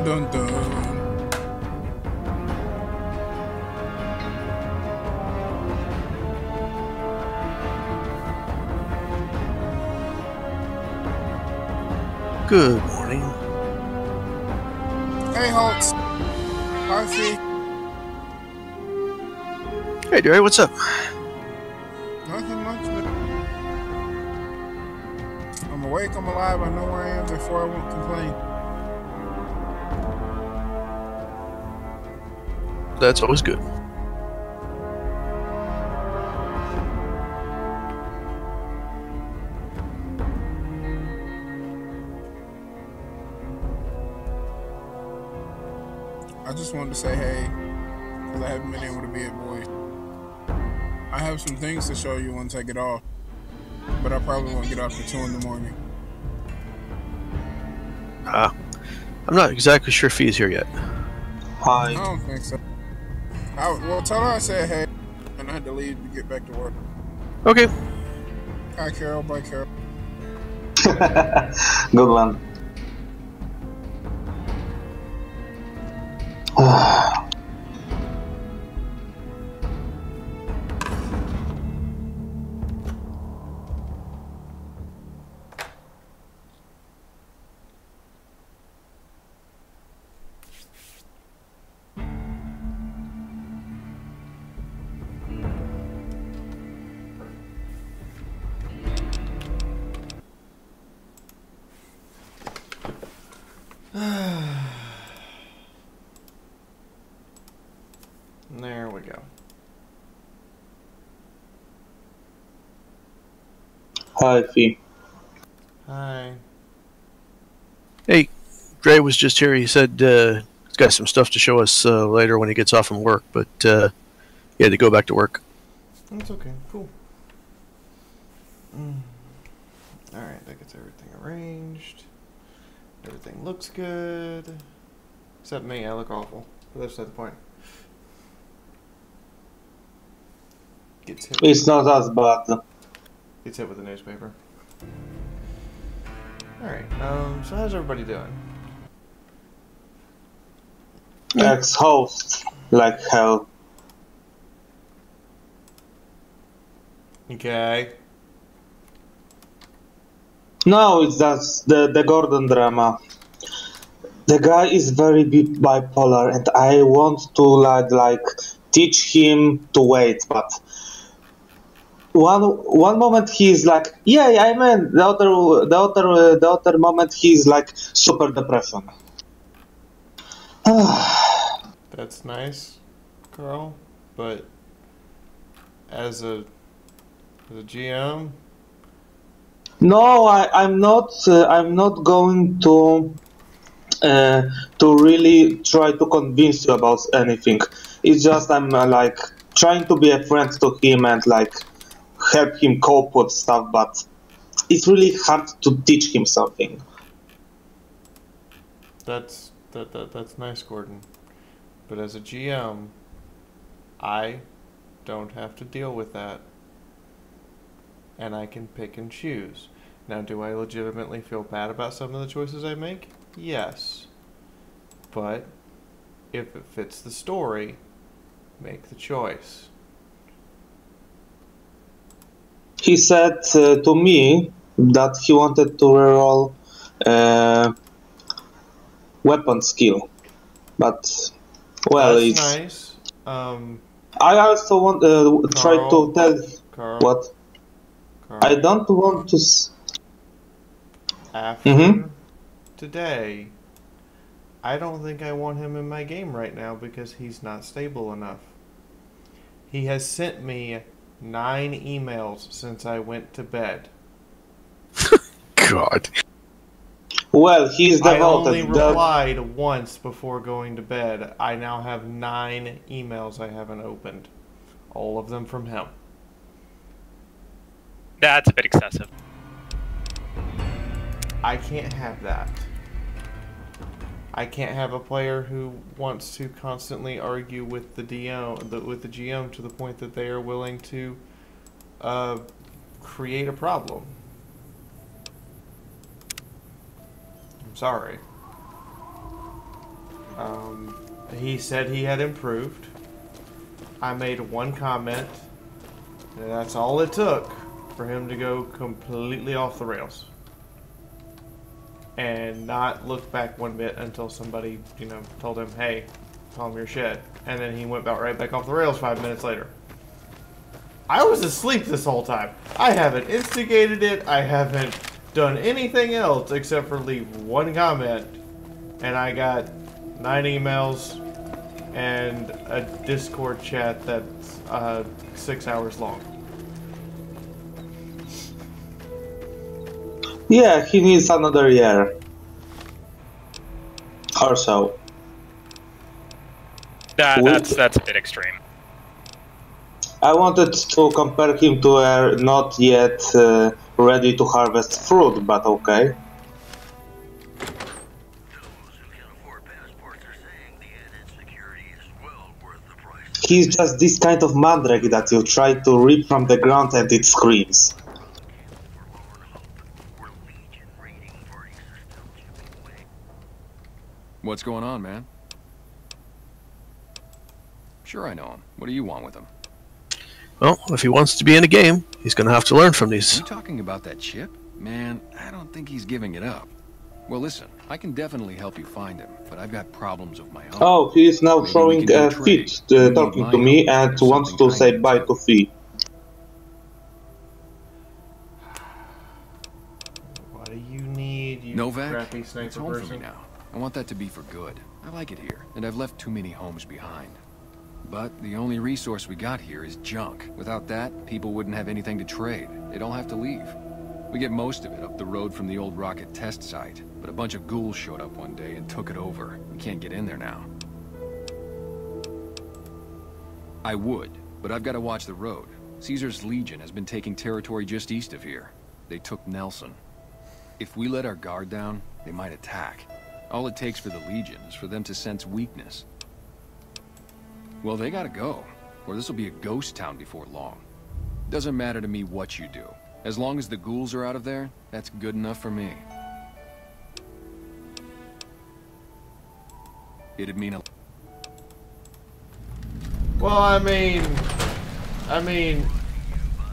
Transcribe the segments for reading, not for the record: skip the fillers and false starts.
dun dun. Good morning. Hey, Holtz. Hi, Fee. Hey, Jerry, what's up? Nothing much, man. I'm awake, I'm alive, I know where I am, therefore I won't complain. That's always good. I just wanted to say hey, because I haven't been able to be at Boys. I have some things to show you once I get off, but I probably won't get off at 2 in the morning. I'm not exactly sure Fee's here yet. I don't think so. Well, tell her I said hey, and I had to leave to get back to work. Okay. Hi, Carol. Bye, Carol. Good one. There we go. Hi, Fee. Hi. Hey, Dre was just here. He said he's got some stuff to show us later when he gets off from work, but he had to go back to work. That's okay. Cool. Alright, that gets everything arranged. Everything looks good. Except me, I look awful. But that's not the point. Gets hit. It's not as bad. Gets hit with a newspaper. Alright, so how's everybody doing? Ex-host, like hell. Okay. No, it's just the Gordon drama. The guy is very bipolar, and I want to like teach him to wait, but one moment he's like, yeah, I'm in. The other moment he's like super depression. That's nice, Carl. But as a GM, No, I'm not. I'm not going to really try to convince you about anything. It's just I'm like trying to be a friend to him and like help him cope with stuff, but it's really hard to teach him something. that's nice, Gordon. But as a GM, I don't have to deal with that. And I can pick and choose. Now, do I legitimately feel bad about some of the choices I make? Yes. But if it fits the story, make the choice. He said to me that he wanted to reroll weapon skill, but well, That's it's nice. I also want try to tell Carl, what Carl, I don't want to. After today, I don't think I want him in my game right now because he's not stable enough. He has sent me 9 emails since I went to bed. God. Well, he's I only devoted. replied once before going to bed. I now have 9 emails I haven't opened. All of them from him. That's a bit excessive. I can't have that. I can't have a player who wants to constantly argue with the GM to the point that they are willing to create a problem. I'm sorry. He said he had improved. I made one comment, and that's all it took for him to go completely off the rails. And not look back one bit until somebody, you know, told him, hey, calm your shit. And then he went about right back off the rails 5 minutes later. I was asleep this whole time. I haven't instigated it. I haven't done anything else except for leave one comment. And I got 9 emails and a Discord chat that's 6 hours long. Yeah, he needs another year. Or so. That's a bit extreme. I wanted to compare him to a not yet ready to harvest fruit, but okay. He's just this kind of mandrake that you try to rip from the ground and it screams. What's going on, man? Sure I know him. What do you want with him? Well, if he wants to be in a game, he's going to have to learn from these. Are you talking about that chip? Man, I don't think he's giving it up. Well, listen, I can definitely help you find him, but I've got problems of my own. Oh, he is now Maybe throwing we can a do fit, trade. talking to me, and wants to say bye to Fee. What do you need, you Novak, crappy it's sniper home for person? me now. I want that to be for good. I like it here, and I've left too many homes behind. But the only resource we got here is junk. Without that, people wouldn't have anything to trade. They'd all have to leave. We get most of it up the road from the old rocket test site, but a bunch of ghouls showed up one day and took it over. We can't get in there now. I would, but I've got to watch the road. Caesar's Legion has been taking territory just east of here. They took Nelson. If we let our guard down, they might attack. All it takes for the Legion is for them to sense weakness. Well, they gotta go, or this will be a ghost town before long. Doesn't matter to me what you do. As long as the ghouls are out of there, that's good enough for me. It'd mean a... Well, I mean,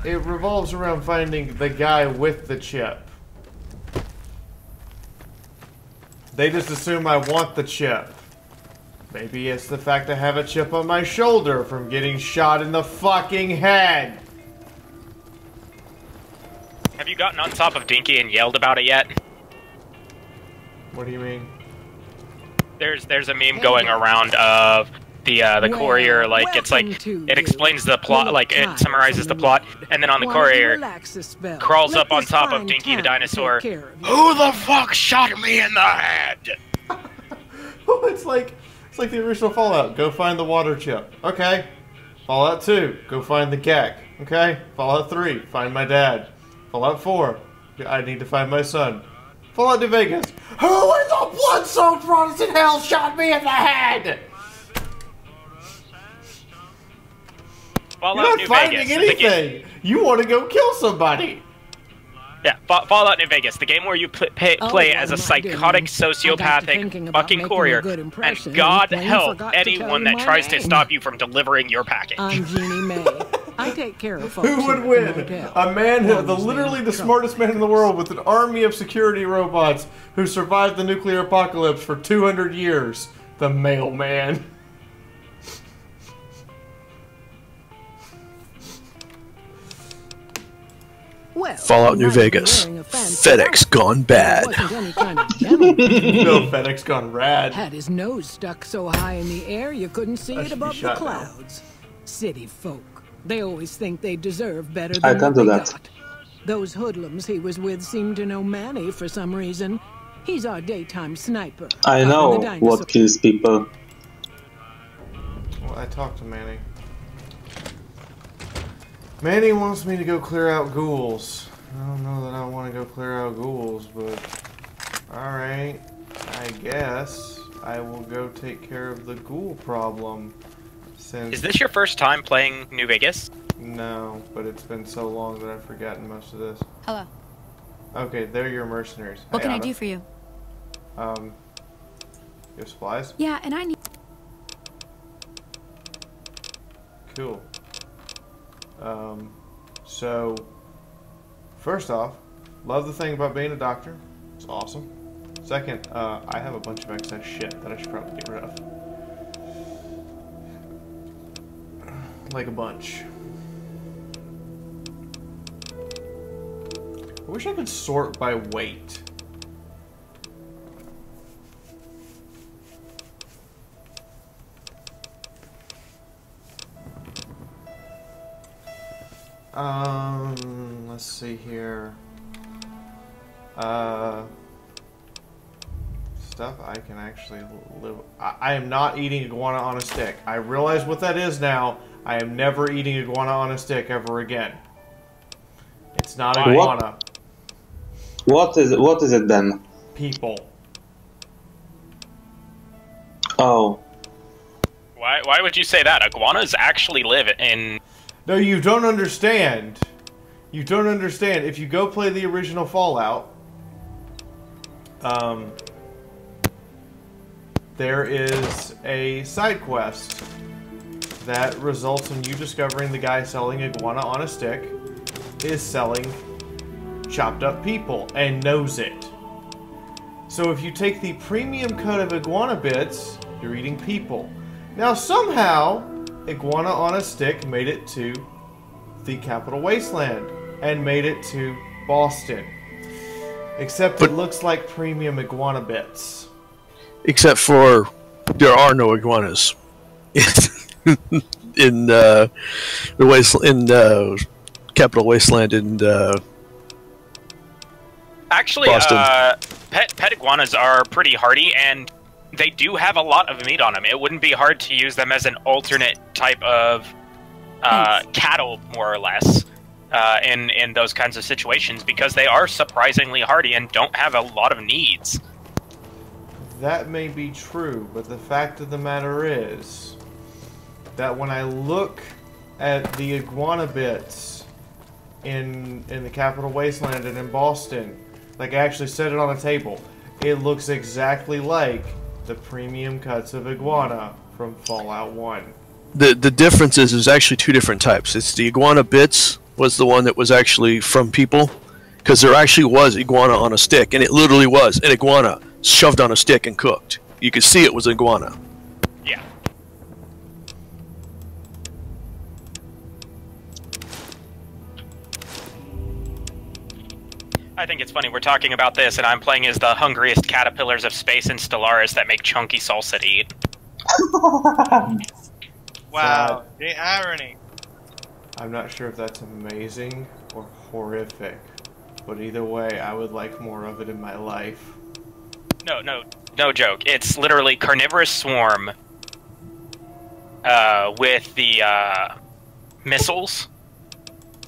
it revolves around finding the guy with the chip. They just assume I want the chip. Maybe it's the fact I have a chip on my shoulder from getting shot in the fucking head. Have you gotten on top of Dinky and yelled about it yet? What do you mean? There's a meme going around of the courier, like it's like it explains the plot, like it summarizes the plot, and then on the courier crawls up on top of Dinky the dinosaur. Who the fuck shot me in the head? It's like the original Fallout. Go find the water chip. Okay. Fallout 2. Go find the GAC. Okay. Fallout 3. Find my dad. Fallout 4. I need to find my son. Fallout New Vegas. Who in the blood-soaked Protestant hell shot me in the head? Fallout You're not New finding Vegas, anything. You want to go kill somebody. Yeah, Fallout New Vegas, the game where you play as a psychotic, sociopathic fucking courier, and God help anyone that tries to stop you from delivering your package. I'm Jeannie May. I take care of folks. Who would win? A man, literally the smartest man in the world, with an army of security robots who survived the nuclear apocalypse for 200 years. The mailman. Well, Fallout New Vegas. FedEx gone bad. No, FedEx gone rad. Had his nose stuck so high in the air you couldn't see it above the clouds. City folk. They always think they deserve better than what they got. Those hoodlums he was with seem to know Manny for some reason. He's our daytime sniper. I know what kills people. Well, I talked to Manny. Manny wants me to go clear out ghouls. I don't know that I want to go clear out ghouls, but... Alright, I guess I will go take care of the ghoul problem. Since... Is this your first time playing New Vegas? No, but it's been so long that I've forgotten most of this. Hello. Okay, they're your mercenaries. What can I do for you? You have supplies? Yeah, and I need... Cool. So, first off, love the thing about being a doctor. It's awesome. Second, I have a bunch of excess shit that I should probably get rid of. Like a bunch. I wish I could sort by weight. Let's see here. Stuff I can actually live. I am not eating iguana on a stick. I realize what that is now. I am never eating iguana on a stick ever again. It's not iguana. What is it then? People. Oh. Why would you say that? Iguanas actually live in... No, you don't understand. You don't understand. If you go play the original Fallout, there is a side quest that results in you discovering the guy selling iguana on a stick is selling chopped up people and knows it. So if you take the premium cut of iguana bits, you're eating people. Now somehow, iguana on a stick made it to the capital Wasteland and made it to Boston. Except it looks like premium iguana bits. Except for there are no iguanas in the capital Wasteland in Actually, Boston. Pet iguanas are pretty hardy, and they do have a lot of meat on them. It wouldn't be hard to use them as an alternate type of cattle, more or less, in those kinds of situations, because they are surprisingly hardy and don't have a lot of needs. That may be true, but the fact of the matter is that when I look at the iguana bits in the capital Wasteland and in Boston, like I actually set it on a table, it looks exactly like the premium cuts of iguana from Fallout 1. The difference is there's actually two different types. It's the iguana bits was the one that was actually from people, because there actually was iguana on a stick, and it literally was an iguana shoved on a stick and cooked. You could see it was iguana. Yeah. I think it's funny we're talking about this, and I'm playing as the hungriest caterpillars of space in Stellaris that make chunky salsa to eat. Wow, the irony. I'm not sure if that's amazing or horrific, but either way, I would like more of it in my life. No joke. It's literally carnivorous swarm with the missiles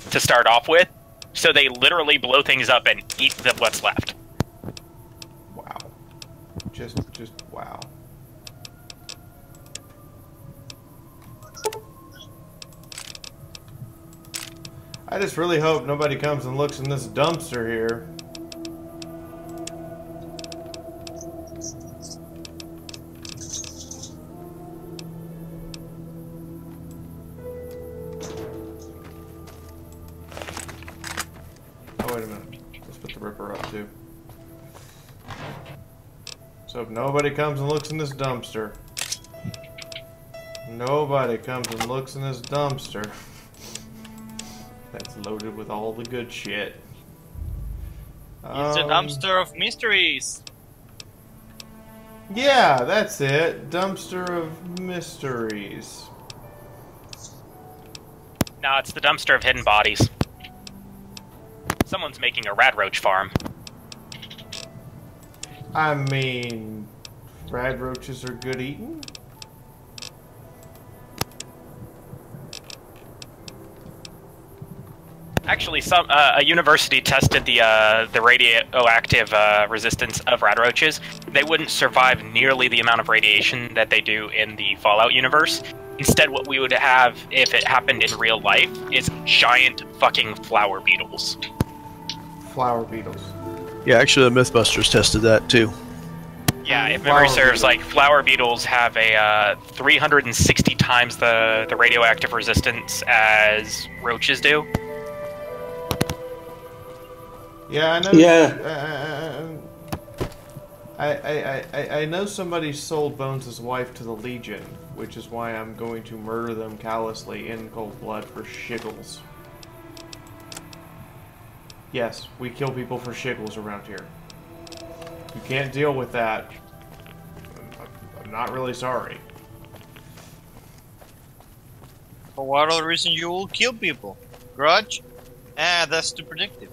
to start off with. So they literally blow things up and eat what's left. Wow. Just wow. I just really hope nobody comes and looks in this dumpster here. Oh, wait a minute. Let's put the Ripper up, too. So if nobody comes and looks in this dumpster. Nobody comes and looks in this dumpster. That's loaded with all the good shit. It's a dumpster of mysteries. Yeah, that's it. Dumpster of mysteries. No, it's the dumpster of hidden bodies. Someone's making a rad roach farm. I mean, rad roaches are good eating. Actually, a university tested the radioactive resistance of rad roaches. They wouldn't survive nearly the amount of radiation that they do in the Fallout universe. Instead, what we would have, if it happened in real life, is giant fucking flower beetles. Flower beetles. Yeah, actually the Mythbusters tested that too. Yeah, if memory serves, like, flower beetles have a 360 times the radioactive resistance as roaches do. Yeah, I know. Yeah. I know somebody sold Bones' wife to the Legion, which is why I'm going to murder them callously in cold blood for shiggles. Yes, we kill people for shiggles around here. You can't deal with that. I'm not really sorry. For what other reason you will kill people? Grudge? Ah, that's too predictive.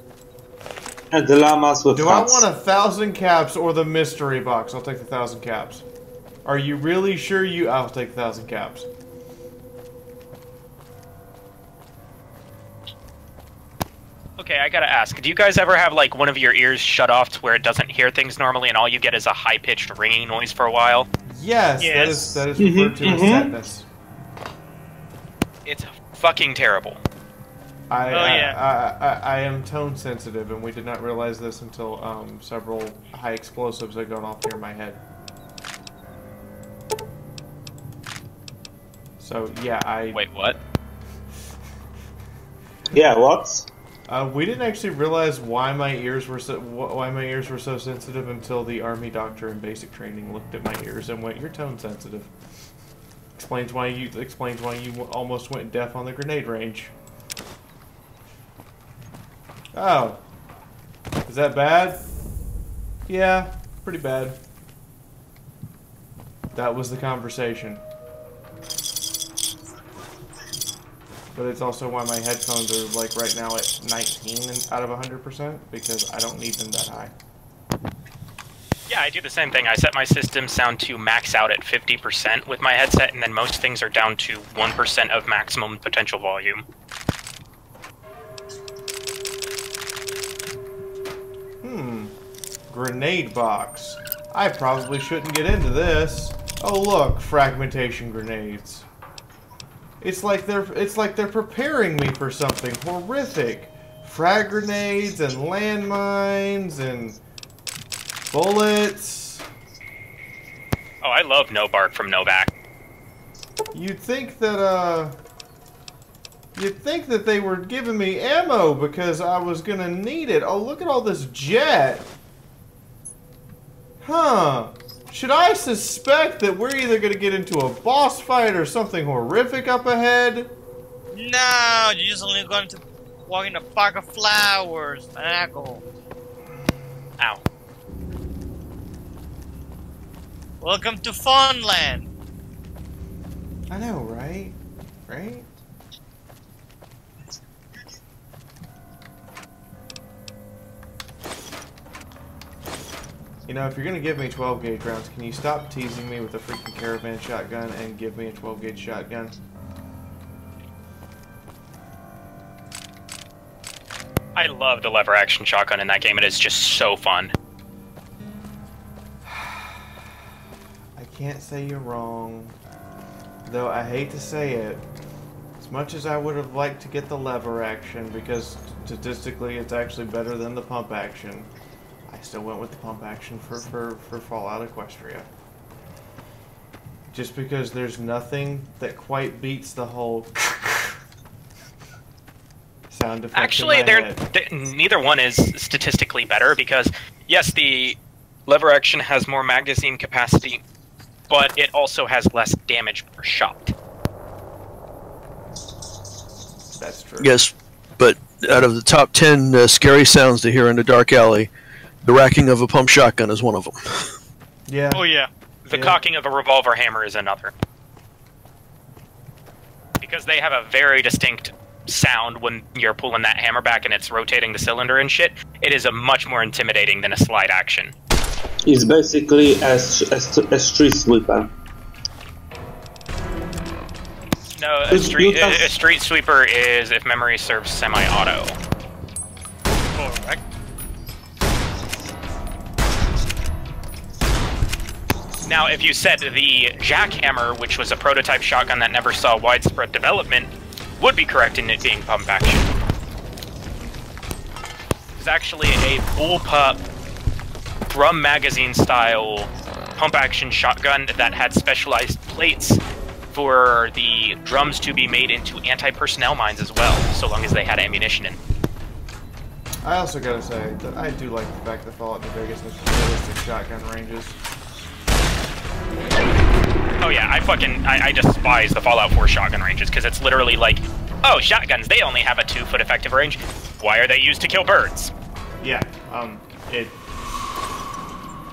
And the llamas with Do hats. I want 1,000 caps or the mystery box? I'll take the 1,000 caps. Are you really sure you... I'll take 1,000 caps. Okay, I gotta ask, do you guys ever have, like, one of your ears shut off to where it doesn't hear things normally and all you get is a high-pitched ringing noise for a while? Yes, Yes. that is referred to as tetanus. It's fucking terrible. I am tone sensitive, and we did not realize this until several high explosives had gone off near my head. So yeah, Wait, what? Yeah, what? We didn't actually realize why my ears were so sensitive until the army doctor in basic training looked at my ears and went, "You're tone sensitive." Explains why you almost went deaf on the grenade range. Oh. Is that bad? Yeah, pretty bad. That was the conversation. But it's also why my headphones are, like, right now at 19 out of 100%, because I don't need them that high. Yeah, I do the same thing. I set my system sound to max out at 50% with my headset, and then most things are down to 1% of maximum potential volume. Grenade box. I probably shouldn't get into this. Oh look, fragmentation grenades. It's like they're preparing me for something horrific. Frag grenades and landmines and bullets. Oh, I love No Bark from Novak. You'd think that they were giving me ammo because I was gonna need it. Oh, look at all this jet. Huh. Should I suspect that we're either gonna get into a boss fight or something horrific up ahead? No, you're just only going to walk in a park of flowers and alcohol. Ow. Welcome to Funland. I know, right? Right? You know, if you're gonna give me 12 gauge rounds, can you stop teasing me with a freaking caravan shotgun and give me a 12 gauge shotgun? I love the lever action shotgun in that game. It is just so fun. I can't say you're wrong. Though I hate to say it, as much as I would have liked to get the lever action, because statistically it's actually better than the pump action, I still went with the pump action for Fallout Equestria. Just because there's nothing that quite beats the whole sound effect. Actually, neither one is statistically better because, yes, the lever action has more magazine capacity, but it also has less damage per shot. That's true. Yes, but out of the top 10 scary sounds to hear in a dark alley, the racking of a pump shotgun is one of them. Yeah. Oh yeah. The cocking of a revolver hammer is another. Because they have a very distinct sound when you're pulling that hammer back and it's rotating the cylinder and shit. It is a much more intimidating than a slide action. It's basically a street sweeper. No, a street sweeper is, if memory serves, semi-auto. Correct. Now, if you said the jackhammer, which was a prototype shotgun that never saw widespread development, would be correct in it being pump action. It's actually a bullpup drum magazine style pump-action shotgun that had specialized plates for the drums to be made into anti-personnel mines as well, so long as they had ammunition in. I also gotta say that I do like the fact that Fallout New Vegas has realistic shotgun ranges. Oh yeah, I despise the Fallout 4 shotgun ranges, because it's literally like, oh, shotguns, they only have a 2-foot effective range. Why are they used to kill birds? Yeah,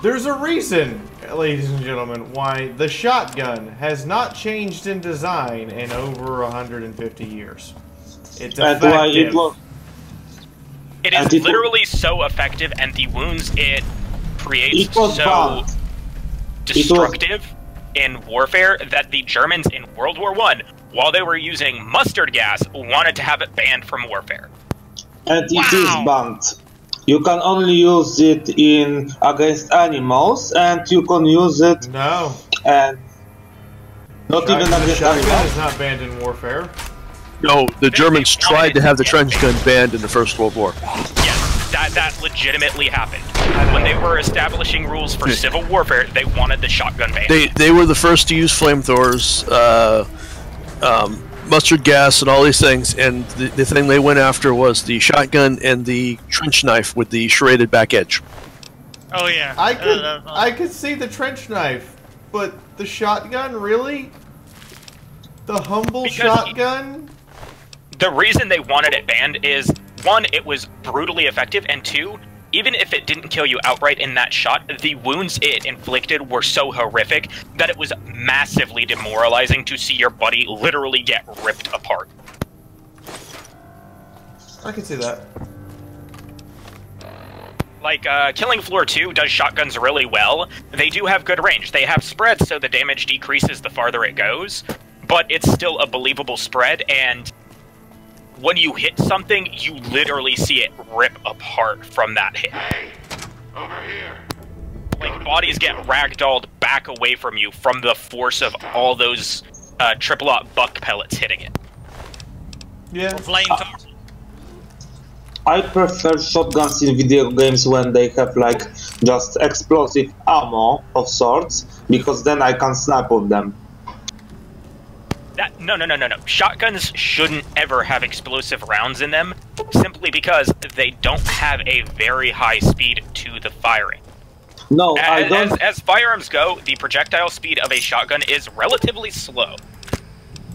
there's a reason, ladies and gentlemen, why the shotgun has not changed in design in over 150 years. It's effective. It is literally so effective, and the wounds it creates so destructive in warfare that the Germans in World War I, while they were using mustard gas, wanted to have it banned from warfare. And it is banned. You can only use it against animals, and you can use it. No. And not even against shotgun animals. is not banned in warfare. No, the Germans tried to have the trench gun banned in the First World War. Yes, that legitimately happened. When they were establishing rules for civil warfare, they wanted the shotgun banned. They were the first to use flamethrowers, mustard gas, and all these things, and the thing they went after was the shotgun and the trench knife with the serrated back edge. Oh yeah. I could see the trench knife, but the shotgun, really? The humble shotgun? The reason they wanted it banned is, one, it was brutally effective, and two, even if it didn't kill you outright in that shot, the wounds it inflicted were so horrific that it was massively demoralizing to see your buddy literally get ripped apart. I can see that. Like, Killing Floor 2 does shotguns really well. They do have good range. They have spread, so the damage decreases the farther it goes, but it's still a believable spread, and when you hit something, you literally see it rip apart from that hit. Hey, over here. Like, bodies get ragdolled back away from you from the force of all those triple-aught buck pellets hitting it. Yeah. Flamethrowers. I prefer shotguns in video games when they have like just explosive ammo of sorts, because then I can snipe with them. No. Shotguns shouldn't ever have explosive rounds in them, simply because they don't have a very high speed to the firing. No, I don't. As firearms go, the projectile speed of a shotgun is relatively slow.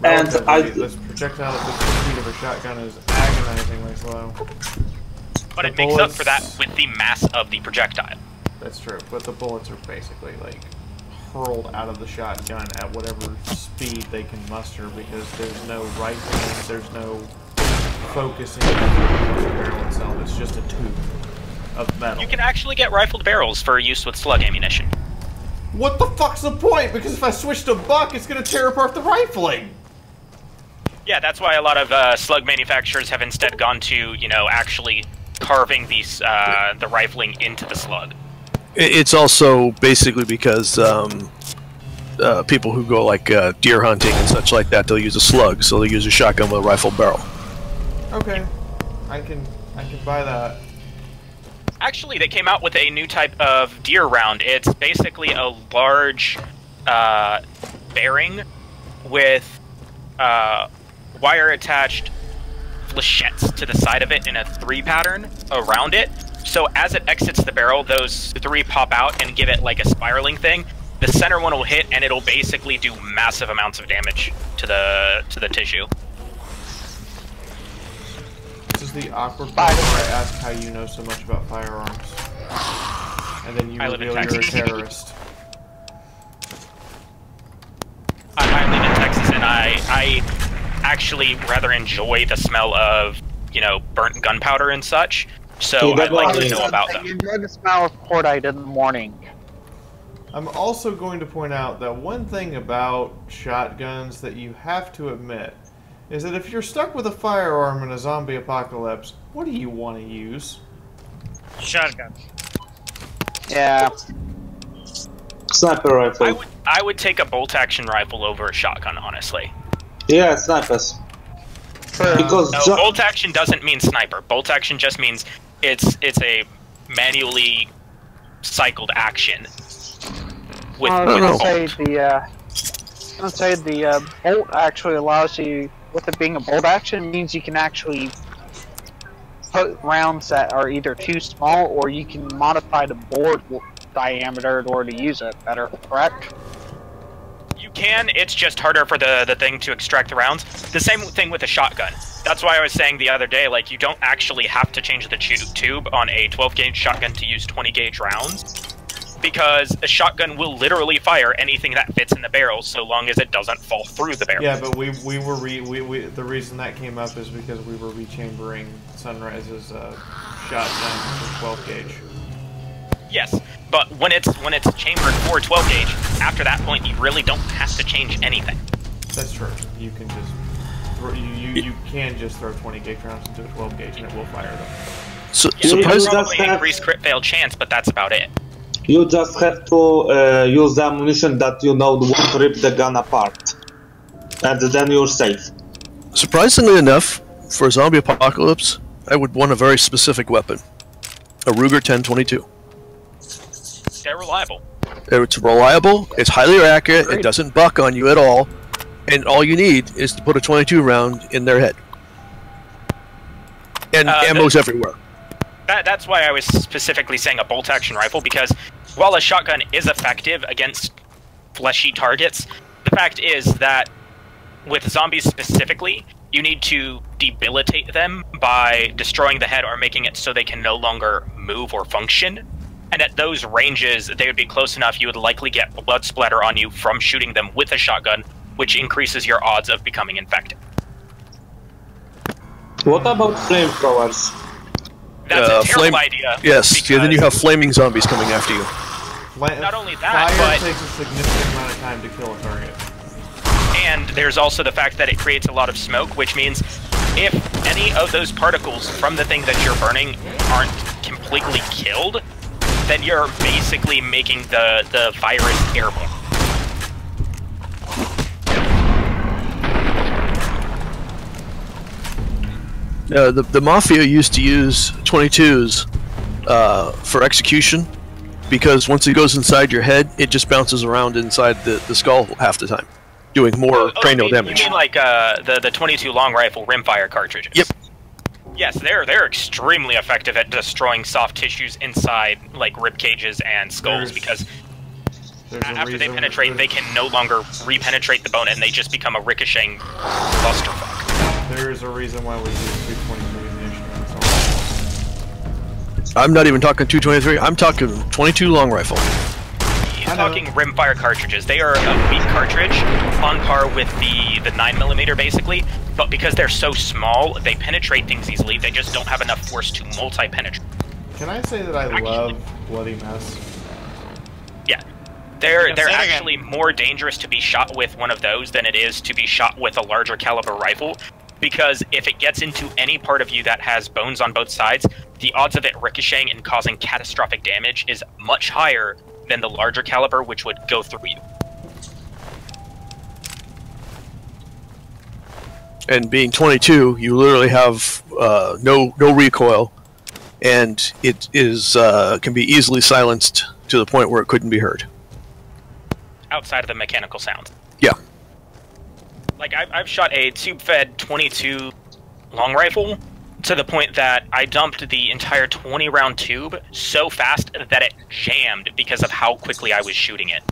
And the projectile speed of a shotgun is agonizingly slow. But it makes up for that with the mass of the projectile. That's true, but the bullets are basically like hurled out of the shotgun at whatever speed they can muster, because there's no rifling, there's no focusing on the barrel itself. It's just a tube of metal. You can actually get rifled barrels for use with slug ammunition. What the fuck's the point? Because if I switch to buck, it's gonna tear apart the rifling. Yeah, that's why a lot of slug manufacturers have instead gone to, you know, actually carving these the rifling into the slug. It's also basically because people who go like deer hunting and such like that, they'll use a slug, so they use a shotgun with a rifle barrel. Okay, I can buy that. Actually, they came out with a new type of deer round. It's basically a large bearing with wire-attached flechettes to the side of it in a 3 pattern around it. So as it exits the barrel, those 3 pop out and give it like a spiraling thing. The center one will hit, and it'll basically do massive amounts of damage to the tissue. This is the awkward part where I ask how you know so much about firearms, and then you reveal you're a terrorist. I live in Texas, and I actually rather enjoy the smell of, you know, burnt gunpowder and such. So I'd like to know about them. You enjoy the smell of cordite in the morning. I'm also going to point out that one thing about shotguns that you have to admit is that if you're stuck with a firearm in a zombie apocalypse, what do you want to use? Shotgun. Yeah. Sniper rifle. I would take a bolt-action rifle over a shotgun, honestly. Yeah, snipers. Because no, bolt action doesn't mean sniper. Bolt action just means it's a manually cycled action. with I was gonna say bolt. the bolt actually allows you, with it being a bolt action, means you can actually put rounds that are either too small, or you can modify the board diameter in order to use it better, correct? You can, it's just harder for the thing to extract the rounds. The same thing with a shotgun. That's why I was saying the other day, like, you don't actually have to change the tube on a 12-gauge shotgun to use 20-gauge rounds, because a shotgun will literally fire anything that fits in the barrel so long as it doesn't fall through the barrel. Yeah, but we were the reason that came up is because we were rechambering Sunrise's shotgun for 12 gauge. Yes, but when it's chambered for 12 gauge, after that point you really don't have to change anything. That's true. You can just you can just throw 20 gauge rounds into a 12 gauge and it will fire them. So, You probably increase crit fail chance, but that's about it. You just have to use the ammunition that you know won't rip the gun apart, and then you're safe. Surprisingly enough, for a zombie apocalypse, I would want a very specific weapon. A Ruger 1022. They're reliable. It's reliable, it's highly accurate, it doesn't buck on you at all, and all you need is to put a 22 round in their head. And ammo's everywhere. That's why I was specifically saying a bolt-action rifle, because while a shotgun is effective against fleshy targets, the fact is that with zombies specifically, you need to debilitate them by destroying the head or making it so they can no longer move or function. And at those ranges, they would be close enough, you would likely get blood splatter on you from shooting them with a shotgun, which increases your odds of becoming infected. What about flamethrowers? That's a terrible idea. Yes, then you have flaming zombies coming after you. Not only that, fire but takes a significant amount of time to kill a target. And there's also the fact that it creates a lot of smoke, which means if any of those particles from the thing that you're burning aren't completely killed, then you're basically making the virus airborne. The Mafia used to use 22s for execution, because once it goes inside your head, it just bounces around inside the skull half the time, doing more cranial damage. You mean like the 22 long rifle rimfire cartridges? Yep. Yes, they're extremely effective at destroying soft tissues inside like rib cages and skulls, because after they penetrate, they can no longer repenetrate the bone, and they just become a ricocheting clusterfuck. There's a reason why we use 223 ammunition. I'm not even talking 223. I'm talking 22 long rifle. He's talking rimfire cartridges. They are a weak cartridge, on par with the 9mm basically, but because they're so small, they penetrate things easily. They just don't have enough force to multi-penetrate. Can I say that I love Bloody Mess? Yeah. They're actually more dangerous to be shot with one of those than it is to be shot with a larger caliber rifle, because if it gets into any part of you that has bones on both sides, the odds of it ricocheting and causing catastrophic damage is much higher than the larger caliber, which would go through you. And being 22, you literally have no recoil, and it is can be easily silenced to the point where it couldn't be heard. Outside of the mechanical sounds. Yeah. Like, I've shot a tube-fed 22 long rifle to the point that I dumped the entire 20-round tube so fast that it jammed because of how quickly I was shooting it.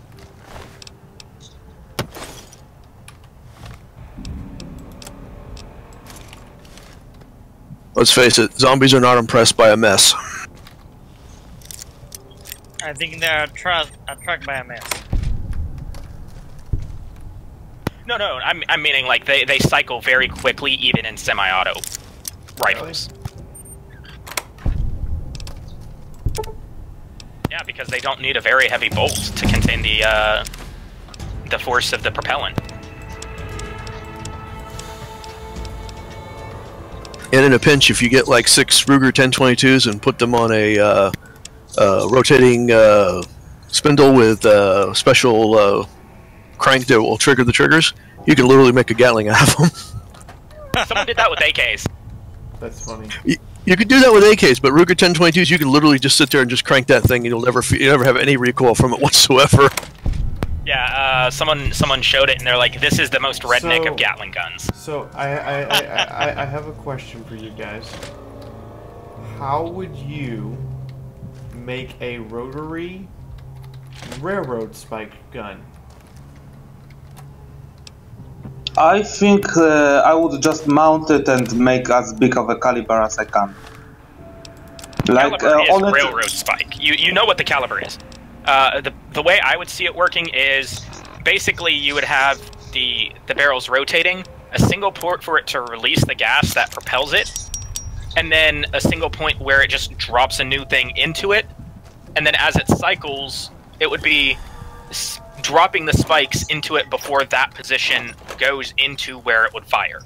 Let's face it, zombies are not impressed by a mess. I think they're attracted by a mess. No, I'm meaning like they cycle very quickly, even in semi-auto rifles. Yeah, because they don't need a very heavy bolt to contain the force of the propellant. And in a pinch, if you get like 6 Ruger 1022s and put them on a rotating spindle with a special crank that will trigger the triggers, you can literally make a Gatling out of them. Someone did that with AKs. That's funny. You could do that with AKs, but Ruger 1022s, you can literally just sit there and just crank that thing, and you'll never have any recoil from it whatsoever. Yeah, someone showed it and they're like, this is the most redneck of Gatling guns. So I have a question for you guys. How would you make a rotary railroad spike gun? I think I would just mount it and make as big of a caliber as I can. Like Caliber is railroad spike. You know what the caliber is. The way I would see it working is basically you would have the barrels rotating, a single port for it to release the gas that propels it, and then a single point where it just drops a new thing into it, and then as it cycles, it would be dropping the spikes into it before that position goes into where it would fire.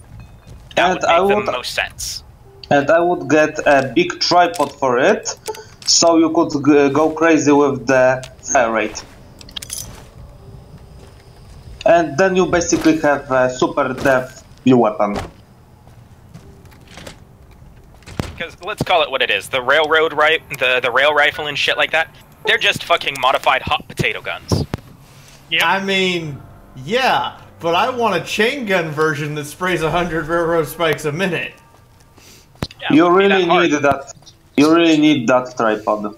That would make the most sense. And I would get a big tripod for it, so you could go crazy with the fire rate. And then you basically have a super dev weapon. Because let's call it what it is. The railroad the rail rifle and shit like that, they're just fucking modified hot potato guns. Yep. I mean, yeah, but I want a chain gun version that sprays 100 railroad spikes a minute. Yeah, you really need that. You really need that tripod.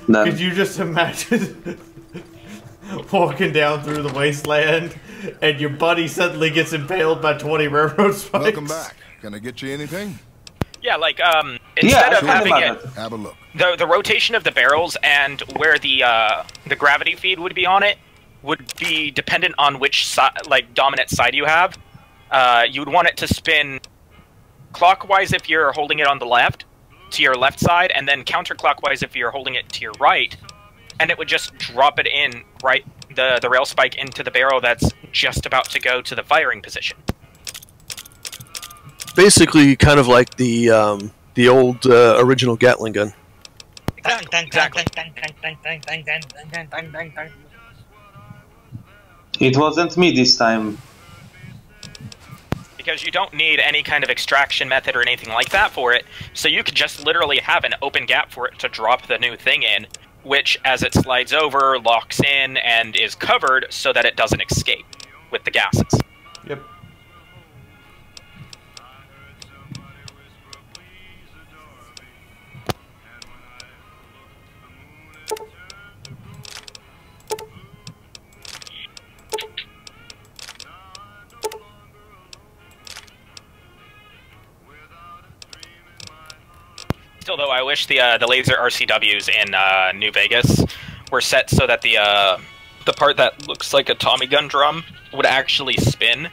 Then. Could you just imagine walking down through the wasteland and your buddy suddenly gets impaled by 20 railroad spikes? Welcome back. Can I get you anything? Yeah, like instead of having it, have a look. The rotation of the barrels and where the gravity feed would be on it would be dependent on which dominant side you have. You would want it to spin clockwise if you're holding it on the left, to your left side, and then counterclockwise if you're holding it to your right, and it would just drop it in the rail spike into the barrel that's just about to go to the firing position. Basically, kind of like the old original Gatling gun. Exactly. It wasn't me this time. Because you don't need any kind of extraction method or anything like that for it, so you could just literally have an open gap for it to drop the new thing in, which, as it slides over, locks in and is covered so that it doesn't escape with the gases. Yep. Still, though, I wish the laser RCWs in New Vegas were set so that the part that looks like a Tommy gun drum would actually spin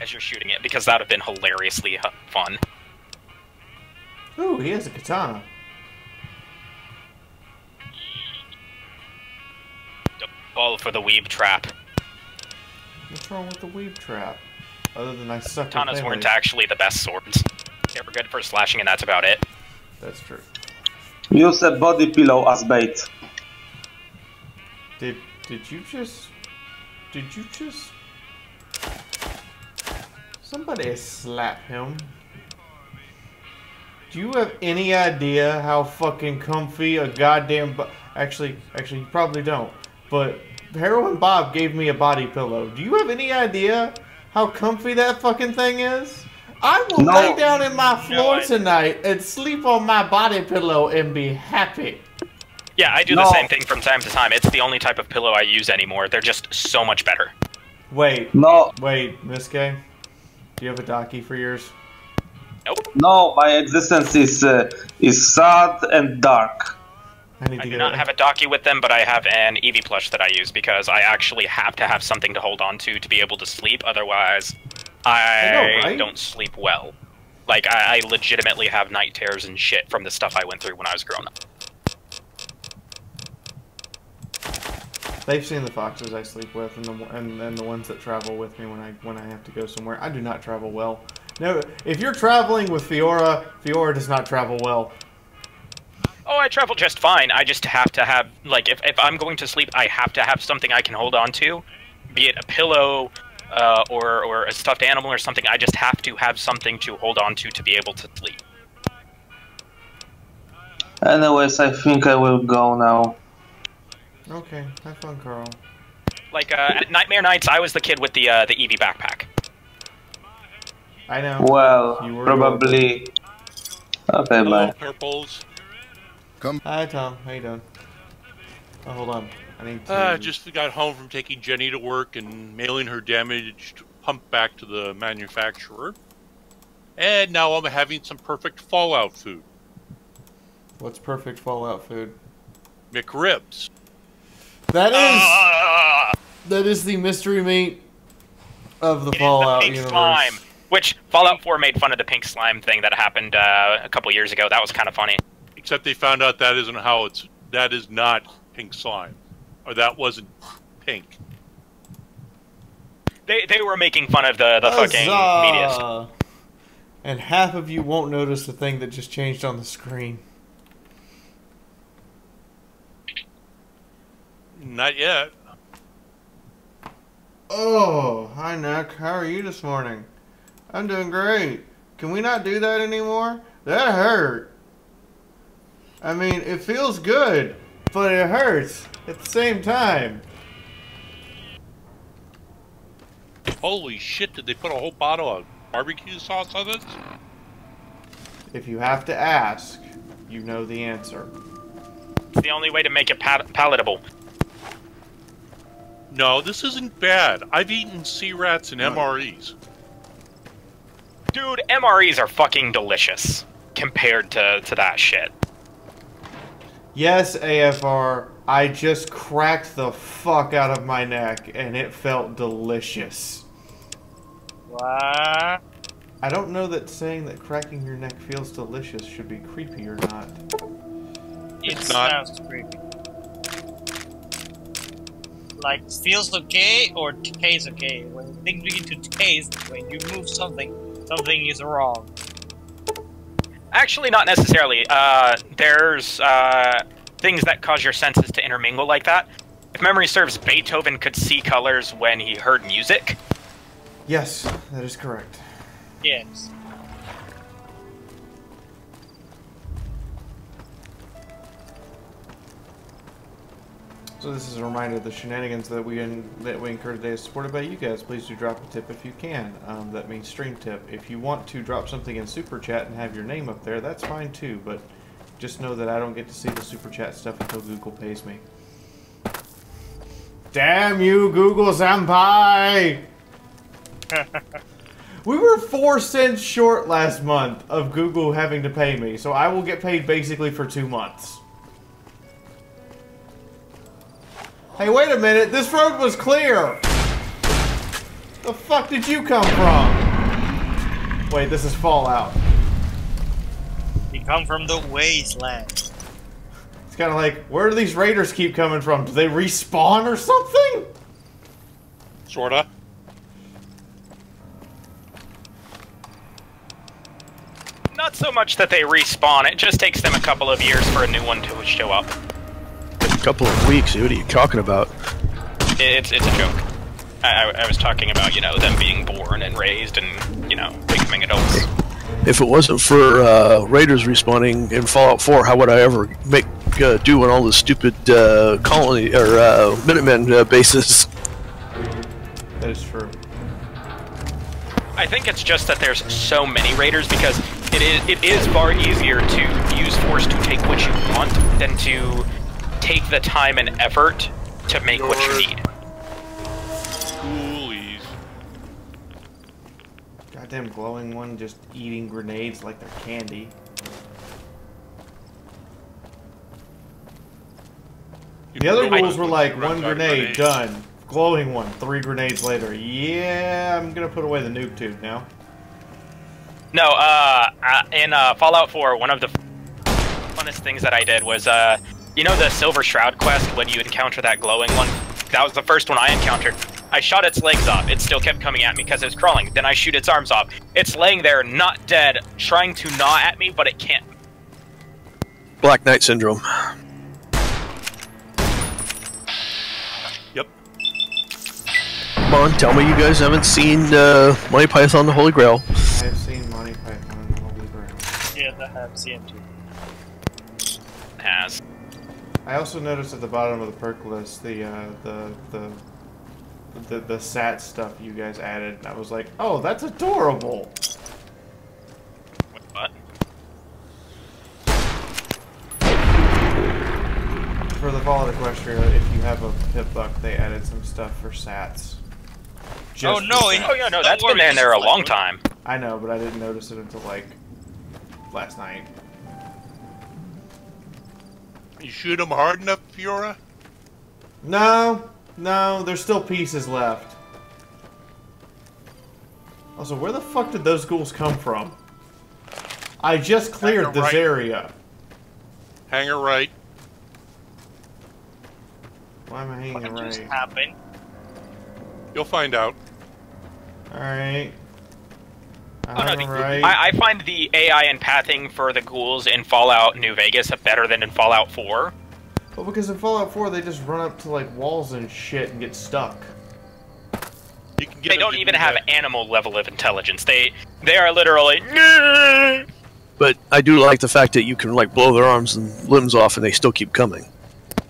as you're shooting it, because that would have been hilariously fun. Ooh, he has a katana. Don't fall for the weeb trap. What's wrong with the weeb trap? Other than I suck. Katanas weren't actually the best swords. They were good for slashing, and that's about it. That's true. Use a body pillow as bait. Did you just somebody slap him? Do you have any idea how fucking comfy a goddamn actually you probably don't, but Heroin Bob gave me a body pillow. Do you have any idea how comfy that fucking thing is? I will lay down in my floor tonight and sleep on my body pillow and be happy. Yeah, I do the same thing from time to time. It's the only type of pillow I use anymore. They're just so much better. Wait. No. Wait, Miss K, do you have a docky for yours? Nope. No, my existence is sad and dark. I do not have a docky with them, but I have an Eevee plush that I use because I actually have to have something to hold on to be able to sleep. Otherwise, I don't sleep well. Like, I legitimately have night terrors and shit from the stuff I went through when I was growing up. They've seen the foxes I sleep with, and the ones that travel with me when I have to go somewhere. I do not travel well. No, if you're traveling with Fiaura, Fiaura does not travel well. Oh, I travel just fine. I just have to have, like, if I'm going to sleep, I have to have something I can hold on to. Be it a pillow, or a stuffed animal or something. I just have to have something to hold on to be able to sleep. Anyways, I think I will go now. Okay, have fun, Carl. Like at Nightmare Nights, I was the kid with the Eevee backpack. I know. Well, You were probably. Okay, Hello, bye. purples. Hi, Tom. How you doing? Oh, hold on. I need to... Just got home from taking Jenny to work and mailing her damaged pump back to the manufacturer. And now I'm having some perfect Fallout food. What's perfect Fallout food? McRibs. That is the mystery meat of the Fallout pink universe. Slime, which Fallout 4 made fun of the pink slime thing that happened a couple years ago. That was kind of funny. Except they found out that isn't how it's. That is not pink slime, or that wasn't pink. They were making fun of the fucking media. And half of you won't notice the thing that just changed on the screen. Not yet. Oh, hi Nick. How are you this morning? I'm doing great. Can we not do that anymore? That hurt. I mean, it feels good, but it hurts at the same time. Holy shit, did they put a whole bottle of barbecue sauce on it? If you have to ask, you know the answer. It's the only way to make it palatable. No, this isn't bad. I've eaten sea rats and MREs. Dude, MREs are fucking delicious compared to that shit. Yes, AFR, I just cracked the fuck out of my neck and it felt delicious. What? I don't know that saying that cracking your neck feels delicious should be creepy or not. It sounds creepy. Like, feels okay or tastes okay. When things begin to taste, when you move something, something is wrong. Actually, not necessarily. There's things that cause your senses to intermingle like that. If memory serves, Beethoven could see colors when he heard music. Yes, that is correct. Yes. So this is a reminder: the shenanigans that we incur today is supported by you guys. Please do drop a tip if you can. That means stream tip. If you want to drop something in Super Chat and have your name up there, that's fine too. But just know that I don't get to see the Super Chat stuff until Google pays me. Damn you, Google Senpai! We were 4 cents short last month of Google having to pay me, so I will get paid basically for 2 months. Hey, wait a minute, this road was clear! The fuck did you come from? Wait, this is Fallout. You come from the Wasteland. It's kind of like, where do these raiders keep coming from? Do they respawn or something? Sorta. Not so much that they respawn, it just takes them a couple of years for a new one to show up. A couple of weeks, what are you talking about? It's a joke. I was talking about, you know, them being born and raised and, you know, becoming adults. If it wasn't for raiders respawning in Fallout 4, how would I ever make do on all the stupid colony or Minutemen bases? That is true. I think it's just that there's so many raiders because it is far easier to use force to take what you want than to take the time and effort to make what you need. Coolies. Goddamn glowing one just eating grenades like they're candy. The other rules were like 1 grenade, done. Glowing one, 3 grenades later. Yeah, I'm gonna put away the noob tube now. No, in Fallout 4, one of the funnest things that I did was, you know the Silver Shroud quest when you encounter that glowing one? That was the first one I encountered. I shot its legs off. It still kept coming at me because it was crawling. Then I shoot its arms off. It's laying there, not dead, trying to gnaw at me, but it can't. Black Knight Syndrome. Yep. Come on, tell me you guys haven't seen Monty Python the Holy Grail. I have seen Monty Python and the Holy Grail. Yeah, I have seen it too. Has. I also noticed at the bottom of the perk list the the SAT stuff you guys added, and I was like, oh, that's adorable. What? For the Fallout Equestria, if you have a Pip-Buck, they added some stuff for SATs. Oh no! Oh yeah, no, that's been there a long time. I know, but I didn't notice it until like last night. You shoot them hard enough, Fiaura? No, there's still pieces left. Also, where the fuck did those ghouls come from? I just cleared this area. Hanger right. Why am I hanging right? What just happened? You'll find out. Alright. I find the AI and pathing for the ghouls in Fallout New Vegas better than in Fallout 4. Well, because in Fallout 4 they just run up to like walls and shit and get stuck. They don't even have animal level of intelligence. They are literally. But I do like the fact that you can like blow their arms and limbs off and they still keep coming.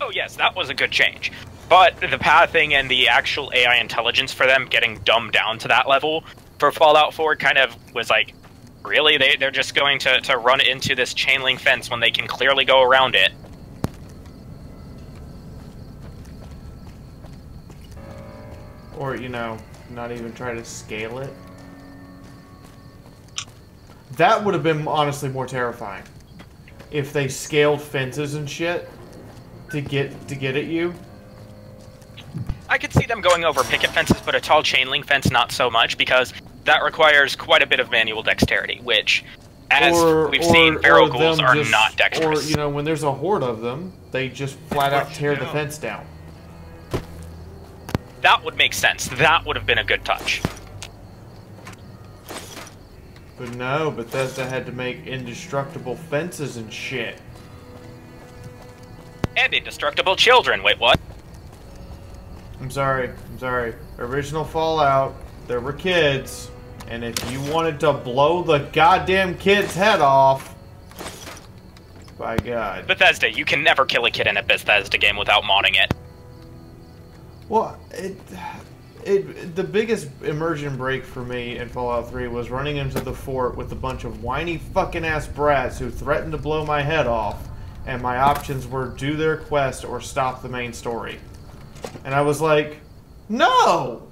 Oh yes, that was a good change. But the pathing and the actual AI intelligence for them getting dumbed down to that level for Fallout 4 kind of was like, really? They're just going to run into this chain link fence when they can clearly go around it. Or, you know, not even try to scale it. That would have been honestly more terrifying. If they scaled fences and shit to get at you. I could see them going over picket fences, but a tall chain link fence not so much, because that requires quite a bit of manual dexterity, which, as we've seen, feral ghouls are not dexterous. Or, you know, when there's a horde of them, they just flat out tear the fence down. That would make sense. That would have been a good touch. But no, Bethesda had to make indestructible fences and shit. And indestructible children. Wait, what? I'm sorry. Original Fallout, there were kids, and if you wanted to blow the goddamn kid's head off, by God. Bethesda, you can never kill a kid in a Bethesda game without modding it. Well, the biggest immersion break for me in Fallout 3 was running into the fort with a bunch of whiny fucking ass brats who threatened to blow my head off, and my options were do their quest or stop the main story. And I was like, no!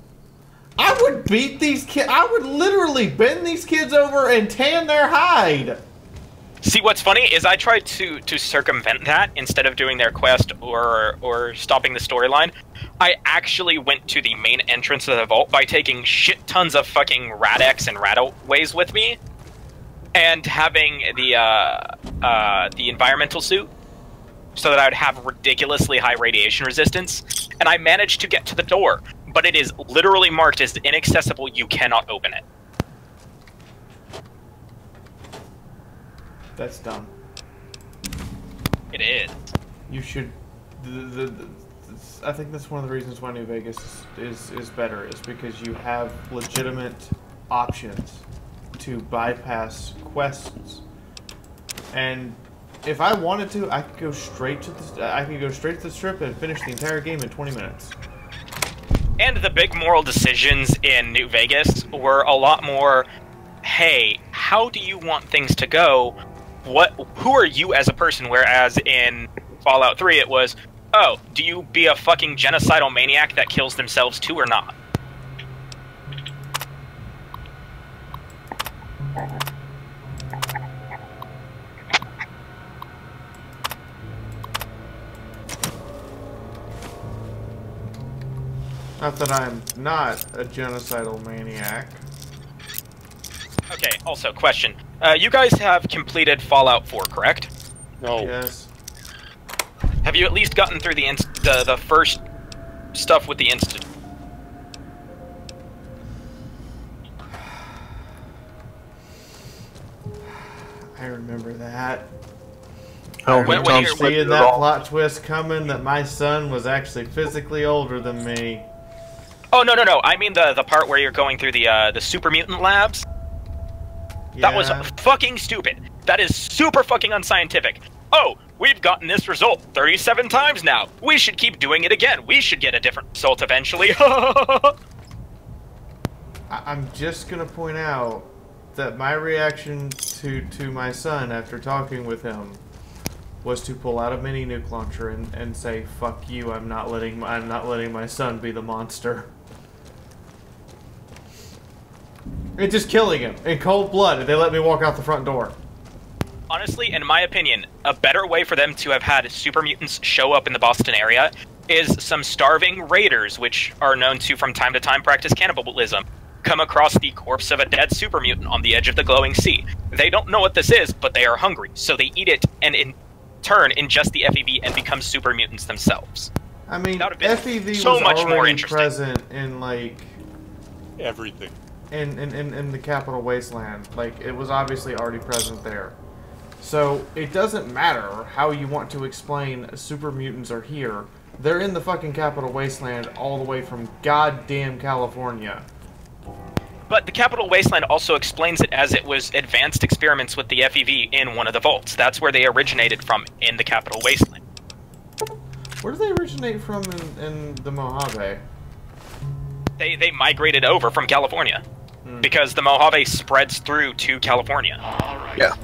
I would beat these kids. I would literally bend these kids over and tan their hide. See, what's funny is I tried to circumvent that instead of doing their quest or stopping the storyline. I actually went to the main entrance of the vault by taking shit tons of fucking Rad-X and Radaways with me, and having the environmental suit, so that I would have ridiculously high radiation resistance, and I managed to get to the door, but it is literally marked as inaccessible. You cannot open it. That's dumb. It is. You should. I think that's one of the reasons why New Vegas is better, is because you have legitimate options to bypass quests. And if I wanted to, I could go straight to the strip and finish the entire game in 20 minutes. And the big moral decisions in New Vegas were a lot more, hey, how do you want things to go? Who are you as a person? Whereas in Fallout 3 it was, oh, do you be a fucking genocidal maniac that kills themselves too or not? Not that I'm not a genocidal maniac. Okay, also, question. You guys have completed Fallout 4, correct? No. Yes. Have you at least gotten through the first stuff with the Institute? I remember that. Oh, when seeing that plot twist coming, that my son was actually physically older than me. Oh, no. I mean the part where you're going through the super mutant labs. Yeah. That was fucking stupid. That is super fucking unscientific. oh, we've gotten this result 37 times now. We should keep doing it again. We should get a different result eventually. I'm just gonna point out that my reaction to my son after talking with him was to pull out a mini nuke launcher and say, "Fuck you! I'm not letting my son be the monster." And just killing him in cold blood, and they let me walk out the front door. Honestly, in my opinion, a better way for them to have had super mutants show up in the Boston area is some starving raiders, which are known to from time to time practice cannibalism, come across the corpse of a dead super mutant on the edge of the glowing sea. They don't know what this is, but they are hungry, so they eat it and in turn ingest the FEV and become super mutants themselves. I mean, FEV so was much already more interesting. present in, like, everything. In the capital Wasteland. Like, it was obviously already present there. So, it doesn't matter how you want to explain super mutants are here. They're in the fucking capital Wasteland all the way from goddamn California. But the Capital Wasteland also explains it as it was advanced experiments with the FEV in one of the vaults. That's where they originated from, in the Capital Wasteland. Where do they originate from in the Mojave? They migrated over from California. Because the Mojave spreads through to California. Alright. Yeah.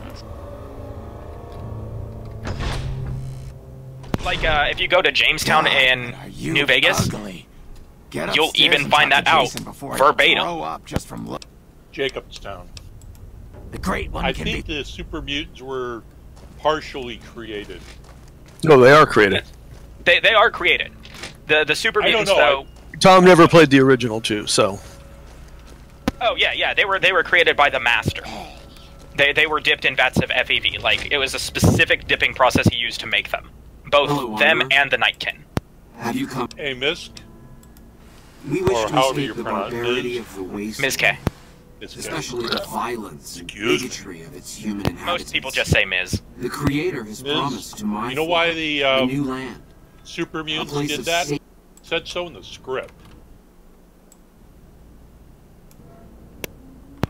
Like, if you go to Jamestown in New Vegas, you'll even find that out verbatim. Jacobstown. The great one I can think the super mutants were partially created. No, they are created. They are created. The super mutants, though. Tom never played the original too, so. Oh yeah, they were created by the Master. They were dipped in vats of FEV. Like, it was a specific dipping process he used to make them. Both them and the Nightkin. Have you come? Hey, Misk. We wish or to however escape you the pronounce barbarity it. of the waste. Ms. K. Especially the violence and bigotry of its human inhabitants. Most people just say Ms. The Creator has promised to my You know why the new land, super mutants place did of that? safe. Said so in the script.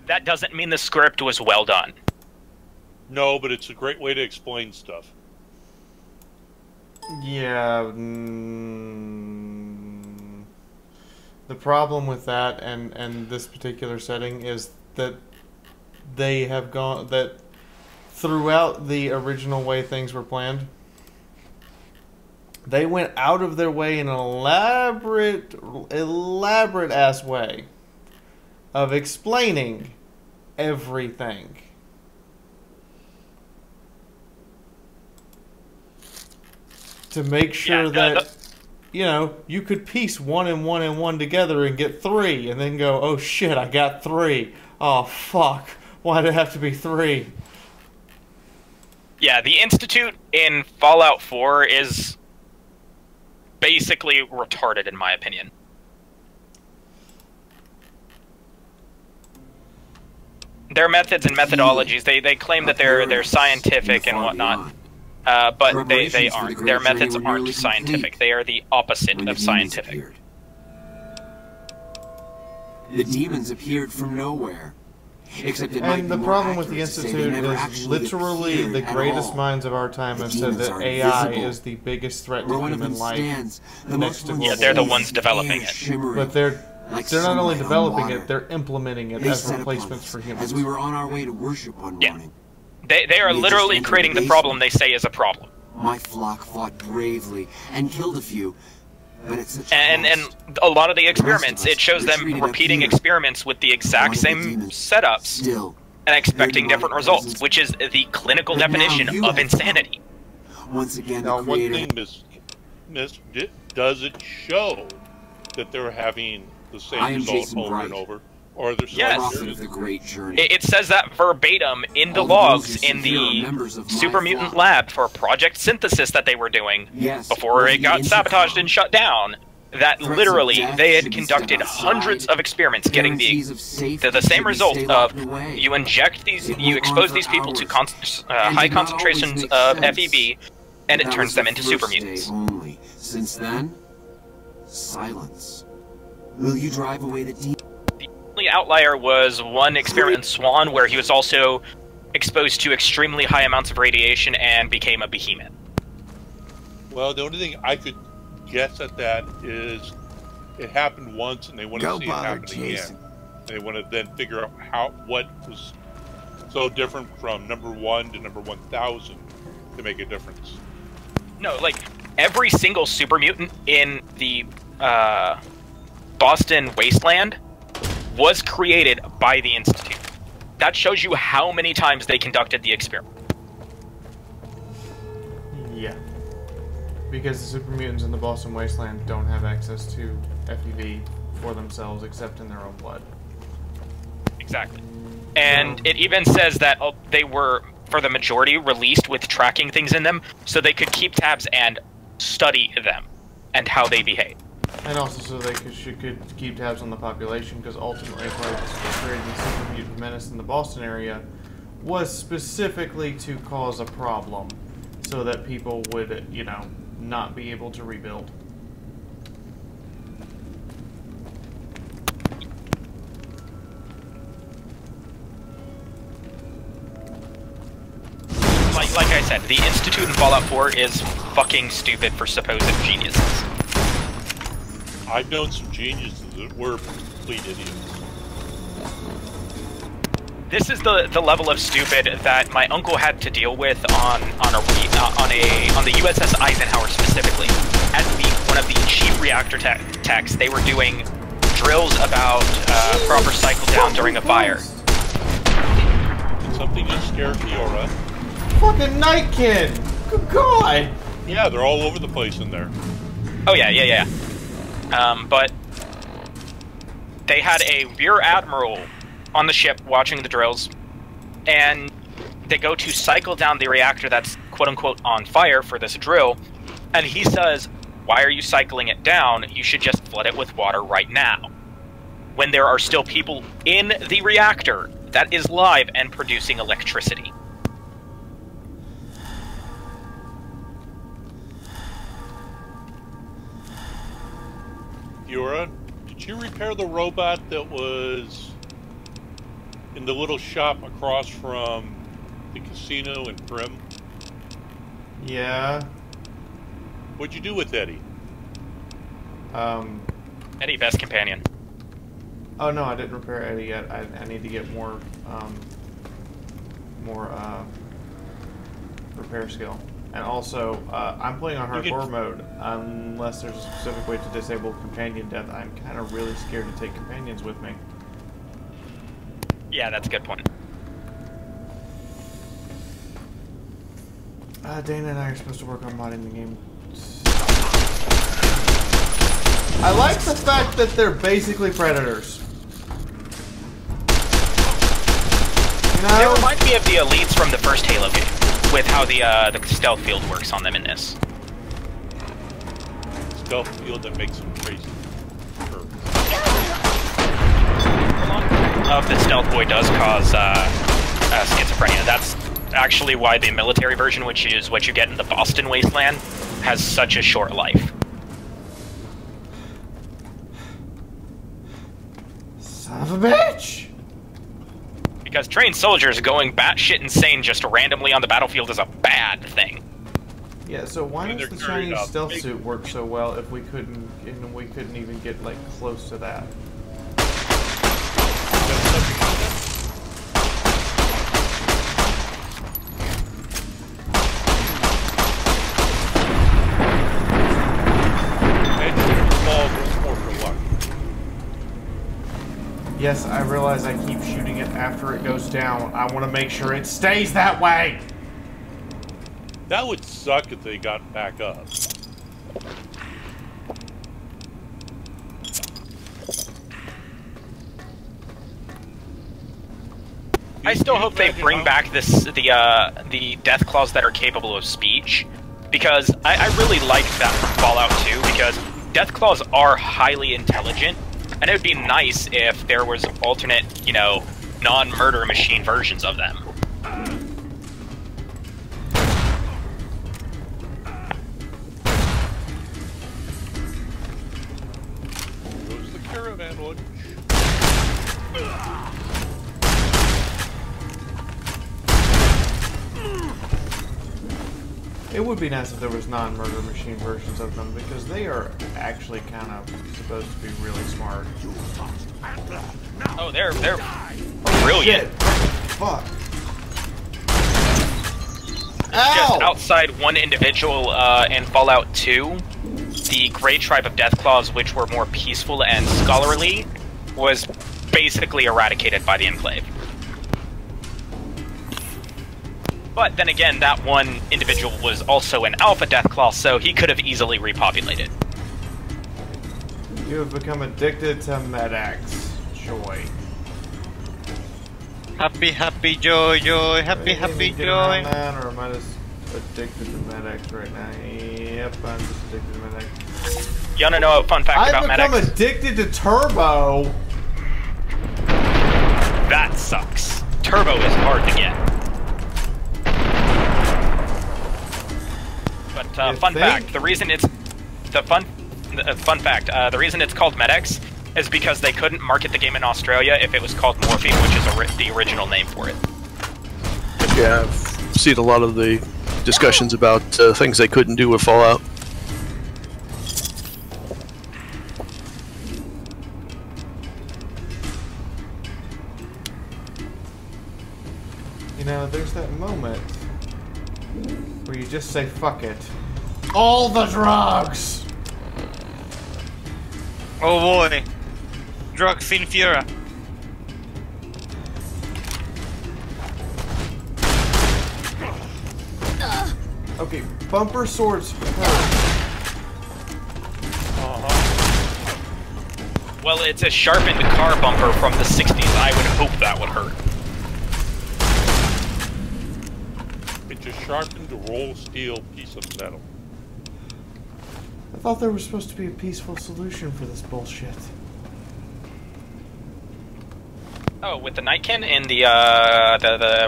That doesn't mean the script was well done. No, but it's a great way to explain stuff. Yeah. The problem with that and this particular setting is that they have gone that throughout the original way things were planned, they went out of their way in an elaborate ass way of explaining everything. To make sure that, you know, you could piece 1 and 1 and 1 together and get 3, and then go, oh shit, I got 3. Oh fuck, why did it have to be 3? Yeah, the Institute in Fallout 4 is basically retarded, in my opinion. Their methods and methodologies, they claim that they're scientific and whatnot. But they aren't. Their methods aren't scientific. They are the opposite of scientific. The demons appeared from nowhere. Except it And the problem with the Institute is literally the greatest minds of our time have said that AI is the biggest threat to human life. Yeah, they're the ones developing it. But they're not only developing it, they're implementing it as replacements for humans. As we were on our way to worship one morning. They are literally creating the problem they say is a problem. My flock fought bravely and killed a few, but it's and a lot of the experiments, it shows them repeating experiments with the exact same setups and expecting different results, which is the clinical definition of insanity. Once again, now, one thing, does it show that they're having the same result over and over? Or yes, it says that verbatim in the logs in the Super Mutant Lab for Project Synthesis that they were doing before it got sabotaged and shut down. That literally they had conducted hundreds of experiments getting the same result of you inject these, you expose these people to high concentrations of FEV, and it turns them into super mutants. Since then, silence. Will you drive away the demon? The only outlier was one experiment in Swan where he was also exposed to extremely high amounts of radiation and became a behemoth. Well, the only thing I could guess at that is it happened once and they want to see it happen again. They want to then figure out what was so different from number 1 to number 1000 to make a difference. No, like, every single super mutant in the Boston Wasteland was created by the Institute. That shows you how many times they conducted the experiment. Yeah. Because the super mutants in the Boston Wasteland don't have access to FEV for themselves except in their own blood. Exactly. And it even says that they were, for the majority, released with tracking things in them so they could keep tabs and study them and how they behave. And also so they could keep tabs on the population, because ultimately part of creating the super mutant menace in the Boston area was specifically to cause a problem so that people would, you know, not be able to rebuild. Like I said, the Institute in Fallout 4 is fucking stupid for supposed geniuses. I've known some geniuses that were complete idiots. This is the level of stupid that my uncle had to deal with on the USS Eisenhower specifically. As one of the chief reactor techs, they were doing drills about proper cycle down during a fire. Did something just scare Fiaura? Fucking Night Kid! Good God! Yeah, they're all over the place in there. Oh yeah. But they had a rear admiral on the ship watching the drills, and they go to cycle down the reactor that's quote-unquote on fire for this drill, and he says, "Why are you cycling it down? You should just flood it with water right now." When there are still people in the reactor that is live and producing electricity. Fiaura, did you repair the robot that was in the little shop across from the casino in Prim? Yeah. What'd you do with Eddie? Eddie, best companion. Oh no, I didn't repair Eddie yet. I need to get more repair skill. And also, I'm playing on hardcore mode. Unless there's a specific way to disable companion death, I'm kind of really scared to take companions with me. Yeah, that's a good point. Dana and I are supposed to work on modding the game. I like the fact that they're basically predators. You know? They remind me of the elites from the first Halo game, with how the stealth field works on them in this. Stealth field that makes them crazy. Of the stealth boy does cause schizophrenia. That's actually why the military version, which is what you get in the Boston Wasteland, has such a short life. Son of a bitch! Because trained soldiers going batshit insane just randomly on the battlefield is a bad thing. Yeah, so why does the Chinese stealth suit work so well if we couldn't even get like close to that? Yes, I realize I keep shooting it after it goes down. I want to make sure it stays that way! That would suck if they got back up. I still hope they bring back the death claws that are capable of speech, because I really liked that from Fallout 2, because death claws are highly intelligent, and it would be nice if there was alternate, you know, non-murder machine versions of them. Goes the caravan lunch. It would be nice if there was non-murder machine versions of them, because they are actually kind of supposed to be really smart. Oh, they're brilliant. Fuck. Just outside one individual in Fallout 2, the Grey Tribe of Deathclaws, which were more peaceful and scholarly, was basically eradicated by the Enclave. But then again, that one individual was also an Alpha Deathclaw, so he could have easily repopulated. You have become addicted to Medax. Joy. Happy, happy, joy, joy, happy, happy, joy. Or am I just addicted to Medax right now? Yep, I'm just addicted to Medax. You wanna know a fun fact about Medax? I've become addicted to Turbo! That sucks. Turbo is hard to get. But fun fact, the reason it's the the reason it's called Medax is because they couldn't market the game in Australia if it was called Morphine, which is the original name for it. Yeah, I've seen a lot of the discussions about things they couldn't do with Fallout. You know, there's that moment where you just say, fuck it. All the drugs! Oh boy. Drugs in Fiaura. Okay, bumper swords hurt. Well, it's a sharpened car bumper from the 60s. I would hope that would hurt. It's a sharpened roll steel piece of metal. I thought there was supposed to be a peaceful solution for this bullshit. Oh, with the Nightkin in the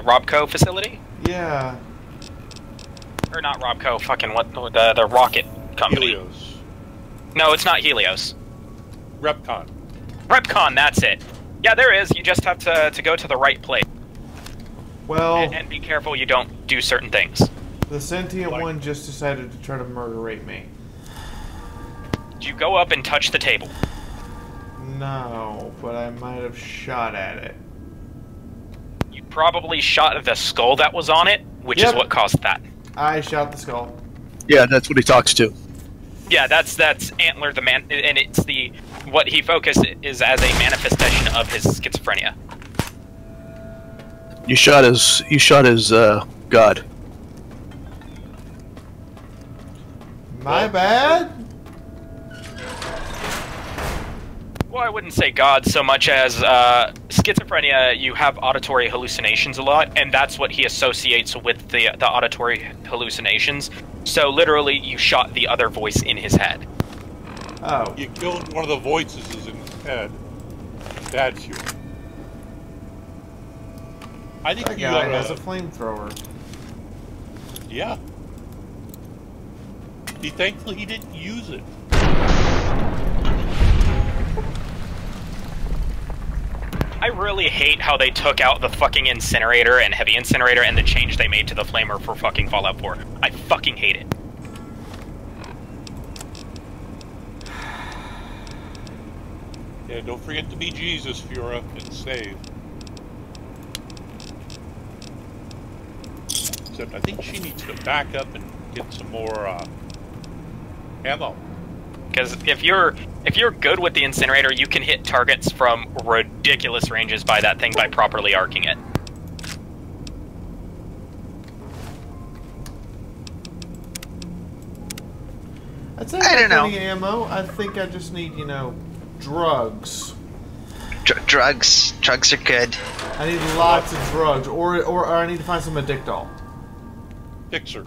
Robco facility? Yeah. Or not Robco, fucking what? The rocket company. Helios. No, it's not Helios. Repcon. Repcon, that's it. Yeah, there is. You just have to go to the right place. Well... And be careful you don't do certain things. The sentient one just decided to try to murderate me. Did you go up and touch the table? No, but I might have shot at it. You probably shot the skull that was on it, which is what caused that. I shot the skull. Yeah, that's what he talks to. Yeah, that's Antler the man, and it's what he focuses is as a manifestation of his schizophrenia. You shot his god. My bad? Well, I wouldn't say God so much as schizophrenia. You have auditory hallucinations a lot, and that's what he associates with the auditory hallucinations. So literally, you shot the other voice in his head. Oh. You killed one of the voices in his head. That's you. I think that you guy has a flamethrower. Yeah. Thankfully he didn't use it. I really hate how they took out the fucking incinerator and heavy incinerator and the change they made to the flamer for fucking Fallout 4. I fucking hate it. Yeah, don't forget to be Jesus, Fiaura, and save. Except I think she needs to back up and get some more ammo. Because if you're good with the incinerator, you can hit targets from ridiculous ranges by that thing by properly arcing it. I'd say I don't know. Ammo. I think I just need, you know, drugs. Drugs are good. I need lots of drugs, or I need to find some Addictol. Fixer.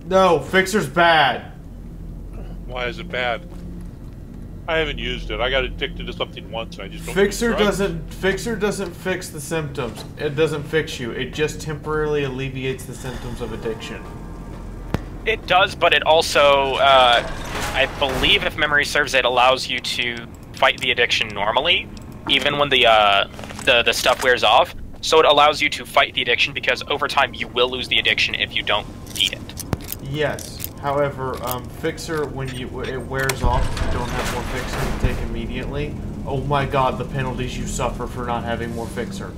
No, Fixer's bad. Why is it bad? I haven't used it. I got addicted to something once, and I just don't. Fixer doesn't fix the symptoms. It doesn't fix you. It just temporarily alleviates the symptoms of addiction. It does, but it also, I believe, if memory serves, it allows you to fight the addiction normally, even when the stuff wears off. So it allows you to fight the addiction because over time you will lose the addiction if you don't feed it. Yes. However, Fixer, when it wears off, if you don't have more Fixer to take immediately. Oh my god, the penalties you suffer for not having more Fixer.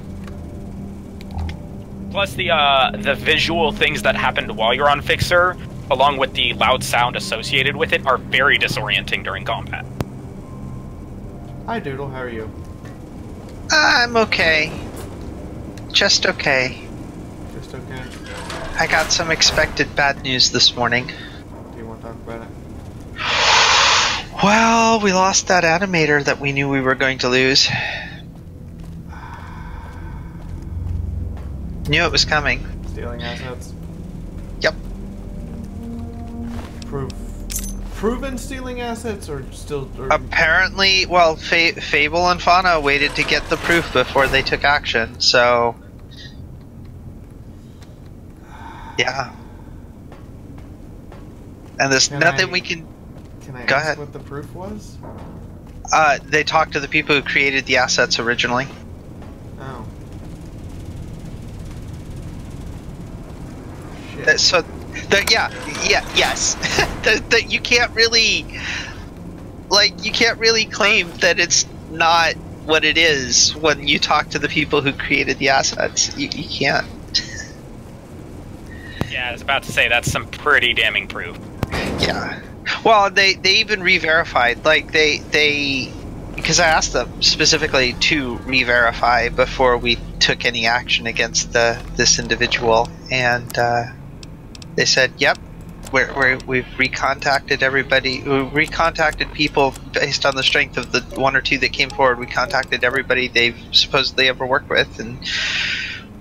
Plus the visual things that happened while you're on Fixer, along with the loud sound associated with it, are very disorienting during combat. Hi Doodle, how are you? I'm okay. Just okay. Just okay. I got some expected bad news this morning. Do you want to talk about it? Well, we lost that animator that we knew we were going to lose. Knew it was coming. Stealing assets? Yep. Proven stealing assets, or still? Or... Apparently, well, Fable and Fauna waited to get the proof before they took action, so... Yeah. And there's nothing we can... Can I Go ask ahead. what the proof was? They talked to the people who created the assets originally. Oh. So, yes. That you can't really, you can't really claim that it's not what it is when you talk to the people who created the assets. You can't. Yeah, I was about to say, that's some pretty damning proof. Yeah. Well, they even re-verified, because I asked them specifically to re-verify before we took any action against this individual, and they said, "Yep, we've recontacted everybody. We recontacted people based on the strength of the one or two that came forward. We contacted everybody they've supposedly ever worked with, and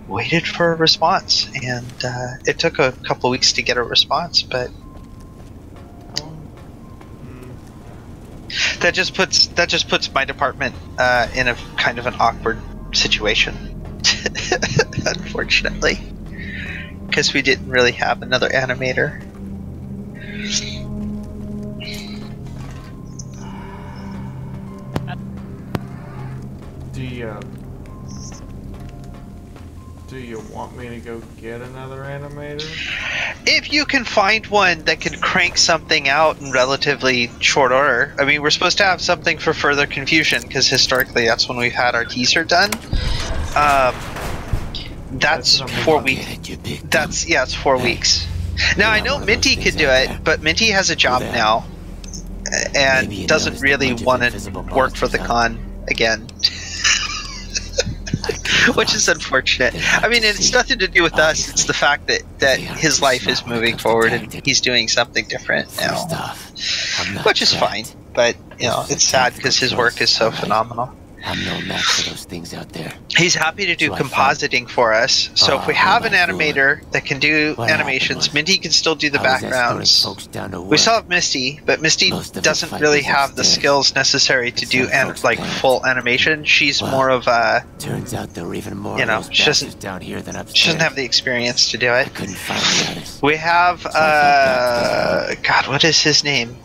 waited for a response. And it took a couple weeks to get a response, but." That just puts my department in a kind of an awkward situation, unfortunately, because we didn't really have another animator. Do you want me to go get another animator? If you can find one that can crank something out in relatively short order. I mean, we're supposed to have something for further confusion, because historically that's when we've had our teaser done. That's 4 weeks. It's 4 weeks. Now I know Minty could do it, but Minty has a job now, and doesn't really want to work for the con again. Which is unfortunate. I mean, it's nothing to do with us. It's the fact that his life is moving forward and he's doing something different now, which is fine. But you know, it's sad because his work is so phenomenal. I'm no match for those things out there. He's happy to do compositing for us. So if we have an animator that can do animations, Minty can still do the backgrounds. We still have Misty, but Misty doesn't really have the skills necessary to do full animation. She's more of a, turns out there were even more, you know, she doesn't have the experience to do it. We have God, what is his name?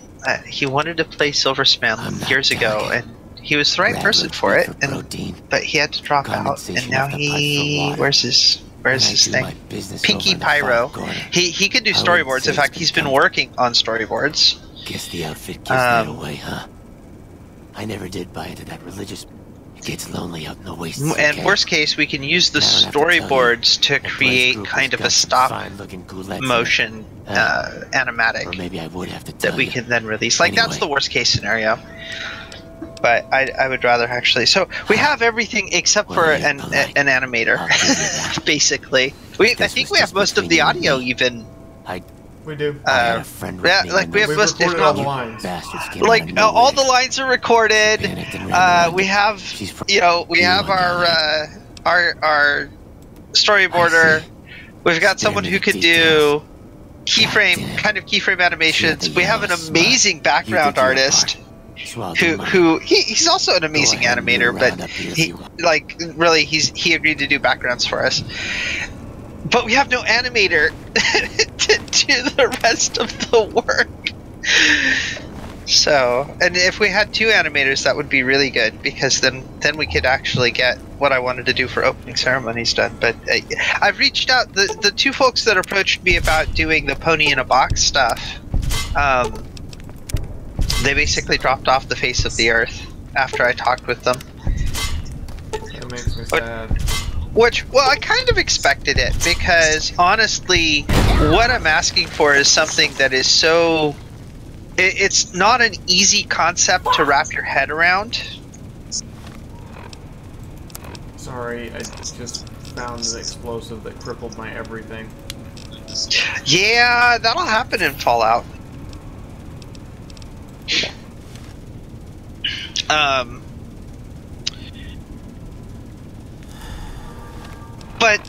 He wanted to play Silverspan years ago, and he was the right person for it, but he had to drop out, and now where's his thing? Pinky Pyro. He could do storyboards. In fact, he's been working on storyboards. Guess the outfit gives that away, huh? I never did buy into that religious. It gets lonely out in the wastes. And worst case, we can use the storyboards to create kind of a stop motion animatic, or maybe I would have to that we can then release. Like, that's the worst case scenario. But I would rather actually. So we have everything except for an animator, basically. I think we have most of the audio even. We do. Yeah, like we have most, if not all the lines. Like all the lines are recorded. We have, you know, we have our storyboarder. We've got someone who could do keyframe animations. We have an amazing background artist. He's also an amazing animator, but he agreed to do backgrounds for us. But we have no animator to do the rest of the work. So, and if we had 2 animators, that would be really good, because then we could actually get what I wanted to do for opening ceremonies done. But I've reached out, the 2 folks that approached me about doing the pony in a box stuff, they basically dropped off the face of the earth after I talked with them. That makes me sad. Which, well, I kind of expected it, because honestly, what I'm asking for is something that is so... It's not an easy concept to wrap your head around. Sorry, I just found an explosive that crippled my everything. Yeah, that'll happen in Fallout. But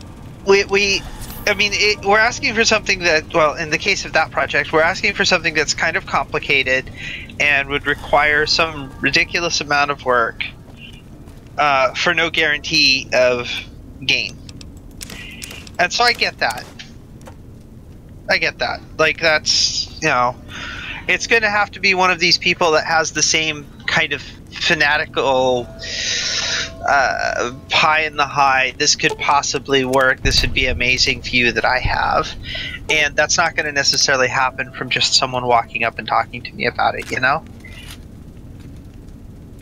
I mean, we're asking for something that, well, in the case of that project, we're asking for something that's kind of complicated and would require some ridiculous amount of work for no guarantee of gain. And so I get that. I get that. Like, that's, you know, it's going to have to be one of these people that has the same kind of fanatical pie in the high, this could possibly work, this would be amazing view that I have. And that's not going to necessarily happen from just someone walking up and talking to me about it, you know?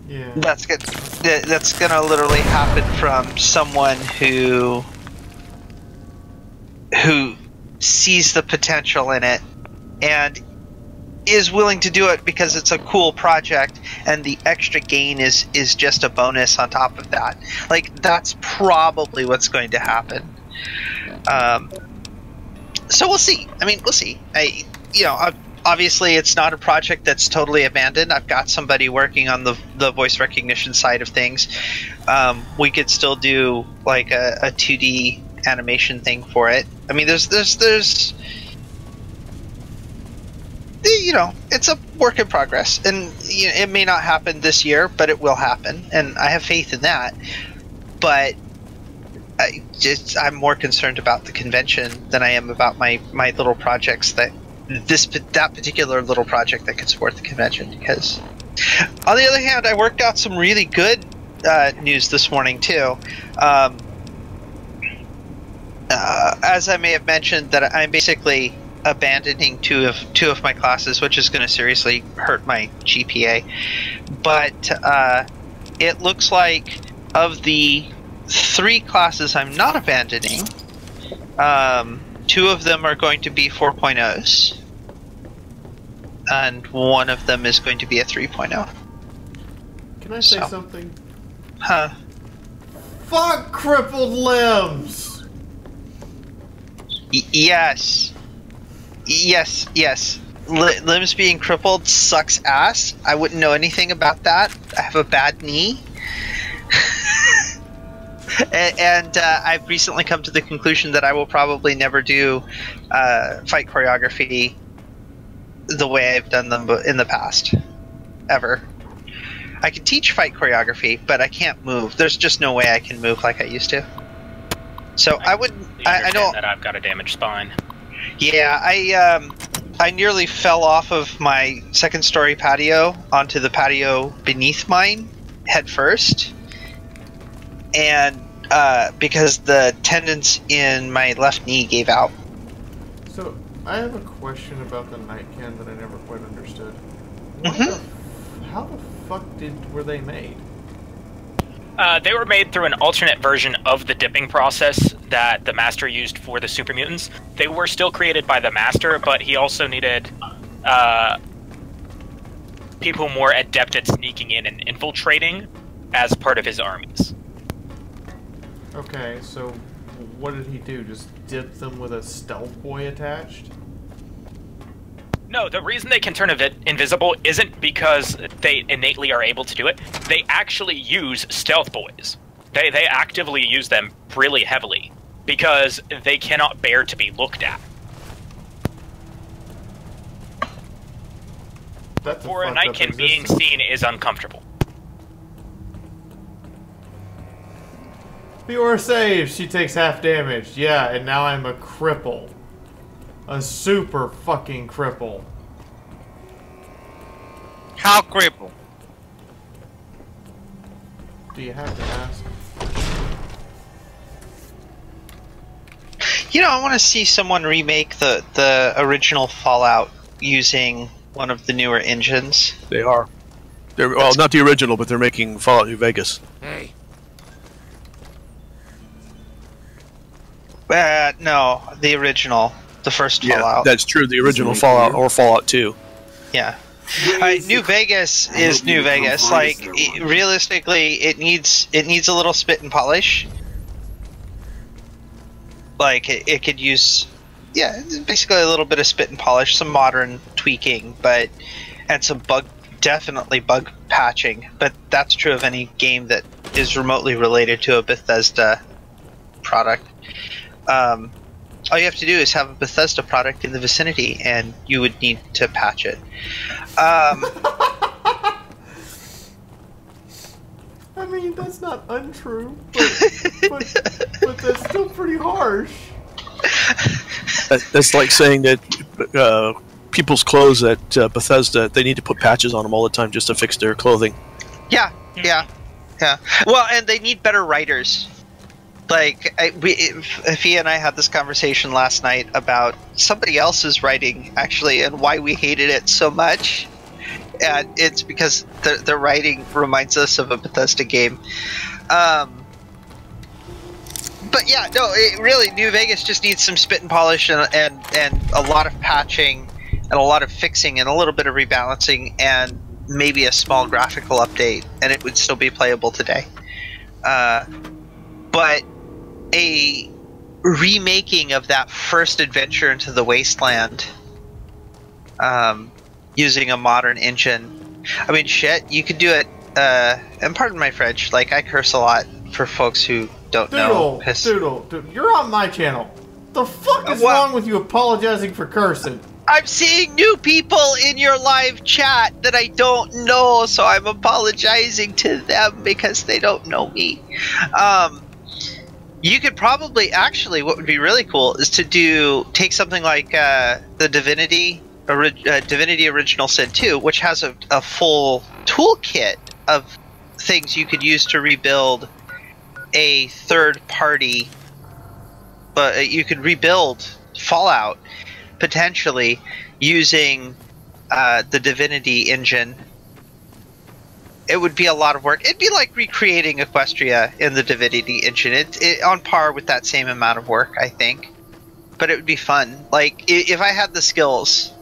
Yeah. That's going to literally happen from someone who sees the potential in it and is willing to do it because it's a cool project, and the extra gain is just a bonus on top of that. Like, that's probably what's going to happen. So we'll see. I mean, we'll see. Obviously it's not a project that's totally abandoned. I've got somebody working on the voice recognition side of things. We could still do like a 2D animation thing for it. I mean, there's you know, it's a work in progress, and you know, it may not happen this year, but it will happen, and I have faith in that. But I'm more concerned about the convention than I am about my little projects that particular little project that could support the convention. Because on the other hand, I worked out some really good news this morning too. As I may have mentioned, that I'm basically abandoning two of my classes, which is going to seriously hurt my GPA. But it looks like of the 3 classes I'm not abandoning, 2 of them are going to be 4.0s, and 1 of them is going to be a 3.0. Can I say something? Huh? Fuck crippled limbs! Yes. Yes. Limbs being crippled sucks ass. I wouldn't know anything about that. I have a bad knee. and I've recently come to the conclusion that I will probably never do fight choreography the way I've done them in the past. Ever. I can teach fight choreography, but I can't move. There's just no way I can move like I used to. So I wouldn't... I know that I've got a damaged spine. Yeah, I nearly fell off of my 2nd story patio onto the patio beneath mine head first, and because the tendons in my left knee gave out. So I have a question about the night can that I never quite understood. How the fuck were they made? They were made through an alternate version of the dipping process that the Master used for the Super Mutants. They were still created by the Master, but he also needed people more adept at sneaking in and infiltrating as part of his armies. Okay, so what did he do? Just dip them with a stealth boy attached? No, the reason they can turn invisible isn't because they innately are able to do it. They actually use stealth boys. They actively use them really heavily because they cannot bear to be looked at. For a Nightkin, being seen is uncomfortable. Fiaura saves. She takes half damage. Yeah, and now I'm a cripple. A super fucking cripple. How cripple? Do you have to ask? You know, I want to see someone remake the original Fallout using one of the newer engines. They are. Well, not the original, but they're making Fallout New Vegas. Hey. No, the original, the first Fallout. That's true. The original Fallout or Fallout 2. Yeah. New Vegas is New Vegas. Like, realistically, it needs a little spit and polish. Like, it could use, basically a little bit of spit and polish, some modern tweaking, and some definitely bug patching. But that's true of any game that is remotely related to a Bethesda product. All you have to do is have a Bethesda product in the vicinity, and you would need to patch it. I mean, that's not untrue, but that's still pretty harsh. That's like saying that people's clothes at Bethesda, they need to put patches on them all the time just to fix their clothing. Yeah. Well, and they need better writers. Like, Fia and I had this conversation last night about somebody else's writing, actually, and why we hated it so much. And it's because the writing reminds us of a Bethesda game. But yeah, no, really, New Vegas just needs some spit and polish and a lot of patching and a lot of fixing and a little bit of rebalancing and maybe a small graphical update, and it would still be playable today. But a remaking of that first adventure into the Wasteland, using a modern engine. I mean, shit, you could do it, and pardon my French, like, I curse a lot for folks who don't know. Dude, you're on my channel. The fuck is wrong with you apologizing for cursing? I'm seeing new people in your live chat that I don't know, so I'm apologizing to them because they don't know me. You could probably, actually, what would be really cool is to take something like the Divinity Original Sin 2, which has a full toolkit of things you could use to rebuild a third party, but you could rebuild Fallout potentially using the Divinity engine. It would be a lot of work. It'd be like recreating Equestria in the Divinity engine. It on par with that same amount of work, I think. But it would be fun. Like, if I had the skills,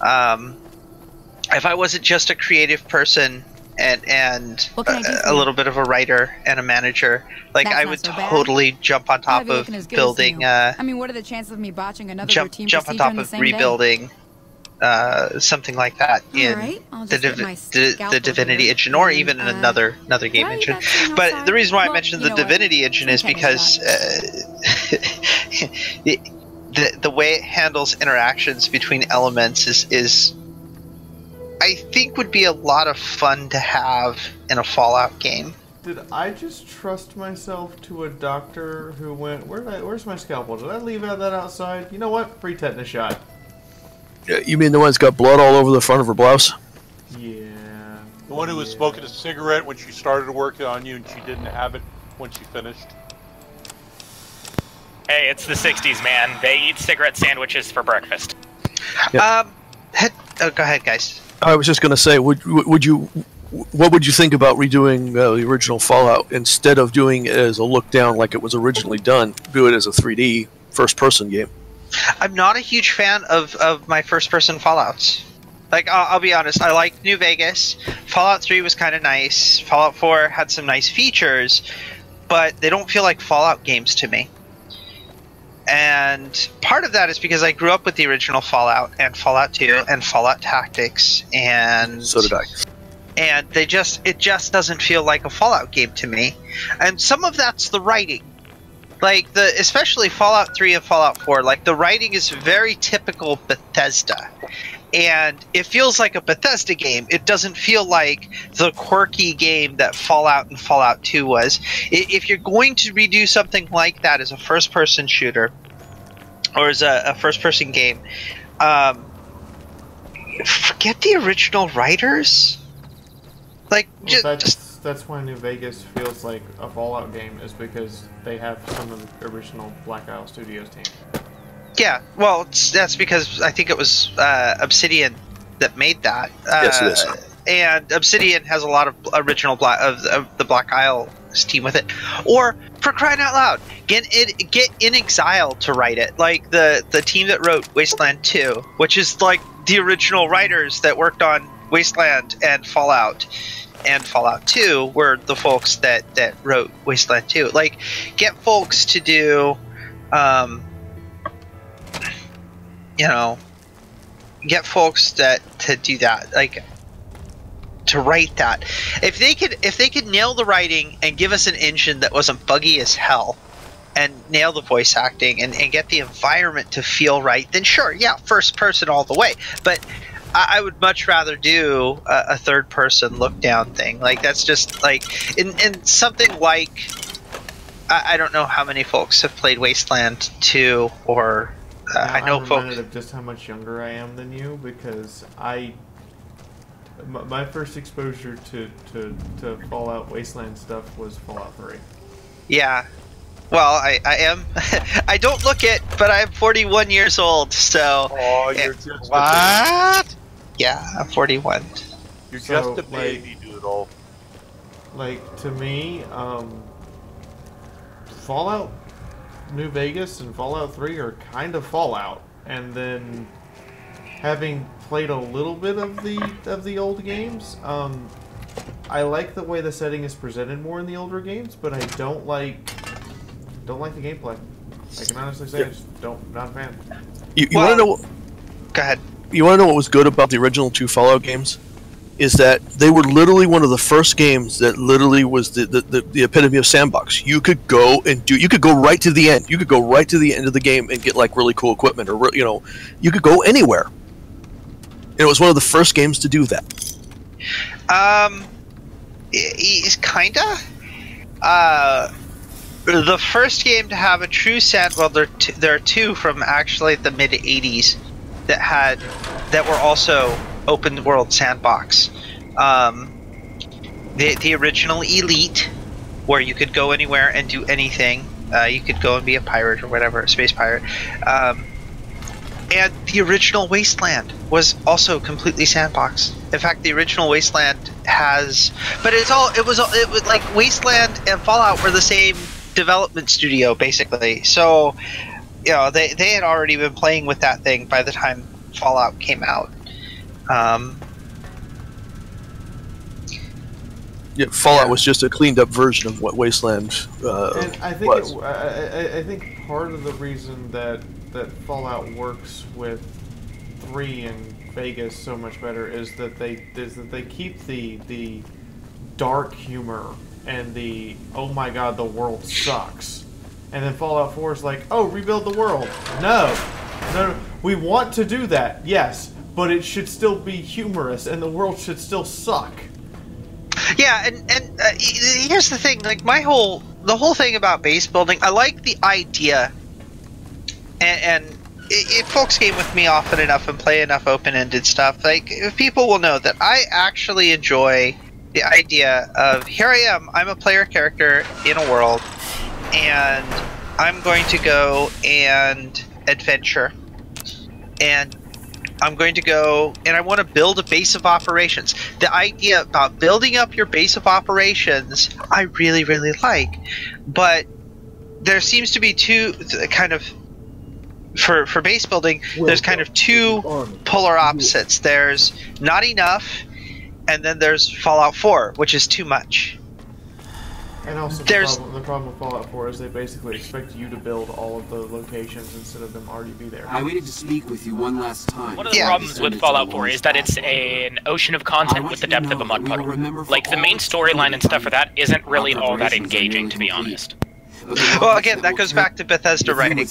if I wasn't just a creative person and a little bit of a writer and a manager, like, I would totally jump on top of building. I mean, what are the chances of me botching another routine jump on top of rebuilding something like that in the Divinity engine, or even in another game engine. But the reason why I mentioned the Divinity engine is because the way it handles interactions between elements is I think would be a lot of fun to have in a Fallout game. Did I just trust myself to a doctor who went, where's my scalpel? Did I leave that outside? You know what? Free tetanus shot. You mean the one that's got blood all over the front of her blouse? Yeah. The one who was smoking a cigarette when she started working on you and she didn't have it when she finished? Hey, it's the 60s, man. They eat cigarette sandwiches for breakfast. Yep. Go ahead, guys. I was just going to say, what would you think about redoing the original Fallout instead of doing it as a look down like it was originally done? Do it as a 3D first-person game. I'm not a huge fan of my first-person Fallouts. Like, I'll be honest, I like New Vegas. Fallout 3 was kind of nice. Fallout 4 had some nice features, but they don't feel like Fallout games to me. And part of that is because I grew up with the original Fallout and Fallout 2 and Fallout Tactics, and so did I. And it just doesn't feel like a Fallout game to me. And some of that's the writing. Like, especially Fallout 3 and Fallout 4, like, the writing is very typical Bethesda. And it feels like a Bethesda game. It doesn't feel like the quirky game that Fallout and Fallout 2 was. If you're going to redo something like that as a first-person shooter, or as a first-person game, forget the original writers. Like, well, that's why New Vegas feels like a Fallout game, is because they have some of the original Black Isle Studios team. Yeah, well, that's because I think it was Obsidian that made that. Yes, it is. And Obsidian has a lot of original of the Black Isle team with it. Or, for crying out loud, get In Exile to write it. Like the team that wrote Wasteland 2, which is like the original writers that worked on Wasteland and Fallout. And Fallout 2 were the folks that wrote Wasteland 2. Like, get folks to do, get folks to do that, like, to write that. If they could nail the writing and give us an engine that wasn't buggy as hell, and nail the voice acting and get the environment to feel right, then sure, yeah, first person all the way. But I would much rather do a third person look down thing. Like, that's just like in something like, I don't know how many folks have played Wasteland 2 or I know folks of just how much younger I am than you, because my first exposure to Fallout Wasteland stuff was Fallout 3. Yeah. Well, I am. I don't look it, but I'm 41 years old, so. Oh, you're just what? Yeah, I'm 41. You're just a baby, Doodle. Like, to me, Fallout New Vegas and Fallout 3 are kind of Fallout, and then having played a little bit of the old games, I like the way the setting is presented more in the older games, but I don't like the gameplay. I can honestly say I just not a fan. You want to know? Go ahead. You want to know what was good about the original 2 Fallout games? Is that they were literally one of the first games that literally was the epitome of sandbox. You could go right to the end. You could go right to the end of the game and get like really cool equipment, or you could go anywhere. And it was one of the first games to do that. It's kinda. The first game to have a true there are two from actually the mid '80s that were also open world sandbox. The original Elite, where you could go anywhere and do anything. You could go and be a pirate or whatever, a space pirate. And the original Wasteland was also completely sandbox. In fact, the original Wasteland it was like Wasteland and Fallout were the same development studio, basically. So, they had already been playing with that thing by the time Fallout came out. Yeah, Fallout was just a cleaned up version of what Wasteland and I think was. I think part of the reason that Fallout works with 3 and Vegas so much better is that they keep the dark humor and the oh my god, the world sucks, and then Fallout 4 is like, oh, rebuild the world. No, we want to do that, yes, but it should still be humorous and the world should still suck. Yeah, and here's the thing, like the whole thing about base building, I like the idea, and if folks game with me often enough and play enough open-ended stuff, like, people will know that I actually enjoy the idea of, here I am, I'm a player character in a world, and I'm going to go and adventure, and I'm going to go and I want to build a base of operations. The idea about building up your base of operations, I really, really like. But there seems to be two kind of, for base building, there's kind of two polar opposites. There's not enough, and then there's Fallout 4, which is too much. And also the problem with Fallout 4 is they basically expect you to build all of the locations instead of them already be there. I waited to speak with you one last time. One of the problems with Fallout 4 is that it's an ocean of content with the depth of a mud puddle. Like, the main storyline and stuff for that isn't really all that engaging, to be honest. Well, again, that goes back to Bethesda writing.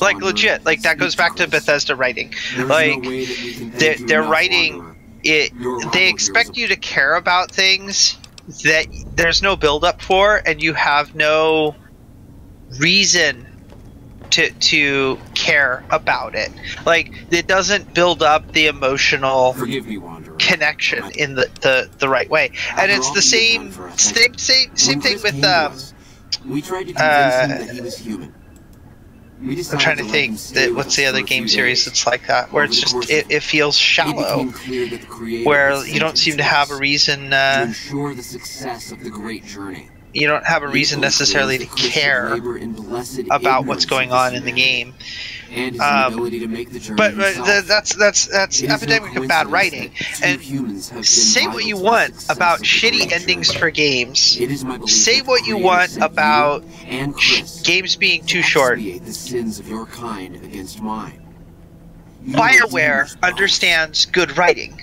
Like, legit, like, that goes back to Bethesda writing. Like, they're writing it, they expect you to care about things that there's no build-up for, and you have no reason to care about it. Like, it doesn't build up the emotional connection in the right way. And it's the same thing with we tried to convince him that he was human. I'm trying to think that what's the other game series that's like that, where it's just it feels shallow, where you don't seem to have a reason to ensure the success of the great journey. You don't have a reason necessarily to care about what's going on in the game. But that's epidemic of bad writing. And say what you want about shitty endings for games. Say what you want about games being too short. BioWare understands good writing.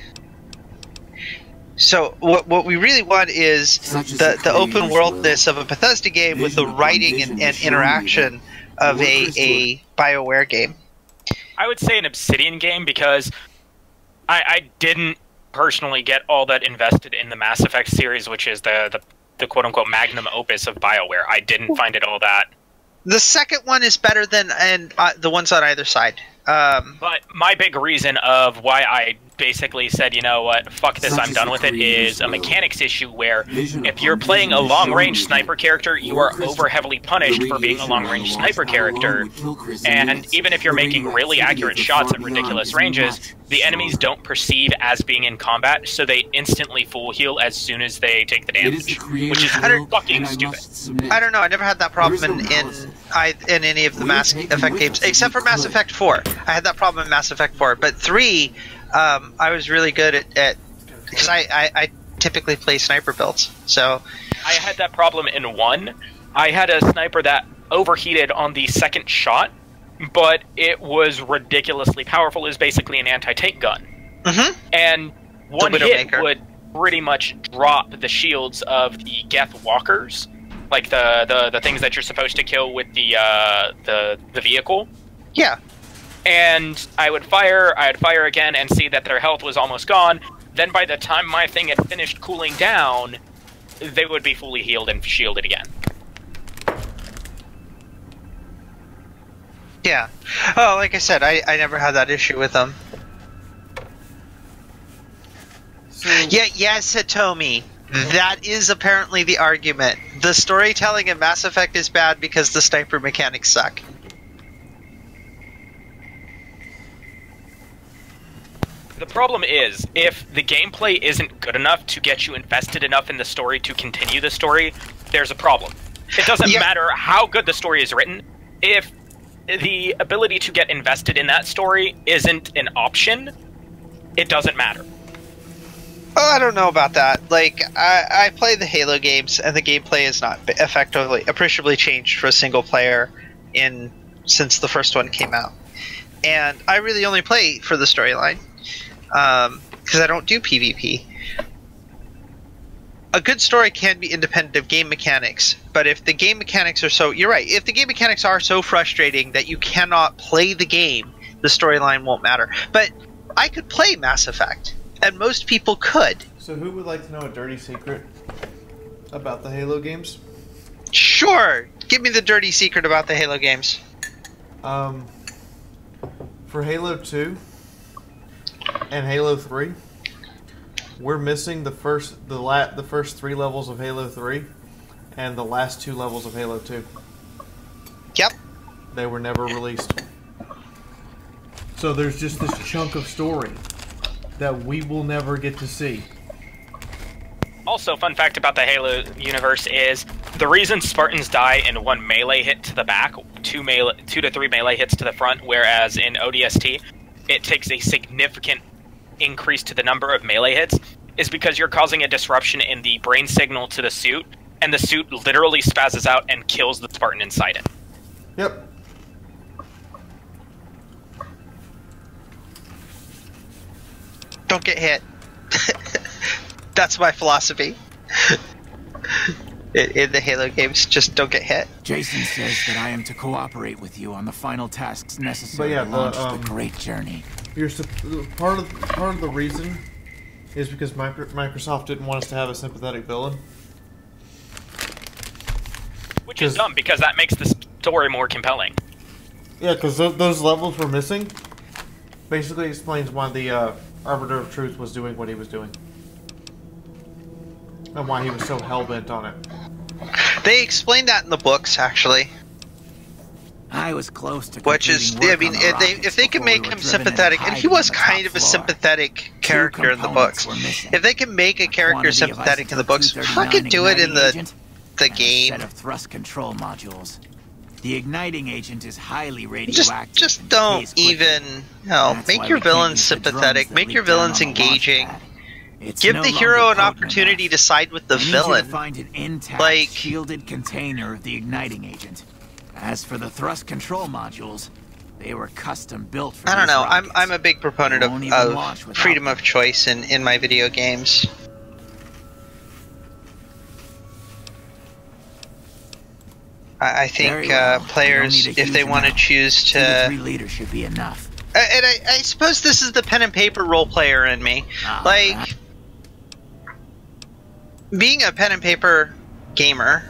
So what we really want is the open worldness of a Bethesda game with the writing and interaction of a BioWare game. I would say an Obsidian game because I didn't personally get all that invested in the Mass Effect series, which is the quote-unquote magnum opus of BioWare. I didn't find it all that. The second one is better than the ones on either side. But my big reason of why I basically said, you know what, fuck this, I'm done with it, is a mechanics issue where if you're playing a long-range sniper character, you are over-heavily punished for being a long-range sniper character. And even if you're making really accurate shots at ridiculous ranges, the enemies don't perceive as being in combat, so they instantly full heal as soon as they take the damage, which is fucking stupid. I don't know, I never had that problem in any of the Mass Effect games, except for Mass Effect 4. I had that problem in Mass Effect 4, but 3, I was really good at because I typically play sniper builds, so... I had that problem in 1. I had a sniper that overheated on the second shot, but it was ridiculously powerful. It was basically an anti-tank gun. Mm-hmm. And one hit would pretty much drop the shields of the Geth walkers, like the things that you're supposed to kill with the vehicle. Yeah. And I would fire again and see that their health was almost gone. Then by the time my thing had finished cooling down, they would be fully healed and shielded again. Yeah. Oh, like I said, I never had that issue with them. So... Yeah, yes, Hitomi. That is apparently the argument. The storytelling in Mass Effect is bad because the sniper mechanics suck. The problem is, if the gameplay isn't good enough to get you invested enough in the story to continue the story, there's a problem. It doesn't matter how good the story is written. If the ability to get invested in that story isn't an option, it doesn't matter. Oh, I don't know about that. Like, I play the Halo games, and the gameplay is not appreciably changed for a single player since the first one came out. And I really only play for the storyline. Because I don't do PvP. A good story can be independent of game mechanics, but if the game mechanics are so... You're right, if the game mechanics are so frustrating that you cannot play the game, the storyline won't matter. But I could play Mass Effect, and most people could. So who would like to know a dirty secret about the Halo games? Sure! Give me the dirty secret about the Halo games. For Halo 2... and Halo 3, we're missing the first 3 levels of Halo 3 and the last 2 levels of Halo 2. Yep. They were never released. So there's just this chunk of story that we will never get to see. Also, fun fact about the Halo universe is the reason Spartans die in 1 melee hit to the back, 2 to 3 melee hits to the front, whereas in ODST it takes a significant increase to the number of melee hits, is because you're causing a disruption in the brain signal to the suit, and the suit literally spazzes out and kills the Spartan inside it. Yep. Don't get hit. That's my philosophy. In the Halo games, just don't get hit. Jason says that I am to cooperate with you on the final tasks necessary to launch the great journey. Part of the reason is because Microsoft didn't want us to have a sympathetic villain. Which is dumb, because that makes the story more compelling. Yeah, because those levels we're missing basically explains why the Arbiter of Truth was doing what he was doing. And why he was so hell-bent on it. They explained that in the books, actually. I was close to. Which is, I mean, if they can make him sympathetic, and he was kind of a sympathetic character in the books. If they can make a character sympathetic in the books, fucking do it in the game. Set of thrust control modules. The igniting agent is highly radioactive. Just don't even, make your villains sympathetic, make your villains engaging. Give the hero an opportunity to side with the villain. Find an intact, shielded container of the igniting agent. As for the thrust control modules, they were custom built for I don't know. rockets. I'm a big proponent of freedom of choice in my video games. I think players, if they want to choose to, 2 to 3 liters should be enough. And I suppose this is the pen and paper role player in me. Like, being a pen and paper gamer,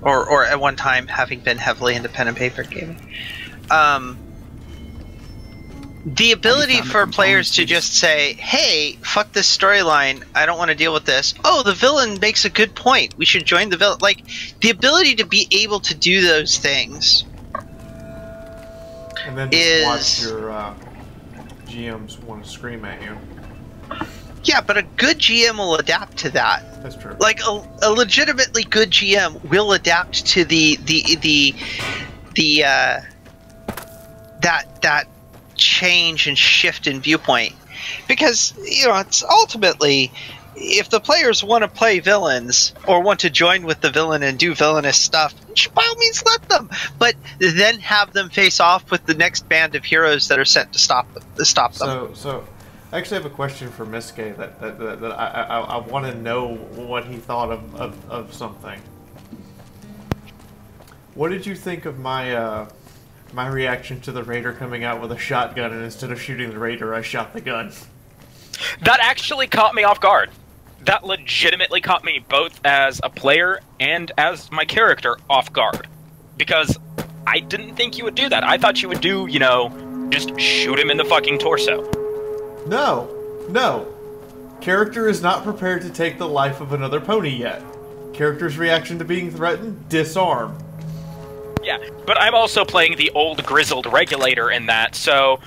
or at one time having been heavily into pen and paper gaming, the ability for players to just say, hey, fuck this storyline, I don't want to deal with this. Oh, the villain makes a good point, we should join the villain. Like, the ability to be able to do those things. And then just watch your GMs want to scream at you. Yeah, but a good GM will adapt to that. That's true. Like, a legitimately good GM will adapt to that change and shift in viewpoint, because it's ultimately, if the players want to play villains or want to join with the villain and do villainous stuff, by all means let them, but then have them face off with the next band of heroes that are sent to stop them. So I actually have a question for Miske that I want to know what he thought of something. What did you think of my my reaction to the raider coming out with a shotgun, and instead of shooting the raider, I shot the gun? That actually caught me off guard. That legitimately caught me both as a player and as my character off guard. Because I didn't think you would do that. I thought you would do, just shoot him in the fucking torso. No. Character is not prepared to take the life of another pony yet. Character's reaction to being threatened, disarm. Yeah, but I'm also playing the old grizzled regulator in that, so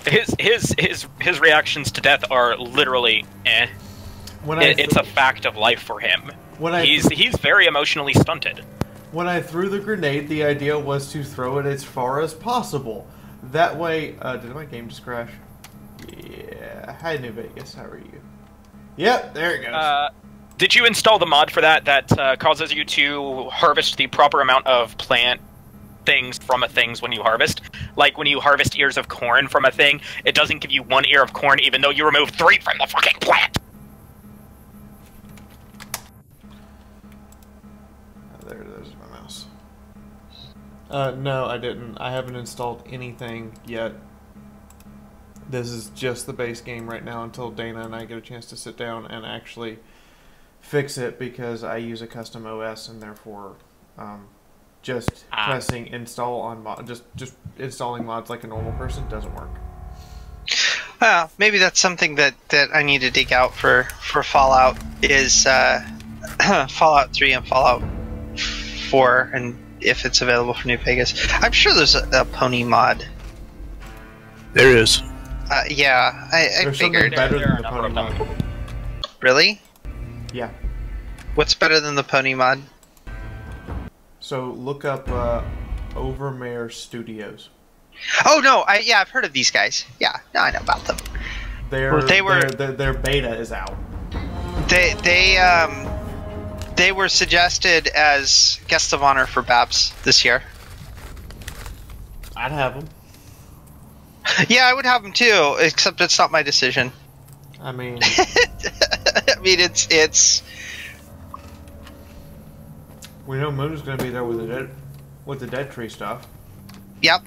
his reactions to death are literally it's a fact of life for him. He's very emotionally stunted. When I threw the grenade, the idea was to throw it as far as possible. That way, did my game just crash? Yeah. Hi, New Vegas. How are you? Yep, there it goes. Did you install the mod for that causes you to harvest the proper amount of plant things from a things when you harvest? Like when you harvest ears of corn from a thing, it doesn't give you 1 ear of corn even though you remove 3 from the fucking plant. There's my mouse. No, I didn't. I haven't installed anything yet. This is just the base game right now until Dana and I get a chance to sit down and actually fix it, because I use a custom OS and therefore just pressing install on mod, just installing mods like a normal person doesn't work. Maybe that's something that I need to dig out for Fallout is Fallout 3 and Fallout 4, and if it's available for New Vegas. I'm sure there's a pony mod. There is. Yeah, I figured. Better than the pony mod. Really? Yeah. What's better than the pony mod? So look up Overmare Studios. Oh no, I've heard of these guys. Yeah, no, I know about them. Their beta is out. They were suggested as guests of honor for Babs this year. I'd have them. Yeah, I would have them too, except it's not my decision. I mean, it's. We know Moon's going to be there with the dead tree stuff. Yep.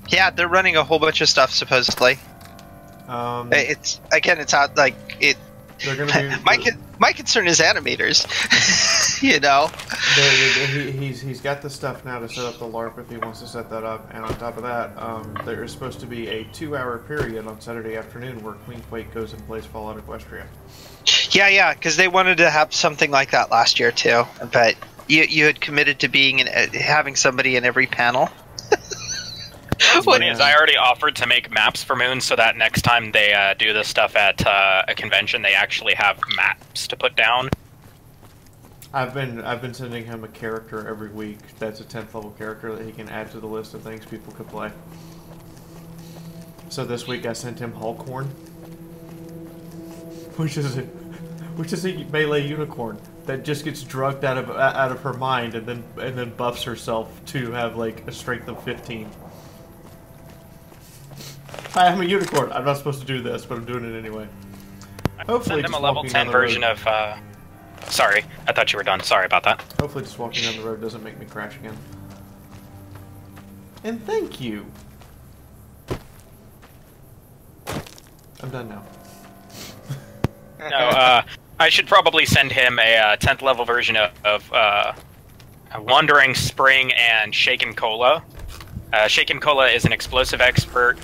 Yeah, they're running a whole bunch of stuff supposedly. It's out They're gonna be. My concern is animators. You know. He's got the stuff now to set up the LARP if he wants to set that up, and on top of that, there is supposed to be a 2-hour period on Saturday afternoon where Queen Quake goes and plays Fallout Equestria. Yeah, because they wanted to have something like that last year too, but you had committed to being having somebody in every panel. What's funny is I already offered to make maps for Moon so that next time they do this stuff at a convention, they actually have maps to put down. I've been sending him a character every week. That's a 10th level character that he can add to the list of things people could play. So this week I sent him Hulkhorn, which is a melee unicorn that just gets drugged out of her mind and then buffs herself to have like a strength of 15. Hi, I'm a unicorn. I'm not supposed to do this, but I'm doing it anyway. Hopefully, send him a level 10 version of. Sorry, I thought you were done. Sorry about that. Hopefully, just walking down the road doesn't make me crash again. And thank you. I'm done now. No, I should probably send him a 10th level version of Wandering Spring and Shaken Cola. Shaken Cola is an explosive expert,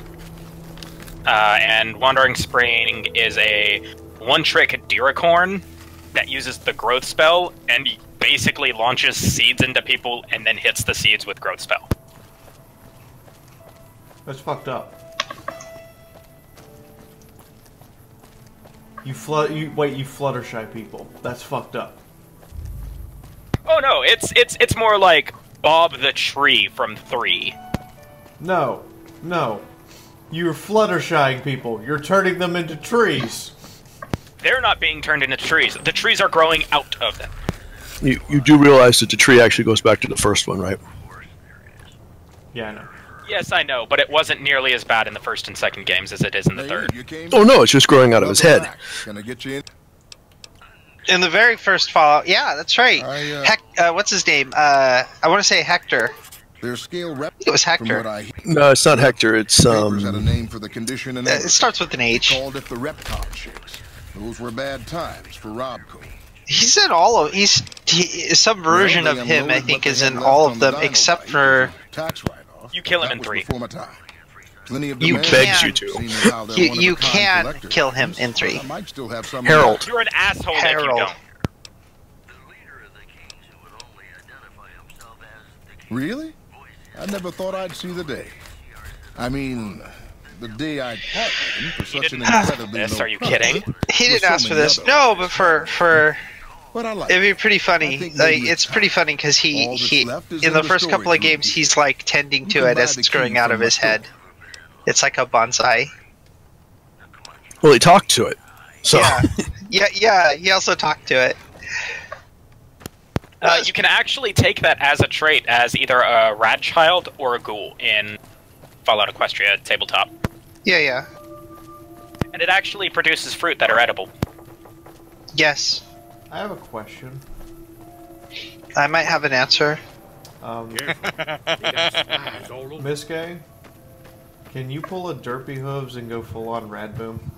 and Wandering Spring is a one-trick Deeracorn that uses the growth spell and basically launches seeds into people and then hits the seeds with growth spell. That's fucked up. You Fluttershy people. That's fucked up. Oh no, it's more like Bob the Tree from 3. No. You're Fluttershying people. You're turning them into trees. They're not being turned into trees. The trees are growing out of them. You do realize that the tree actually goes back to the first one, right? Yeah, I know. Yes, I know, but it wasn't nearly as bad in the first and second games as it is in the third. Oh no, it's just growing out of his head. Can I get you in? In the very first Fallout, yeah, that's right. What's his name? I want to say Hector. Their scale rep. It was Hector. No, it's not Hector. It's had a name for the condition and it starts with an H. Called it the Repcom shakes. Those were bad times for Robco. He's in all of. Some version of him, I think, is in all of them except for. You kill him in 3. You begs you to. You can kill him in 3. Harold. You're an asshole if you don't. Really? I never thought I'd see the day. I mean, the day I caught him for such an incredibly low Are you kidding? He didn't ask for this. No, but for it'd be pretty funny. Like, it's pretty funny because he in the first couple of games he's like tending to it as it's growing out of his head. It's like a bonsai. Well, he talked to it. So. Yeah. He also talked to it. You can actually take that as a trait as either a rad child or a ghoul in Fallout Equestria tabletop. Yeah. And it actually produces fruit that are edible. Yes. I have a question. I might have an answer. Miss Gay, can you pull a Derpy Hooves and go full on Rad Boom?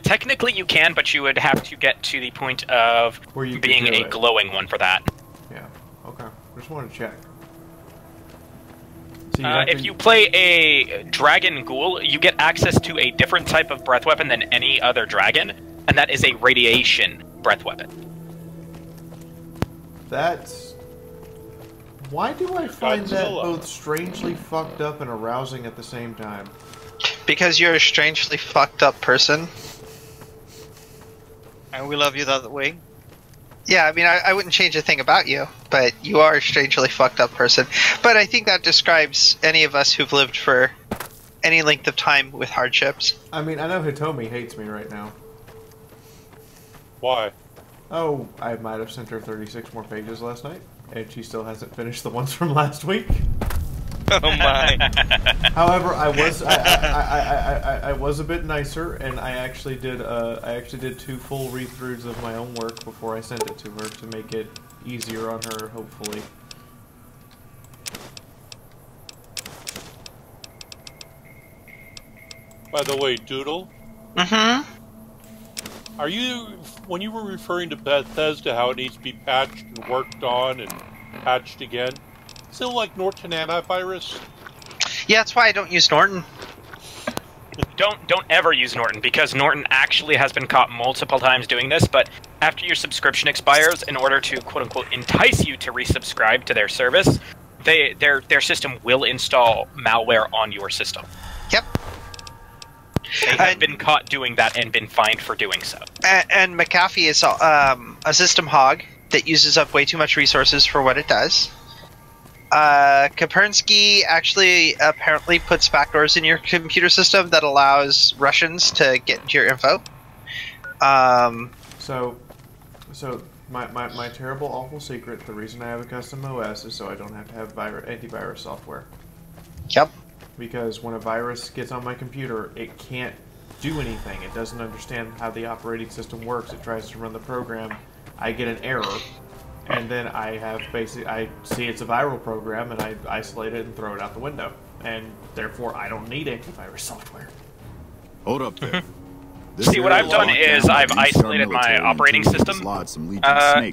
Technically you can, but you would have to get to the point of being a glowing one for that. Yeah, okay. Just wanted to check. So if you play a dragon ghoul, you get access to a different type of breath weapon than any other dragon, and that is a radiation breath weapon. That's... Why do I find that both strangely fucked up and arousing at the same time? Because you're a strangely fucked up person. And we love you that way. Yeah, I mean, I wouldn't change a thing about you, but you are a strangely fucked up person. But I think that describes any of us who've lived for any length of time with hardships. I mean, I know Hitomi hates me right now. Why? Oh, I might have sent her 36 more pages last night, and she still hasn't finished the ones from last week. Oh my! However, I was a bit nicer, and I actually did 2 full read-throughs of my own work before I sent it to her to make it easier on her, hopefully. By the way, Doodle. Mm-hmm. Are you, when you were referring to Bethesda, how it needs to be patched and worked on and patched again, still like Norton antivirus? Yeah, that's why I don't use Norton. Don't ever use Norton, because Norton actually has been caught multiple times doing this, but after your subscription expires, in order to quote-unquote entice you to resubscribe to their service, their system will install malware on your system. Yep. They have been caught doing that and been fined for doing so. And McAfee is a system hog that uses up way too much resources for what it does. Kaspersky actually apparently puts backdoors in your computer system that allows Russians to get into your info. So my terrible, awful secret, the reason I have a custom OS is so I don't have to have antivirus software. Yep. Because when a virus gets on my computer, it can't do anything. It doesn't understand how the operating system works. It tries to run the program. I get an error. And then I see it's a viral program, and I isolate it and throw it out the window. And therefore, I don't need antivirus software. Hold up there. See, what I've done is I've isolated my operating system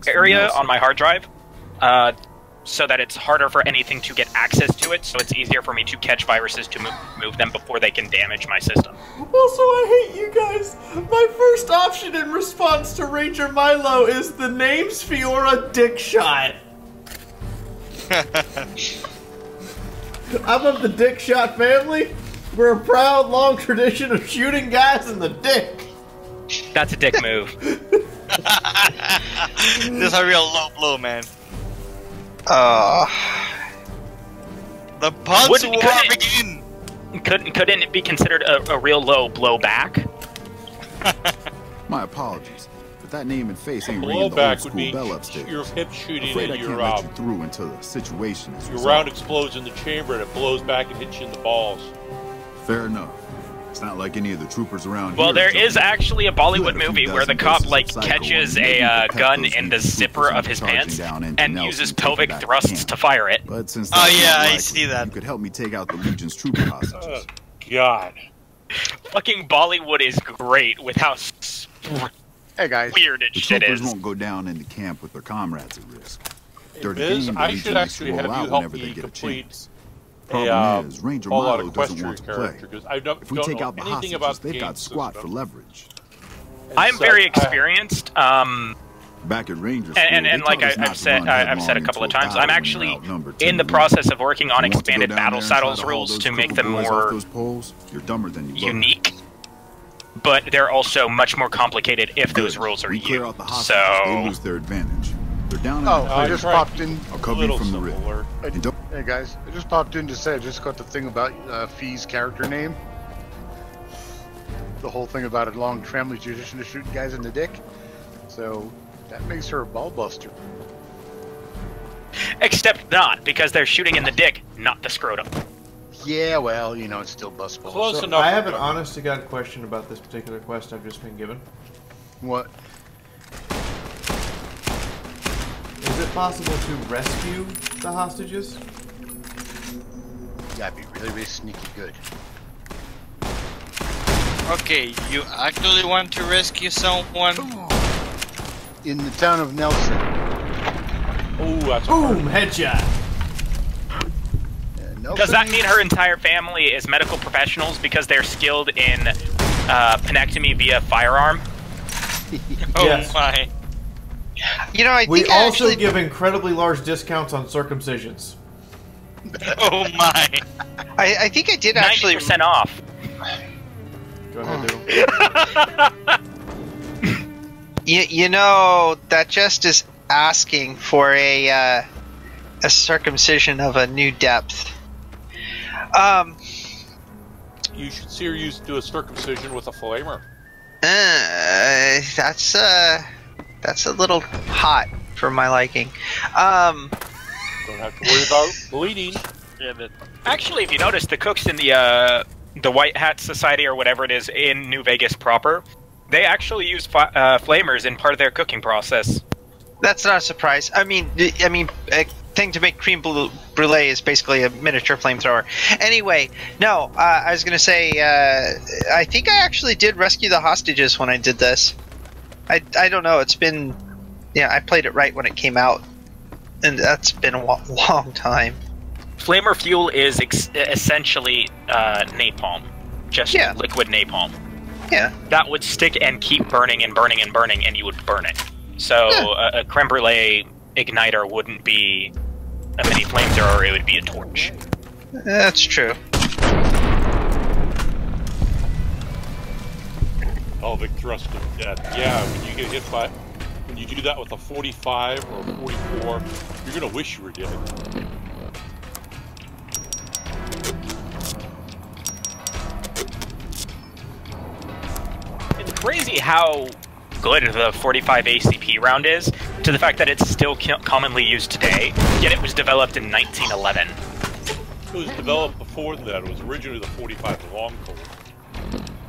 area on my hard drive, so that it's harder for anything to get access to it, so it's easier for me to catch viruses to move them before they can damage my system. Also, I hate you guys. My first option in response to Ranger Milo is the name's Fiaura Dick Shot. I'm of the Dick Shot family. We're a proud, long tradition of shooting guys in the dick. That's a dick move. This is a real low blow, man. The puns war begin! Couldn't it be considered a real low blowback? My apologies, but that name and face ain't ringing the old school bell upstairs. Your hip shooting Afraid and I can't let you through until the situation is your resolved. round explodes in the chamber and it blows back and hits you in the balls. Fair enough. It's not like any of the troopers around Well, here. there is actually a Bollywood movie where the cop, catches a gun in the zipper of his pants and uses pelvic thrusts to fire it. But since I see that. You could help me take out the Legion's trooper hostages. Oh, God. Fucking Bollywood is great with how weird The shit troopers is. won't go down in the camp with their comrades at risk. Dirty Biz, game, the I Legion should likes to actually have roll you out help whenever they me get a complete chance. a Problem is, Ranger Fallout Milo doesn't want to play. character, because I don't If we take know out the anything hostages, about they've game got squat system. for leverage. I'm very experienced. Back at Rangers And like I've said a couple of times, I'm actually in the process of working on expanded battle saddles rules to make them more You're dumber than you unique. But they're also much more complicated if those rules are used. They lose their advantage. They're down. I just popped in. I'll cover you from the rear. Hey guys, I just popped in to say I just got the thing about Fee's character name. The whole thing about a long family tradition of shooting guys in the dick. So that makes her a ball buster. Except not, because they're shooting in the dick, not the scrotum. Yeah, well, you know, it's still bustable. Close enough. I have an honest-to-God question about this particular quest I've just been given. What? Is it possible to rescue the hostages? That'd be really, really sneaky good. Okay, you actually want to rescue someone? In the town of Nelson. Oh, that's boom! Headshot. Does that mean her entire family is medical professionals because they're skilled in penectomy via firearm? Oh Yes. my. You know, We also give incredibly large discounts on circumcisions. Oh my. I think I did actually 90% off. Go ahead, Doodle. You know, that just is asking for a circumcision of a new depth. You should see her do a circumcision with a flamer. That's a little hot for my liking. Don't have to worry about bleeding. Yeah, but Actually, if you notice, the cooks in the White Hat Society or whatever it is in New Vegas proper, they actually use flamers in part of their cooking process. That's not a surprise. I mean, a thing to make creme brulee is basically a miniature flamethrower. Anyway, no, I was gonna say, I think I actually did rescue the hostages when I did this. I don't know. It's been, yeah, I played it right when it came out, and that's been a long time. Flamer fuel is essentially napalm, just liquid napalm. Yeah. That would stick and keep burning and burning and burning, and you would burn it. So a creme brulee igniter wouldn't be a mini flamethrower; it would be a torch. That's true. Pelvic thrust of death. Yeah, when you get hit by, when you do that with a 45 or a 44, you're gonna wish you were dead. It's crazy how good the 45 ACP round is, to the fact that it's still commonly used today, yet it was developed in 1911. It was developed before that. It was originally the 45 long Colt.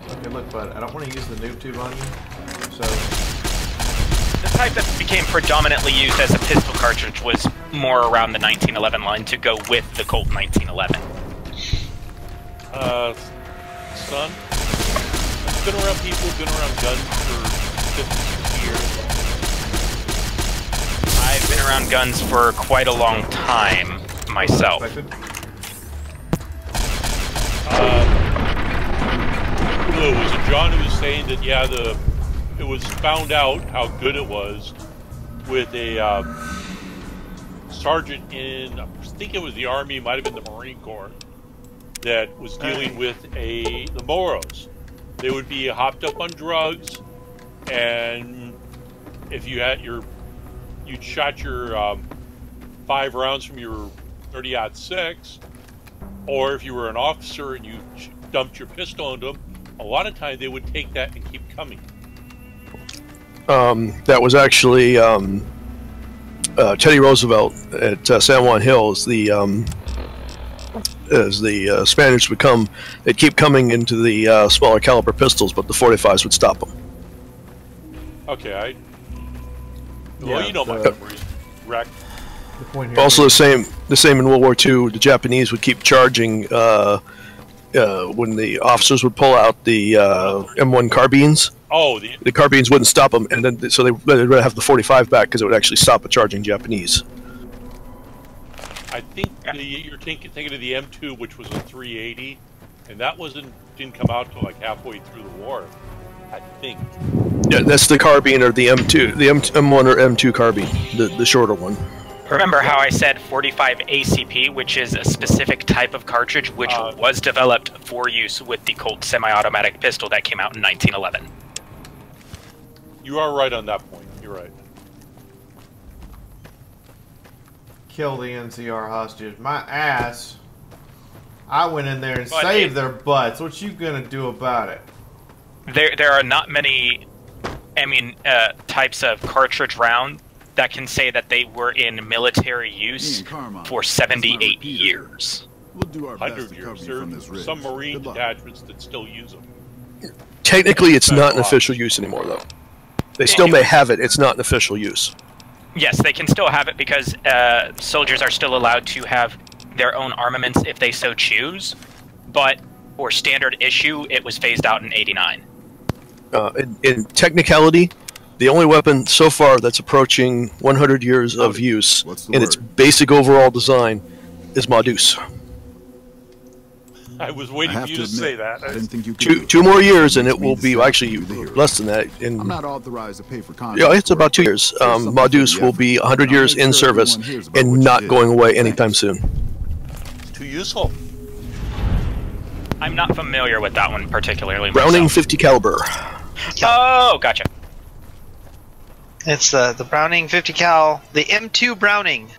Okay, look, bud, I don't want to use the noob tube on you, so... The type that became predominantly used as a pistol cartridge was more around the 1911 line to go with the Colt 1911. Son, I've been around people who've been around guns for 50 years. I've been around guns for quite a long time myself. Was it John who was saying that, yeah, it was found out how good it was with a sergeant in, I think it was the Army, might have been the Marine Corps, that was dealing with the Moros. They would be hopped up on drugs, and if you had you'd shot your 5 rounds from your 30-06, or if you were an officer and you dumped your pistol into them, a lot of times they would take that and keep coming. That was actually Teddy Roosevelt at San Juan Hills. As the Spaniards would come, they'd keep coming into the smaller caliber pistols, but the 45s would stop them. Okay, well, you know my memories, Rack. Also, the same in World War II. The Japanese would keep charging when the officers would pull out the M1 carbines. Oh, the carbines wouldn't stop them, and then so they'd have the 45 back because it would actually stop a charging Japanese. I think you're thinking of the M2, which was a 380, and that didn't come out till like halfway through the war, I think. Yeah, that's the carbine or the M2, the M1 or M2 carbine, the shorter one. Remember how I said 45 ACP, which is a specific type of cartridge which was developed for use with the Colt semi-automatic pistol that came out in 1911. You are right on that point. You're right. Kill the NCR hostages. My ass. I went in there and saved their butts. What you gonna do about it? There are not many, types of cartridge round that can say that they were in military use for 78 years. We'll do our 100 years. There are some Marine detachments that still use them. Technically, it's not in official use anymore, though. They still may have it. It's not in official use. Yes, they can still have it because soldiers are still allowed to have their own armaments if they so choose. But for standard issue, it was phased out in '89. In technicality, the only weapon so far that's approaching 100 years of use in its basic overall design is Modus. I was waiting for you to say that. I didn't think you could. Two more years, and it will be actually less than that. I'm not authorized to pay for content. Yeah, it's about 2 years. Modus will be 100 years in service and not going away anytime soon. It's too useful. I'm not familiar with that one particularly. Browning myself. 50 caliber. Oh, gotcha. It's the Browning 50 cal, the M2 Browning,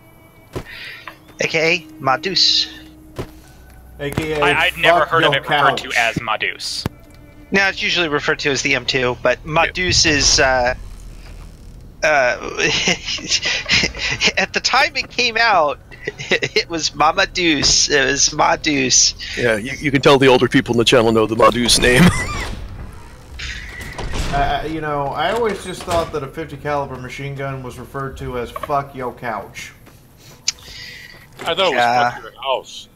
aka Modus. AKA I'd never heard of it referred to as Modus. No, it's usually referred to as the M2, but Modus is at the time it came out, it was Mama Deuce. It was Modus. Yeah, you can tell the older people in the channel know the Modus name. I always just thought that a 50 caliber machine gun was referred to as "fuck your couch." I thought it was "fuck your house."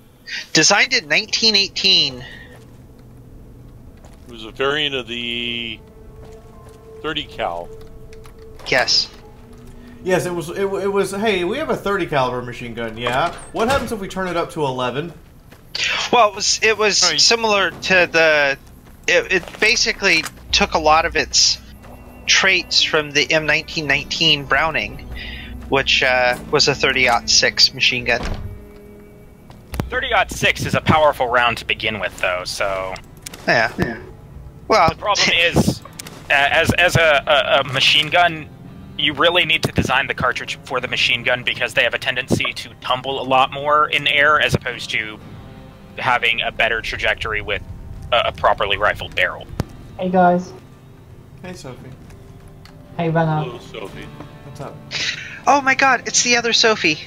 Designed in 1918. It was a variant of the 30 cal. Yes. Yes, it was. It was. Hey, we have a 30 caliber machine gun. Yeah. What happens if we turn it up to 11? Well, it was similar to the. It basically took a lot of its traits from the M1919 Browning, which was a 30-06 machine gun. 30-06 is a powerful round to begin with, though. So. Yeah. Well, the problem is, as a machine gun, you really need to design the cartridge for the machine gun because they have a tendency to tumble a lot more in air as opposed to having a better trajectory with a properly rifled barrel. Hey guys. Hey Sophie. Hey Renner. Hello, Sophie. What's up? Oh my God! It's the other Sophie.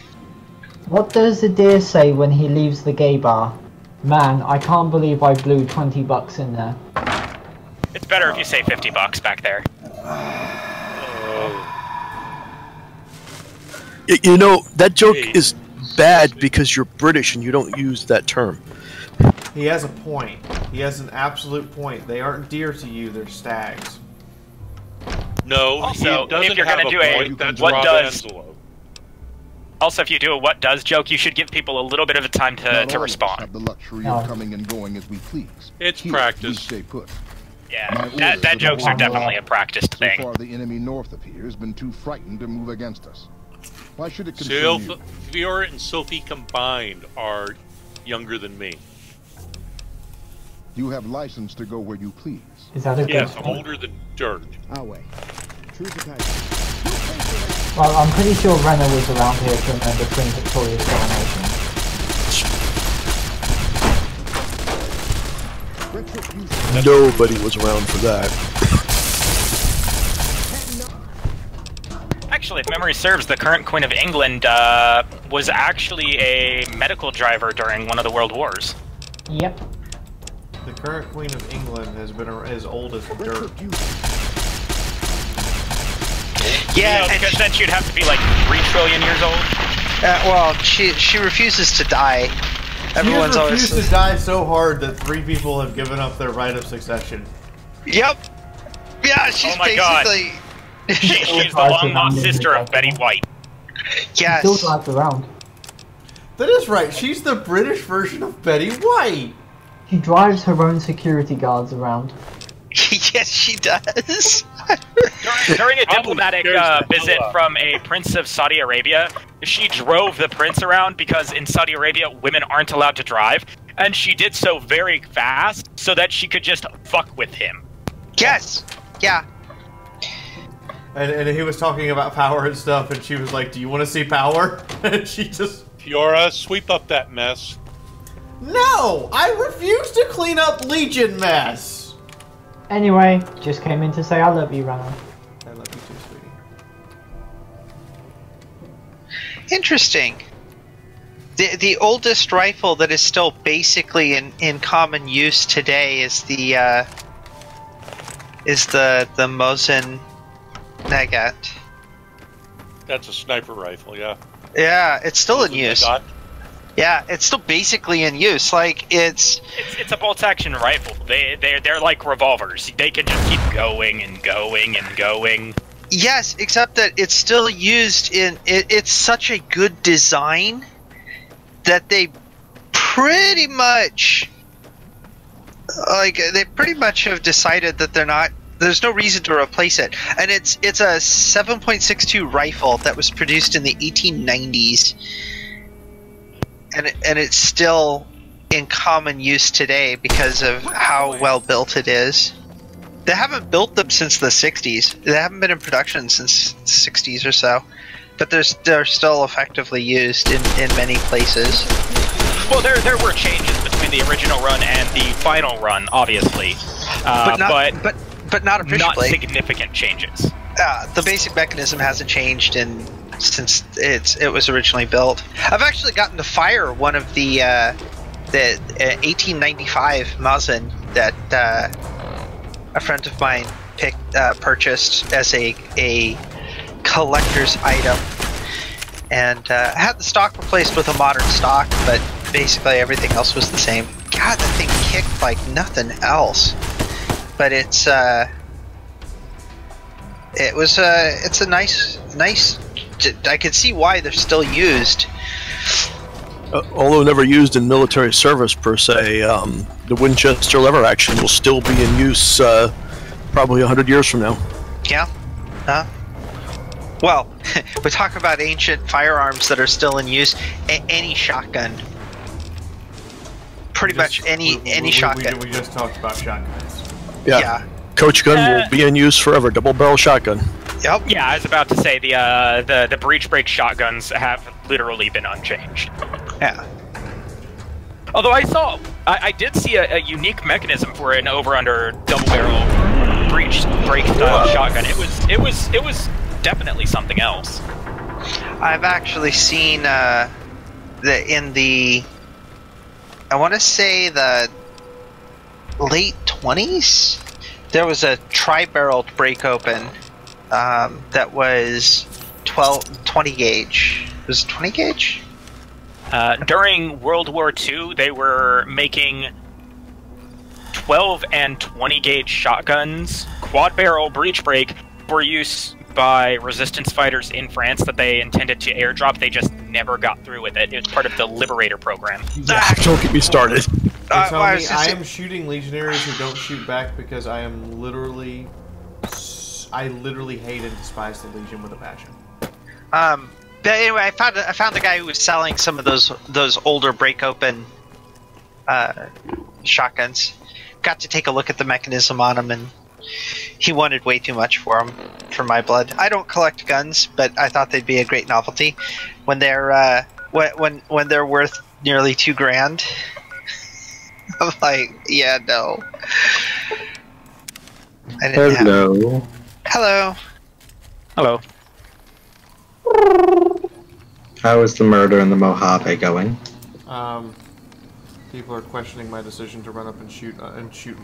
What does the deer say when he leaves the gay bar? Man, I can't believe I blew $20 in there. It's better if you say $50 back there. You know, that joke is bad because you're British and you don't use that term. He has a point. He has an absolute point. They aren't deer to you, they're stags. No, also, he doesn't if you're have gonna a do point. That's what Rob does... Angelo. Also, if you do a what does joke, you should give people a little bit of a time to respond. Have the luxury of coming and going as we please. It's Here, practice. we stay put. Yeah, that jokes are definitely a practiced thing. So far, the enemy north of here has been too frightened to move against us. Why should it concern you? Fiaura and Sophie combined are younger than me. You have license to go where you please. Is that a good Yes, I'm point? older than dirt. Our way. True to type. Well, I'm pretty sure Renner was around here to remember Queen Victoria's coronation. Nobody was around for that. Actually, if memory serves, the current Queen of England was actually a medical driver during one of the World Wars. Yep. The current Queen of England has been as old as dirt. Yeah, because then she'd have to be like 3 trillion years old. Well, she refuses to die. Everyone's she has always refused to die so hard that 3 people have given up their right of succession. Yep. Yeah, she's oh my basically. God. She's the long lost sister of Betty White. Yes. She still drives around. That is right. She's the British version of Betty White. She drives her own security guards around. Yes, she does. During a diplomatic visit from a prince of Saudi Arabia, she drove the prince around because in Saudi Arabia, women aren't allowed to drive, and she did so very fast so that she could just fuck with him. Yes. Yeah. And he was talking about power and stuff, and she was like, "Do you want to see power?" And she just... Fiaura, sweep up that mess. No! I refuse to clean up Legion mess! Anyway, just came in to say I love you, Rana. I love you too, sweetie. Interesting. The oldest rifle that is still basically in common use today is the Mosin Nagant. That's a sniper rifle, yeah. Yeah, it's still in use. Nagant? Yeah, it's still basically in use. Like it's a bolt action rifle. They're like revolvers. They can just keep going and going and going. Yes, except that it's still used in it's such a good design that they pretty much have decided that there's no reason to replace it. And it's a 7.62 rifle that was produced in the 1890s. And it's still in common use today because of how well built it is. They haven't built them since the 60s. They haven't been in production since the 60s or so. But they're still effectively used in many places. Well, there were changes between the original run and the final run, obviously. But not appreciably. Not significant changes. The basic mechanism hasn't changed since it was originally built. I've actually gotten to fire one of the 1895 Mosin that a friend of mine purchased as a collector's item, and had the stock replaced with a modern stock, but basically everything else was the same. God, that thing kicked like nothing else. But it's It was it's a nice. I can see why they're still used. Although never used in military service per se, the Winchester lever action will still be in use probably 100 years from now. Yeah. Well, we talk about ancient firearms that are still in use. Any shotgun. Pretty much any shotgun. We just talked about shotguns. Yeah. Coach gun will be in use forever. Double barrel shotgun. Yep. Yeah, I was about to say the breech break shotguns have literally been unchanged. Yeah. Although I did see a unique mechanism for an over/under double barrel breech break style shotgun. It was definitely something else. I've actually seen I want to say the late 20s. There was a tri-barreled break open that was 20 gauge. Was it 20 gauge? During World War II, they were making 12 and 20 gauge shotguns, quad barrel breech break, for use by resistance fighters in France that they intended to airdrop. They just never got through with it. It was part of the Liberator program. Don't get me started. I am shooting legionaries who don't shoot back because I literally hate and despise the Legion with a passion. But anyway, I found the guy who was selling some of those older break open shotguns. Got to take a look at the mechanism on them, and he wanted way too much for them for my blood. I don't collect guns, but I thought they'd be a great novelty when they're when they're worth nearly $2,000. I'm like, yeah, no. Hello. Hello. Hello. How is the murder in the Mojave going? People are questioning my decision to run up and shoot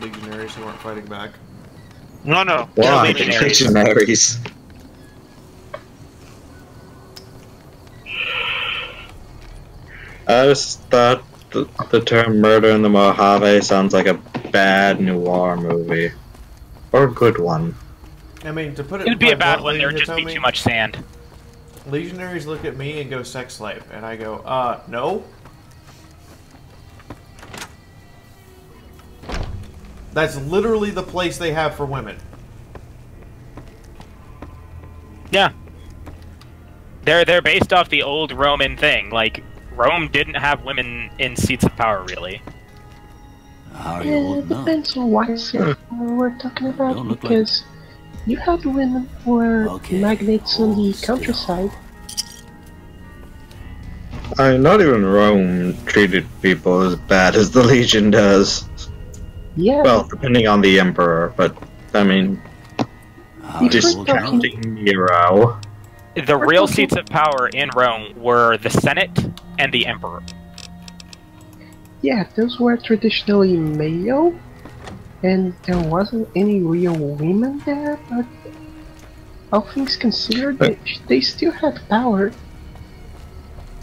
legionaries who aren't fighting back. No. Why? Legionaries. I just thought the term murder in the Mojave sounds like a bad noir movie. Or a good one. I mean, to put It would be a bad one. There would just be too much sand. Legionaries look at me and go sex slave, and I go, no. That's literally the place they have for women. Yeah. They're based off the old Roman thing. Like, Rome didn't have women in seats of power, really. It depends on what city we're talking about, because you had women who were magnates on the countryside. Not even Rome treated people as bad as the Legion does. Yeah. Well, depending on the Emperor, but, I mean, discounting Nero. The real seats of power in Rome were the Senate and the Emperor. Yeah, those were traditionally male, and there wasn't any real women there, but all things considered, they still had power.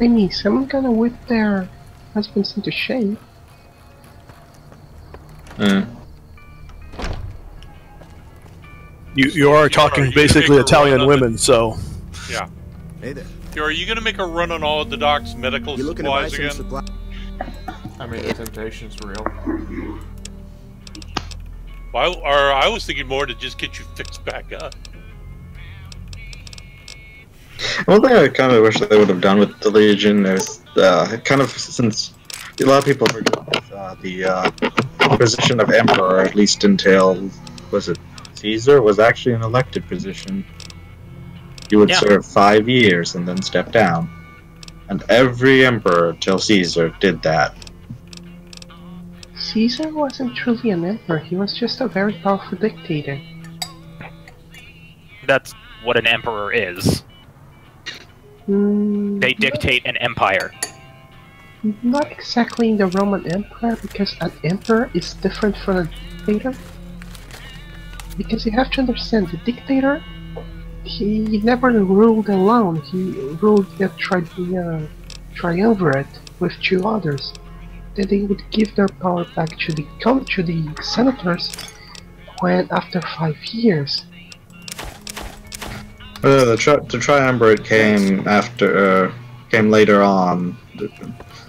I mean, someone gonna whip their husbands into shape. You are talking basically Italian women, so... Yeah. Hey there. Are you going to make a run on all of the doc's medical supplies again? I mean, the temptation's real. Well, I was thinking more to just get you fixed back up. One thing I kind of wish they would have done with the Legion is, kind of, since a lot of people forget the position of Emperor, at least until, was it Caesar, was actually an elected position. You would serve 5 years and then step down. And every emperor till Caesar did that. Caesar wasn't truly an emperor, he was just a very powerful dictator. That's what an emperor is. They dictate an empire. Not exactly in the Roman Empire, because an emperor is different from a dictator. Because you have to understand, the dictator, he never ruled alone, he ruled the triumvirate with 2 others. Then they would give their power back to the senators when after 5 years. The triumvirate came after, came later on.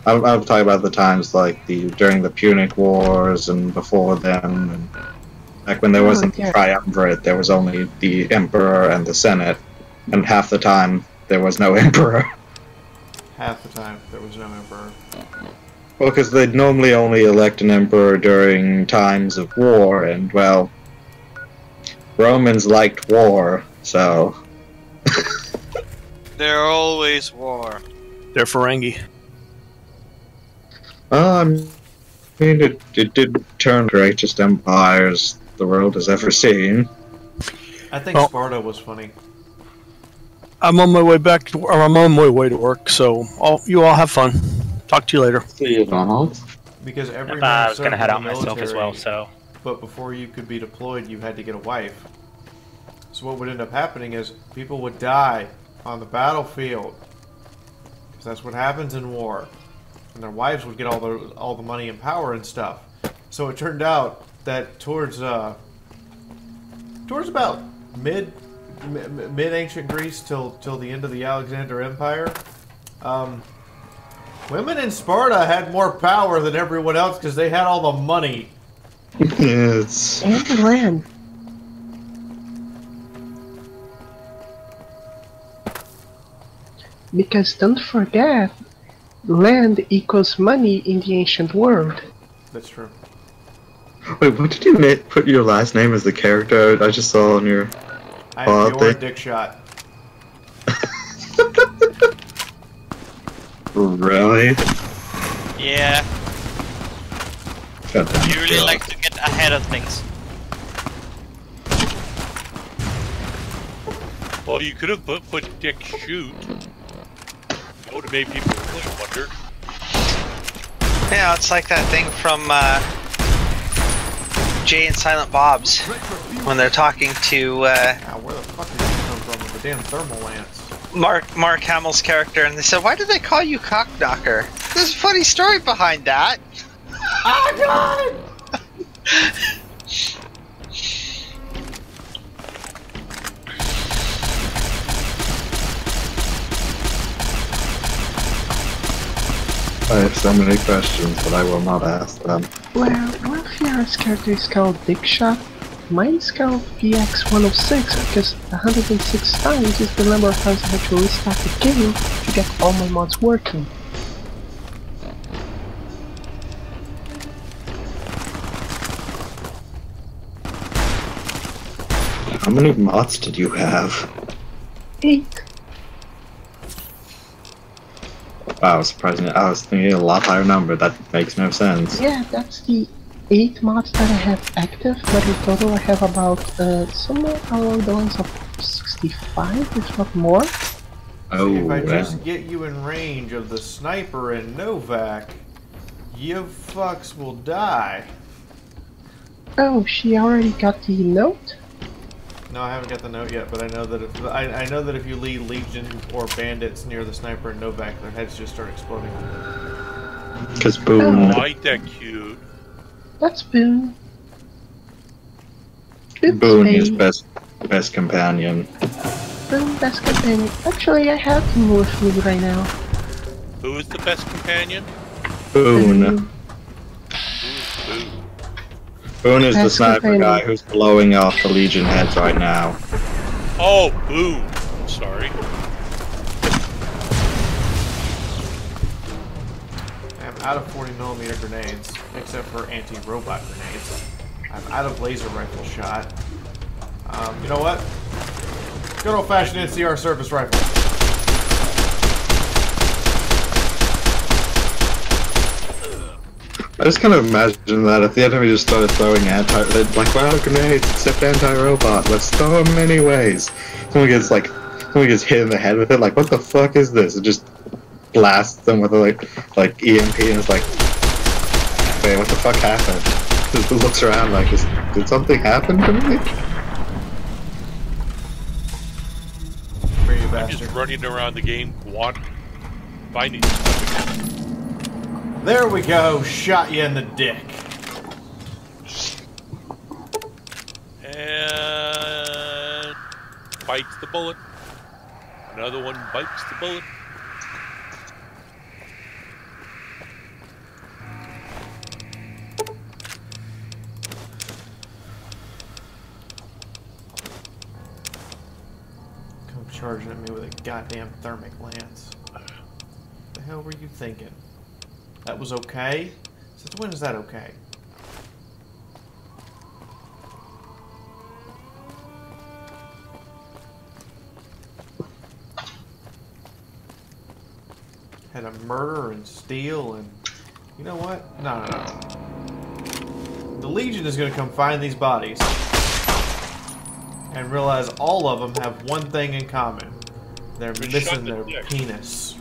I'll talk about the times like during the Punic Wars and before then. And back when there wasn't the triumvirate, there was only the emperor and the senate, and half the time there was no emperor. Half the time there was no emperor. Well, because they'd normally only elect an emperor during times of war, and well, Romans liked war, so. They're always war. They're Ferengi. I mean, it did turn greatest empires the world has ever seen. I think Sparta was funny. I'm on my way back to, or I'm on my way to work, so you all have fun. Talk to you later. See you, Donald. Because every I was gonna head out myself as well, so. But before you could be deployed, you had to get a wife. So what would end up happening is people would die on the battlefield, because that's what happens in war. And their wives would get all the money and power and stuff. So it turned out that towards about mid ancient Greece till the end of the Alexander Empire, women in Sparta had more power than everyone else because they had all the money. Yes. And the land. Because don't forget, land equals money in the ancient world. That's true. Wait, what did you put your last name as the character I just saw on your I am your dick shot. Really? Yeah. You really like to get ahead of things. Well, you could have put Dick Shoot. That would have made people really wonder. Yeah, it's like that thing from Jay and Silent Bob's when they're talking to where the fuck did you come from with the damn thermal lance? Mark Hamill's character, and they said, "Why do they call you Cockknocker?" There's a funny story behind that. Oh God! I have so many questions, but I will not ask them. Well, one of Fiaura's character is called Dick Shot. Mine's called VX106 because 106 times is the number of times I have to restart the game to get all my mods working. How many mods did you have? 8. Wow, surprising. I was thinking a lot higher number. That makes no sense. Yeah, that's the 8 mods that I have active, but in total I have about somewhere along the lines of 65, if not more. Oh, see, if I just get you in range of the sniper and Novak, you fucks will die. Oh, she already got the note? No, I haven't got the note yet, but I know that if I know that if you lead Legion or bandits near the sniper and Novak, their heads just start exploding. Because Boone. Oh, ain't that cute? That's Boone. Boone is best companion. Boone, best companion. Actually, I have him with me right now. Who is the best companion? Boone. Boone is the sniper guy who's blowing off the Legion heads right now. Oh, Boone. Sorry. I'm out of 40mm grenades, except for anti-robot grenades. I'm out of laser rifle shot. You know what? Good old-fashioned NCR service rifle. I just kind of imagine that if the enemy just started throwing like, wow, grenades, except anti-robot, let's throw them anyways. Someone gets hit in the head with it, like, what the fuck is this? It just blasts them with a, like EMP, and it's like, wait, what the fuck happened? It looks around like, did something happen to me? I'm just running around the game, finding stuff again. There we go, shot you in the dick. And bites the bullet. Another one bites the bullet. Come charging at me with a goddamn thermic lance. What the hell were you thinking? That was okay? Since when is that okay? Had a murder and steal and... You know what? No. The Legion is going to come find these bodies and realize all of them have one thing in common. They're missing their penis.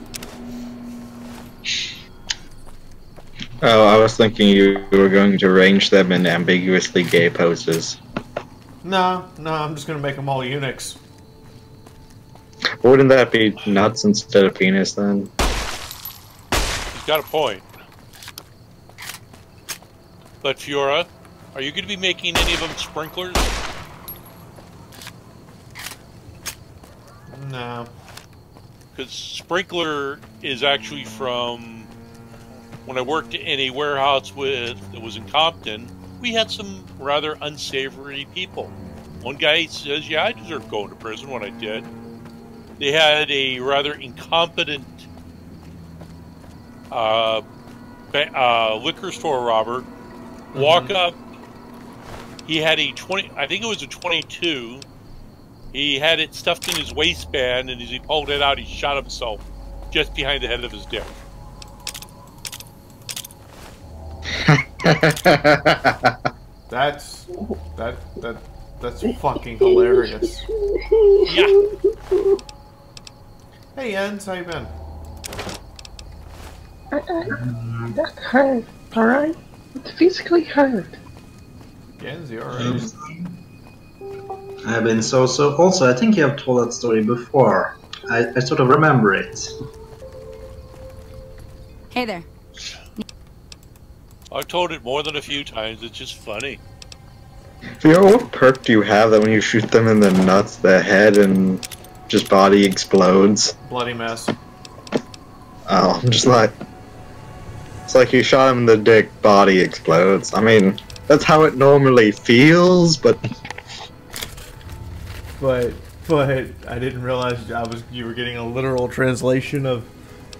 Oh, I was thinking you were going to arrange them in ambiguously gay poses. No, I'm just going to make them all eunuchs. Wouldn't that be nuts instead of penis then? He's got a point. But Fiaura, are you going to be making any of them sprinklers? No. Because sprinkler is actually from when I worked in a warehouse that was in Compton. We had some rather unsavory people. One guy says, "Yeah, I deserve going to prison when I did." They had a rather incompetent liquor store robber walk up. He had a 20, I think it was a 22. He had it stuffed in his waistband, and as he pulled it out, he shot himself just behind the head of his dick. That's fucking hilarious. Yeah. Hey Jens, how you been? That hurt, alright? It physically hurt. Jens, you alright? I've been so. Also, I think you have told that story before. I sort of remember it. Hey there. I've told it more than a few times. It's just funny. Fiaura, what perk do you have that when you shoot them in the nuts, the head and just body explodes? Bloody mess. Oh, I'm just like... It's like you shot him in the dick, body explodes. I mean, that's how it normally feels, but... But I didn't realize you were getting a literal translation of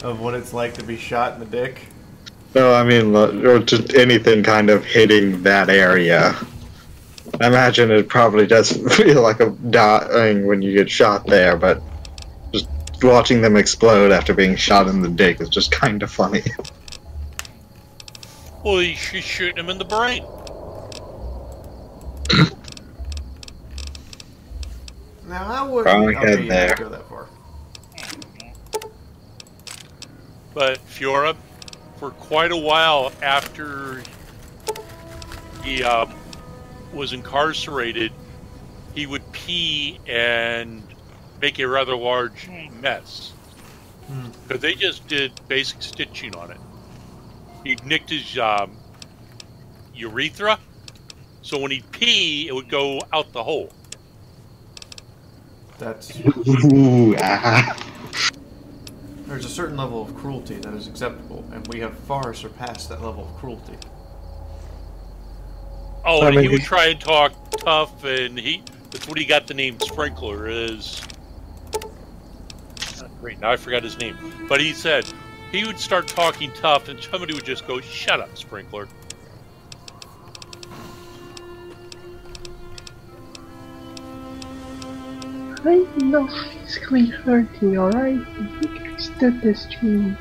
what it's like to be shot in the dick. No, I mean, or just anything kind of hitting that area. I imagine it probably does feel like a dying when you get shot there, but just watching them explode after being shot in the dick is just kind of funny. Well, you should shoot him in the brain. Now I wouldn't go that far. But Fiaura, for quite a while after he was incarcerated, he would pee and make a rather large mess. Because they just did basic stitching on it. He nicked his urethra, so when he'd pee, it would go out the hole. That's... Ooh, ah. There's a certain level of cruelty that is acceptable, and we have far surpassed that level of cruelty. Oh, and he would try and talk tough, and that's what he got the name Sprinkler is. Great, now I forgot his name. But he said he would start talking tough, and somebody would just go, "Shut up, Sprinkler." I'm not physically hurting, alright? You guys did this to me.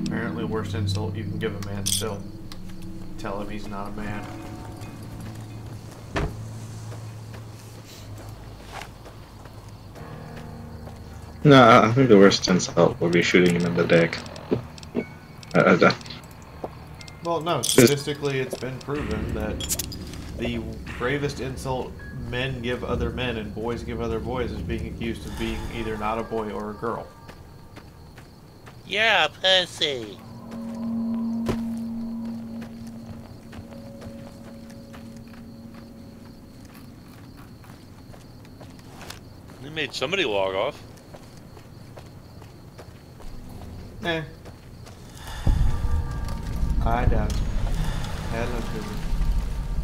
Apparently, worst insult you can give a man still. Tell him he's not a man. No, I think the worst insult would be shooting him in the dick. Well, no, statistically it's been proven that the gravest insult men give other men and boys give other boys is being accused of being either not a boy or a girl. Yeah, pussy. They made somebody log off. Eh. I doubt it. Hello, Jimmy.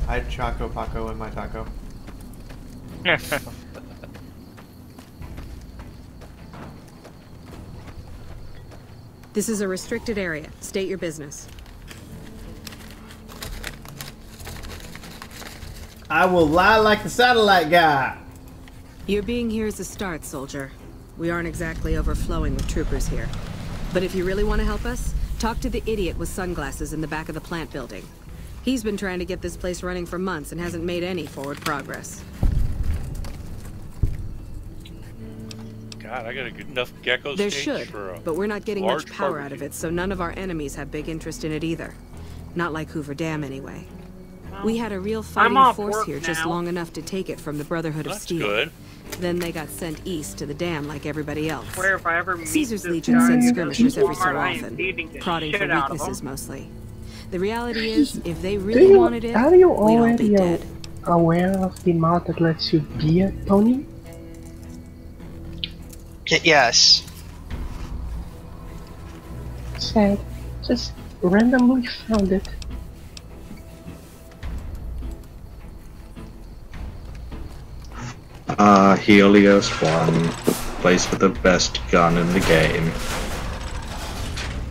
I'd Choco Paco in my taco. This is a restricted area. State your business. I will lie like the satellite guy. Your being here is a start, soldier. We aren't exactly overflowing with troopers here. But if you really want to help us, talk to the idiot with sunglasses in the back of the plant building. He's been trying to get this place running for months and hasn't made any forward progress. God, I got enough gecko There steaks should, for a but we're not getting much large power out barbecue. of it, so none of our enemies have big interest in it either. Not like Hoover Dam, anyway. We had a real fighting off force work here just now. long enough to take it from the Brotherhood of That's Steel. good. Then they got sent east to the dam like everybody else. Swear if I ever meet Caesar's this Legion guy sends in skirmishers every so Walmart, I am often, beating the prodding for shit out of weaknesses him. mostly. The reality is, if they Do really you, wanted it, are you we'd all be already dead. aware of the mod that lets you be a pony? Yes. Sad. Just randomly found it. Helios One, place with the best gun in the game.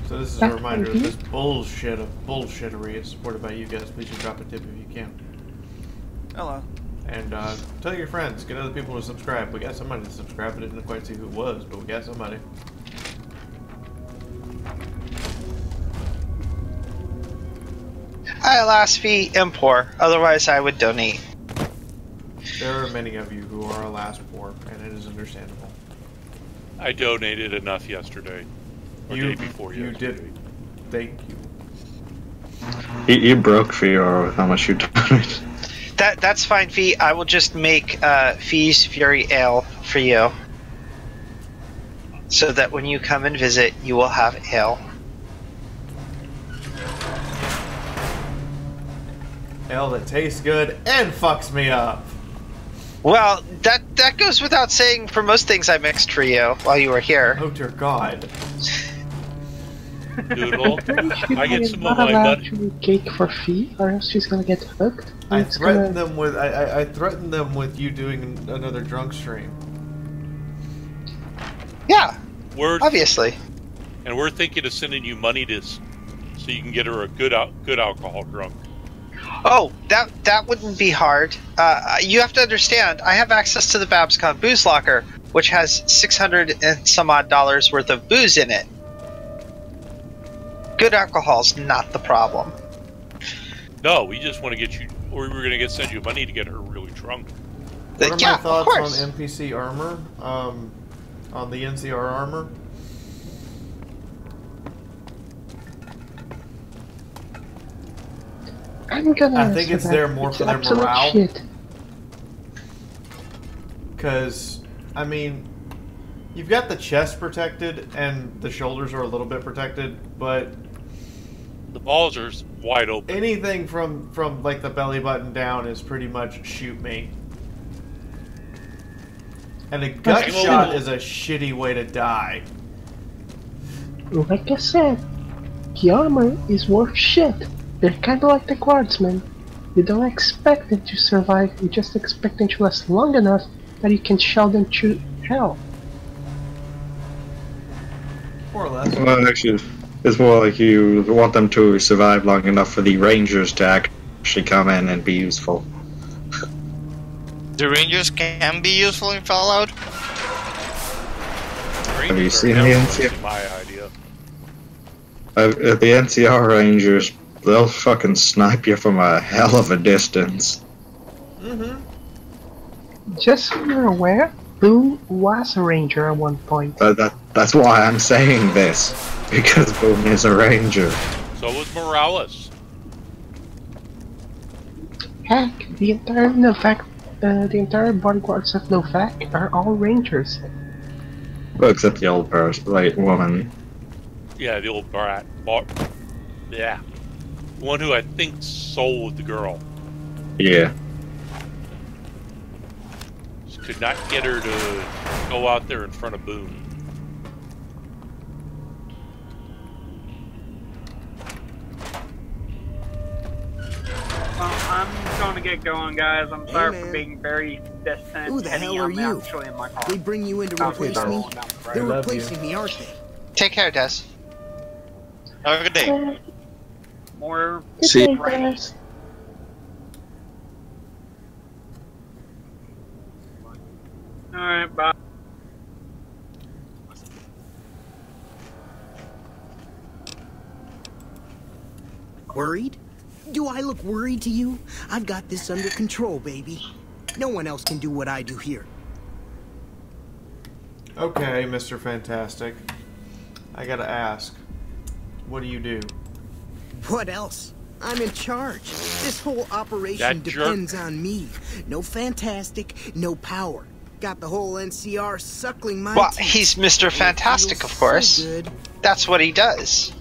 So this is a reminder that this bullshit of bullshittery is supported by you guys. Please just drop a tip if you can. Hello. And tell your friends, get other people to subscribe. We got somebody to subscribe. I didn't quite see who it was, but we got somebody. I last fee import, otherwise I would donate. There are many of you who are alas poor, and it is understandable. I donated enough yesterday. Or day before you yesterday. did. Thank you. You broke Fiaura with how much you donated. That's fine, Fee. I will just make Fee's Fury Ale for you. So that when you come and visit, you will have ale. Ale that tastes good and fucks me up. Well, that goes without saying for most things I mixed for you while you were here. Oh dear God. Doodle, I get some of Not my allowed money. to cake for fee, or else she's gonna get hooked. I It's threatened gonna- them with I threatened them with you doing another drunk stream. Yeah, Obviously. And we're thinking of sending you money so you can get her a good alcohol drunk. Oh, that wouldn't be hard. You have to understand, I have access to the Babscon booze locker, which has $600 and some odd worth of booze in it. Good alcohol's not the problem. No, we just want to get you, or we were going to send you money to get her really drunk. What are Yeah, my of thoughts course. on NPC armor? On the NCR armor? I'm gonna I think answer it's that. there more It's for their absolute morale. Shit. Because, I mean, you've got the chest protected and the shoulders are a little bit protected, but The balls are wide open. anything from like the belly button down is pretty much shoot me. And a gut Okay. shot is a shitty way to die. Like I said, the armor is worth shit. They're kinda like the guardsmen. You don't expect them to survive, you just expect them to last long enough that you can shell them to hell. More or less. Well, actually, it's more like you want them to survive long enough for the Rangers to actually come in and be useful. The Rangers can be useful in Fallout. Have you seen the NCR? My idea. The NCR Rangers, they'll fucking snipe you from a hell of a distance. Just so you're aware, Boone was a ranger at one point. That's why I'm saying this, because Boone is a ranger. So was Morales. Heck, the entire bodyguards of Novak are all rangers. Well, except the old person, like woman. Yeah, the old brat. Yeah. The one who I think sold the girl. Yeah. Just could not get her to go out there in front of Boone. Well, I'm going to get going, guys. I'm sorry for being very distant. Who the hell are you? They bring you in to replace me? They're replacing me, aren't they? Take care, Des. Have a good day. More. See. Alright, bye. Worried? Do I look worried to you? I've got this under control, baby. No one else can do what I do here. Okay, Mr. Fantastic. I gotta ask. What do you do? What else? I'm in charge. This whole operation depends on me. No fantastic, no power. Got the whole NCR suckling my teeth. He's Mr. Fantastic, of course. That's what he does.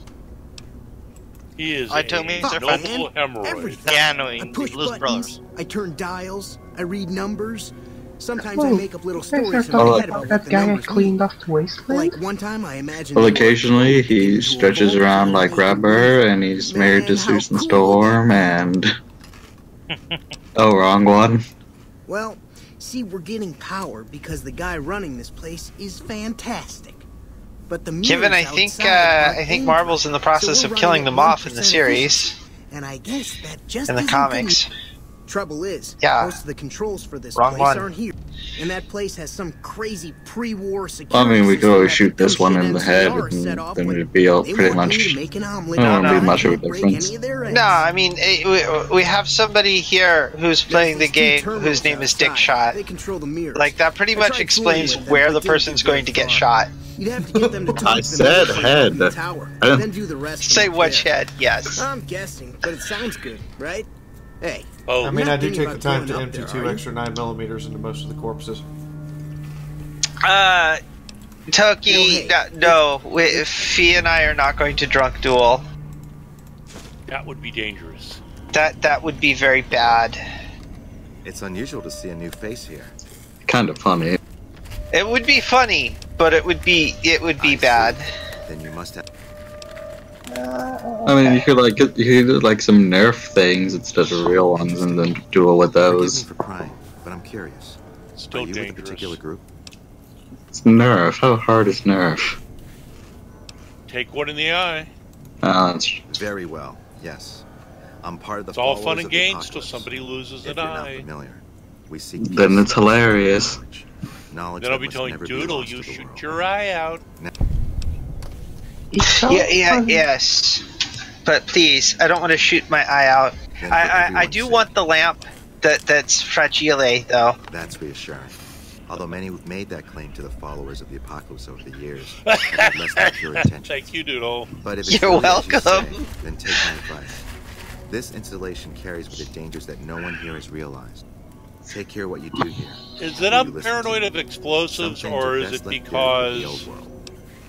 He is I told me Mr. noble hemorrhoid. Yeah, no, I push Blues buttons, Brothers. I turn dials, I read numbers. Sometimes Oh, I make up little you guys stories are in my talking head about about that what the guy I numbers cleaned mean. off the Wasteland? Like one time I imagined... Well, occasionally he stretches around like rubber, and he's married to Susan Storm, and... Oh, wrong one. Well, see, we're getting power because the guy running this place is fantastic. But the Given, I think Marvel's in the process of killing them off in the series. And I guess that just in the comics. Trouble is, yeah. most of the controls for this Wrong place one. aren't here. And that place has some crazy pre-war I security mean, we could always system shoot this one in the head, and then it'd be all pretty much... There wouldn't be much of a difference. No, I mean, we have somebody here who's playing the game whose name is Dick Shot. Like, that pretty much explains where the person's going to get shot. You'd have to get them to talk I said head. then do the rest. Say which head, yes. I'm guessing, but it sounds good, right? Hey. Oh, I mean, I do take the time to empty 2 extra 9mm into most of the corpses. Toki, no, Fee and I are not going to drunk duel. That would be dangerous. That would be very bad. It's unusual to see a new face here. Kind of funny. It would be funny, but it would be bad. Then you must have. I mean, you could do like some Nerf things instead of real ones, and then duel with those. For prying, but I'm curious. Still are you dangerous. with a particular group? It's Nerf. How hard is Nerf? Take one in the eye. That's very well. Yes, I'm part of the. It's all fun followers and of the games till apocalypse. somebody loses If an you're not eye. familiar, we seek then it's hilarious. knowledge. Then I'll that be must telling never be Doodle, lost you to the shoot world. your eye out. Yes. But please, I don't want to shoot my eye out. I do want the lamp that's fragile, though. That's reassuring. Although many who've made that claim to the followers of the apocalypse over the years have had less than pure intentions. Thank you, Doodle. But if it's You're really as you welcome. say, then take my advice. This installation carries with it dangers that no one here has realized. Take care of what you do here. Is it I'm paranoid of explosives, or is it because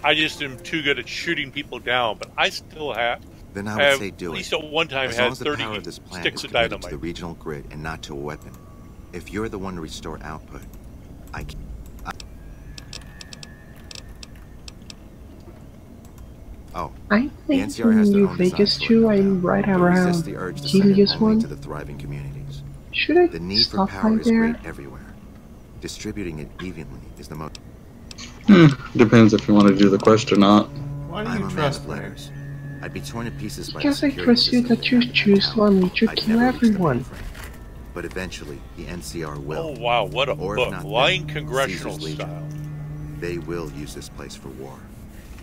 I just am too good at shooting people down? But I still have. Then I would say do at it. least at one time As had long as the 30 power of this plant sticks is of committed to dynamite. the regional grid and not to a weapon. If you're the one to restore output, Oh, I think in New Vegas too, I'm right around Helios One. to the thriving communities. Should I The need for stop power right is there? great everywhere. Distributing it evenly is the most. Depends if you want to do the quest or not. Why do I'm you a man trust of me? letters. I'd be torn to pieces by Because the I security trust you system that you choose to unleash to I'd kill never reach the everyone. mainframe. But eventually, the NCR will. Oh wow, what a Or if book! not Lying them, congressional Caesar's Legion. style. They will use this place for war.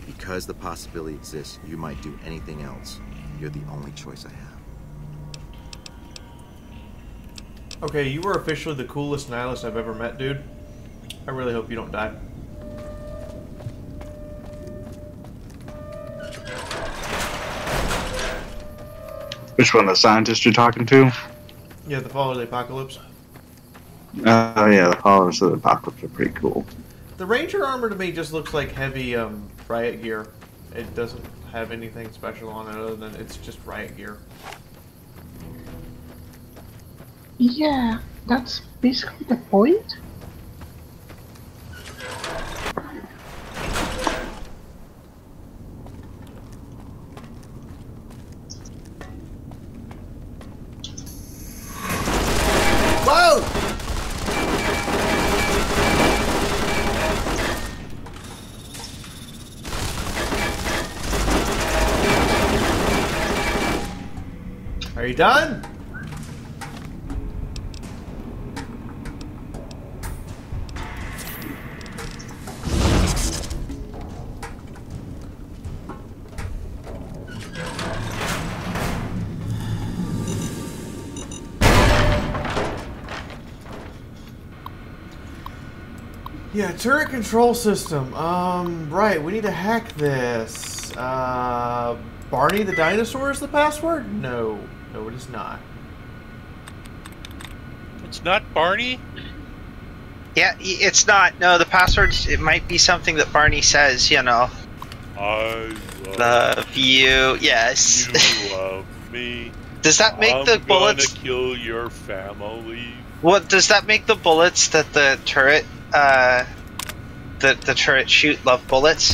Because the possibility exists you might do anything else, you're the only choice I have. Okay, you were officially the coolest nihilist I've ever met, dude. I really hope you don't die. Which one, the scientist you're talking to? Yeah, the Fall of the Apocalypse. Oh yeah, the followers of the apocalypse are pretty cool. The Ranger armor to me just looks like heavy riot gear. It doesn't have anything special on it other than it's just riot gear. Yeah, that's basically the point. Whoa! Are you done? Yeah, turret control system. Right, we need to hack this. Barney the dinosaur is the password? No. No, it is not. It's not Barney? Yeah, it's not. No, the passwords, it might be something that Barney says, you know. I love you. Yes. You love me. Does that make the bullets... I'm gonna kill your family. What, does that make the bullets that the turret, the turret shoot love bullets?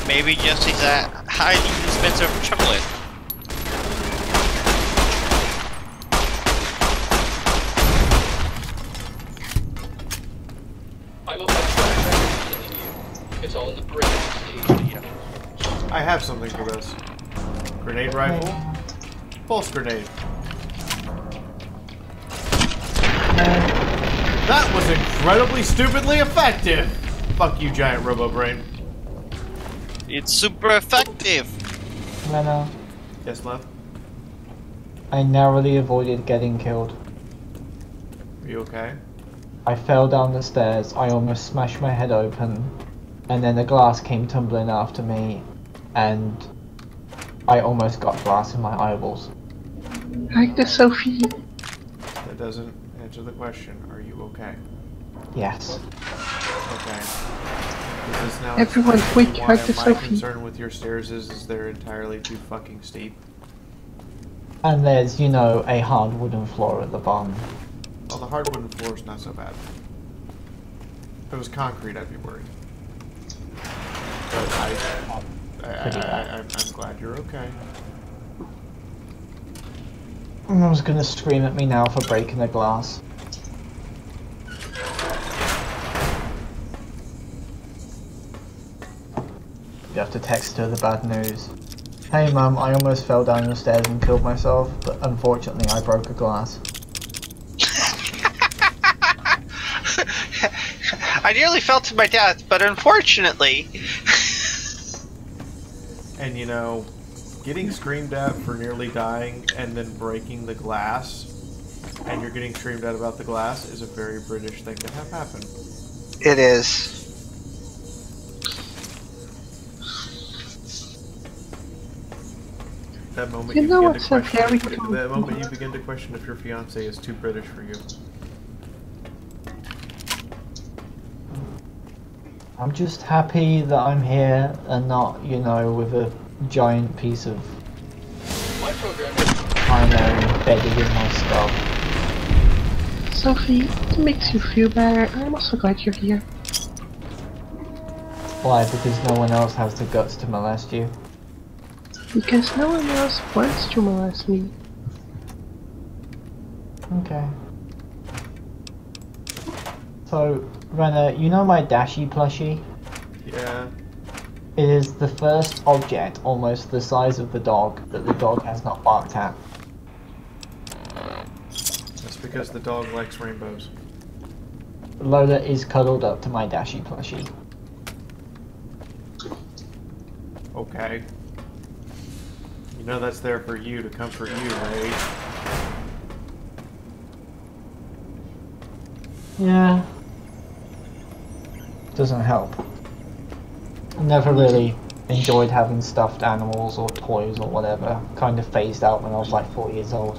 Maybe just he's a highly expensive chocolate. It's all in the brain. I have something for this. Grenade rifle. Pulse grenade. That was incredibly stupidly effective! Fuck you, giant robo-brain. It's super effective. Lena. Yes, love? I narrowly avoided getting killed. Are you okay? I fell down the stairs, I almost smashed my head open, and then the glass came tumbling after me, and I almost got glass in my eyeballs. Like the Sophie. That doesn't answer the question. Are you okay? Yes. Okay. Is this now Everyone quick, why hug the my Sophie. concern with your stairs is they're entirely too fucking steep? And there's, you know, a hard wooden floor at the bottom. Well, the hard wooden floor is not so bad. If it was concrete, I'd be worried. But I'm glad you're okay. Everyone's gonna scream at me now for breaking the glass. You have to text her the bad news. Hey mum, I almost fell down the stairs and killed myself, but unfortunately I broke a glass. I nearly fell to my death, but unfortunately... And you know, getting screamed at for nearly dying and then breaking the glass, and you're getting screamed at about the glass, is a very British thing to have happen. It is. That moment You you know begin what's to a question, very that moment you begin to question if your fiance is too British for you. I'm just happy that I'm here and not, you know, with a giant piece of iron embedded in my skull. Sophie, it makes you feel better. I'm also glad you're here. Why? Because no one else has the guts to molest you? Because no one else wants to molest me. Okay. So, Renna, you know my Dashi plushie? Yeah. It is the first object almost the size of the dog that the dog has not barked at. That's because the dog likes rainbows. Lola is cuddled up to my Dashi plushie. Okay. You know that's there for you, to comfort you, right? Yeah. Doesn't help. I never really enjoyed having stuffed animals or toys or whatever. Kind of phased out when I was like 4 years old.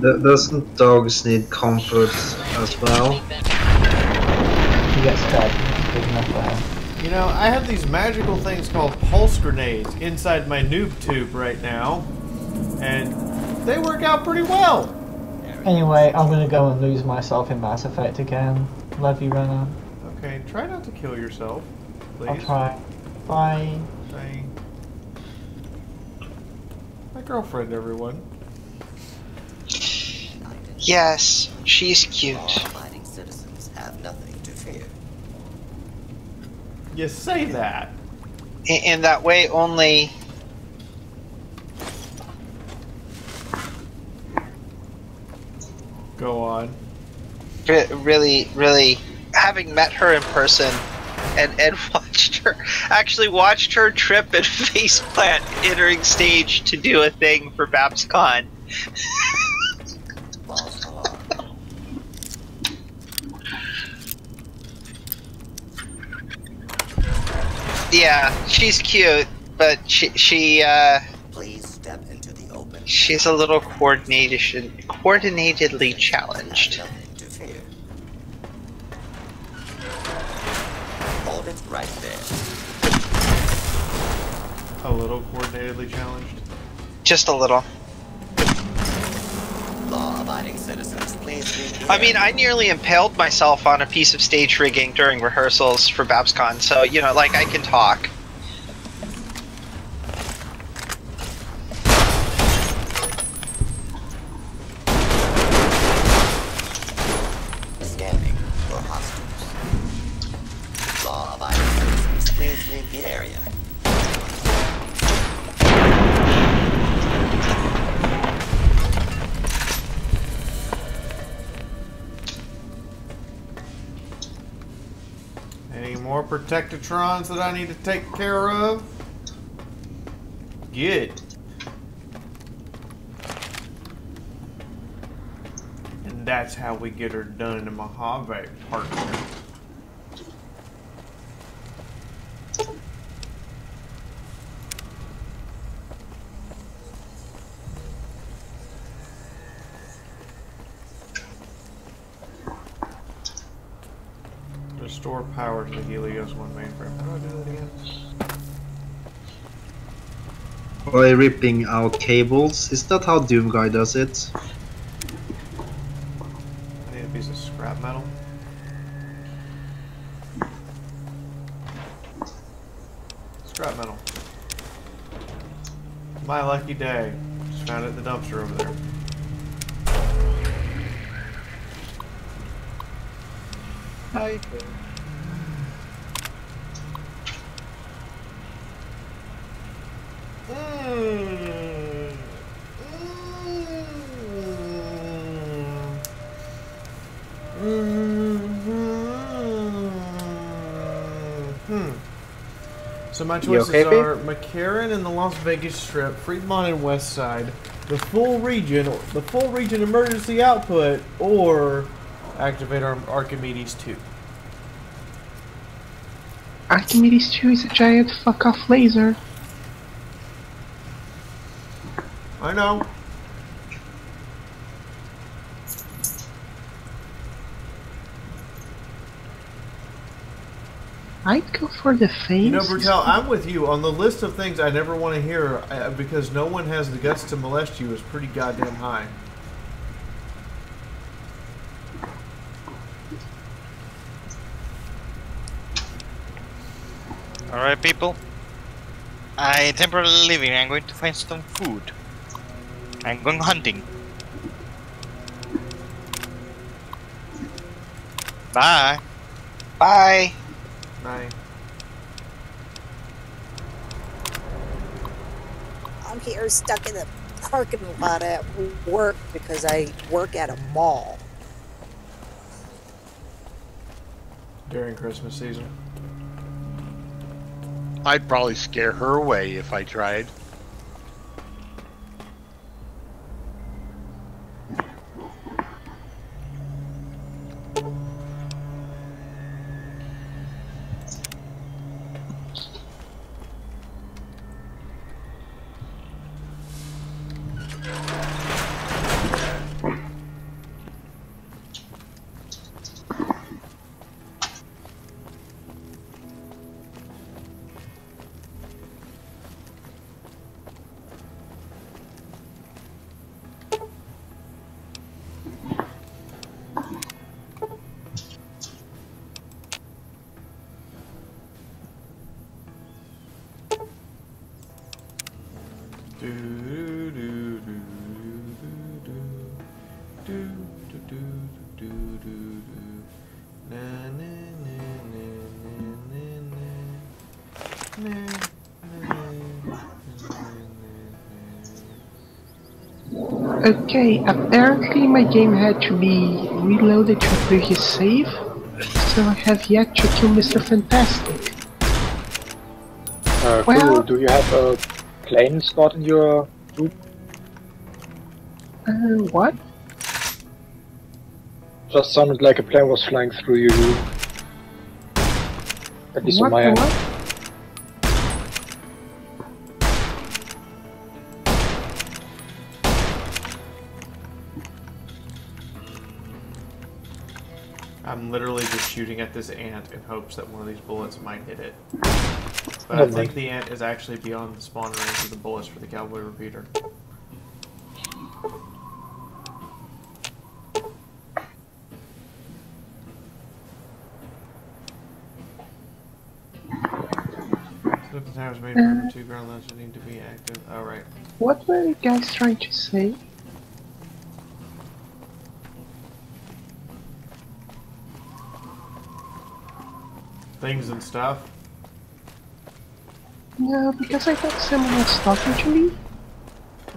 Doesn't dogs need comfort as well? He gets fed. It's good enough for him. You know, I have these magical things called pulse grenades inside my noob tube right now, and they work out pretty well. Anyway, I'm gonna go and lose myself in Mass Effect again. Love you, Renner. Okay, try not to kill yourself, please. I'll try. Bye. Bye. My girlfriend, everyone. Yes, she's cute. Law-abiding citizens have nothing to fear. You say that. In that way, only. Go on. Really, having met her in person and watched her trip and faceplant entering stage to do a thing for BabsCon. Yeah, she's cute, but she Please step into the open. she's a little coordinatedly challenged. Nothing to fear. Hold it right there. A little coordinatedly challenged. Just a little. Law-abiding citizens, please leave the I mean, I nearly impaled myself on a piece of stage rigging during rehearsals for BabsCon, so, you know, like, I can talk. Scanning for hostiles. Law-abiding citizens, please leave the area. Any more Protectatrons that I need to take care of? Good. And that's how we get her done in the Mojave partner. Restore power to the Helios One mainframe. How do I do that again? By ripping out cables. Is that how Doomguy does it? I need a piece of scrap metal. Scrap metal. My lucky day. Just found it in the dumpster over there. Hi. So my choices are McCarran and the Las Vegas Strip, Fremont and West Side, the full region emergency output, or activate our Archimedes 2. Archimedes 2 is a giant fuck-off laser. I know. I'd go for the face. You know, Bertel, I'm with you. On the list of things I never want to hear, because no one has the guts to molest you, is pretty goddamn high. Alright, people. I temporarily leaving. I'm going to find some food. I'm going hunting. Bye. Bye. Bye. I'm here stuck in the parking lot at work because I work at a mall. During Christmas season. I'd probably scare her away if I tried. Okay, apparently my game had to be reloaded to a previous save, so I have yet to kill Mr. Fantastic. Cool. Do you have a plane stored in your group? What? Just sounded like a plane was flying through your room. At least on my end. I'm literally just shooting at this ant in hopes that one of these bullets might hit it. But I think the ant is actually beyond the spawn range of the bullets for the cowboy repeater. So if the tower's made for 2 ground launchers need to be active. Alright. What were you guys trying to say? Things and stuff. No, because I thought someone was talking to me.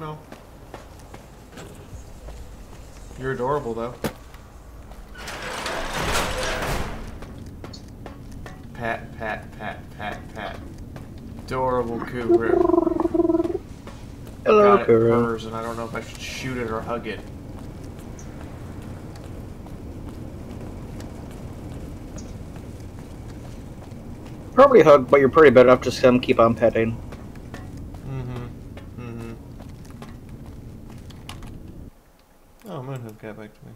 No. You're adorable though. Pat, pat, pat, pat, pat. Adorable Kuru. Hello, God, Kuru. It purrs, and I don't know if I should shoot it or hug it. Probably hug, but you're pretty bad enough to keep on petting. Oh, Moonhood got back to me.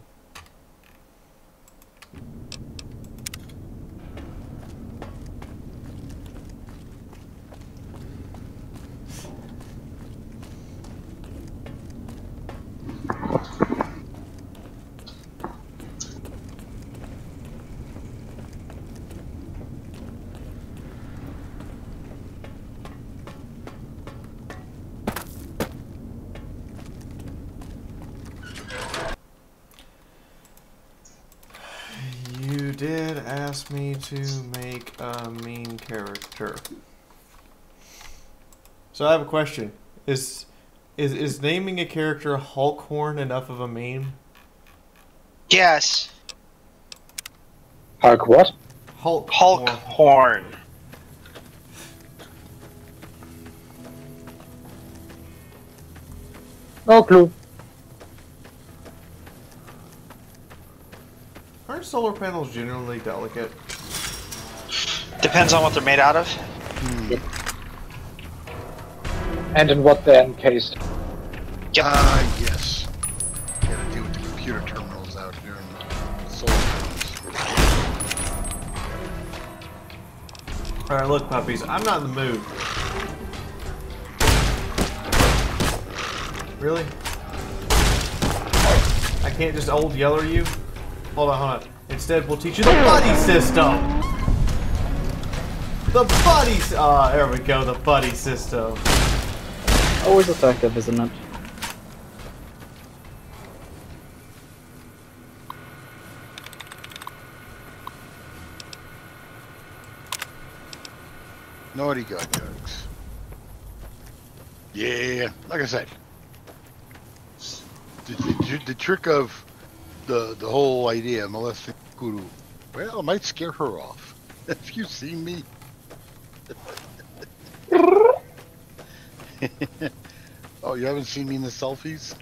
You did ask me to make a mean character. So I have a question. Is naming a character Hulkhorn enough of a meme? Yes. Hulk what? Hulkhorn. No clue. Aren't solar panels generally delicate? Depends on what they're made out of. Yep. And in what they're encased. Yep. Yes. Gotta deal with the computer terminals out here in solar panels. Alright, look, puppies, I'm not in the mood. Really? I can't just old yeller you? Hold on. Instead, we'll teach you the buddy system! The buddy... there we go, the buddy system. Always effective, isn't it? Naughty god jokes. Yeah, like I said, the trick of the whole idea of molesting Kuru, well, it might scare her off. Have you seen me? Oh, you haven't seen me in the selfies?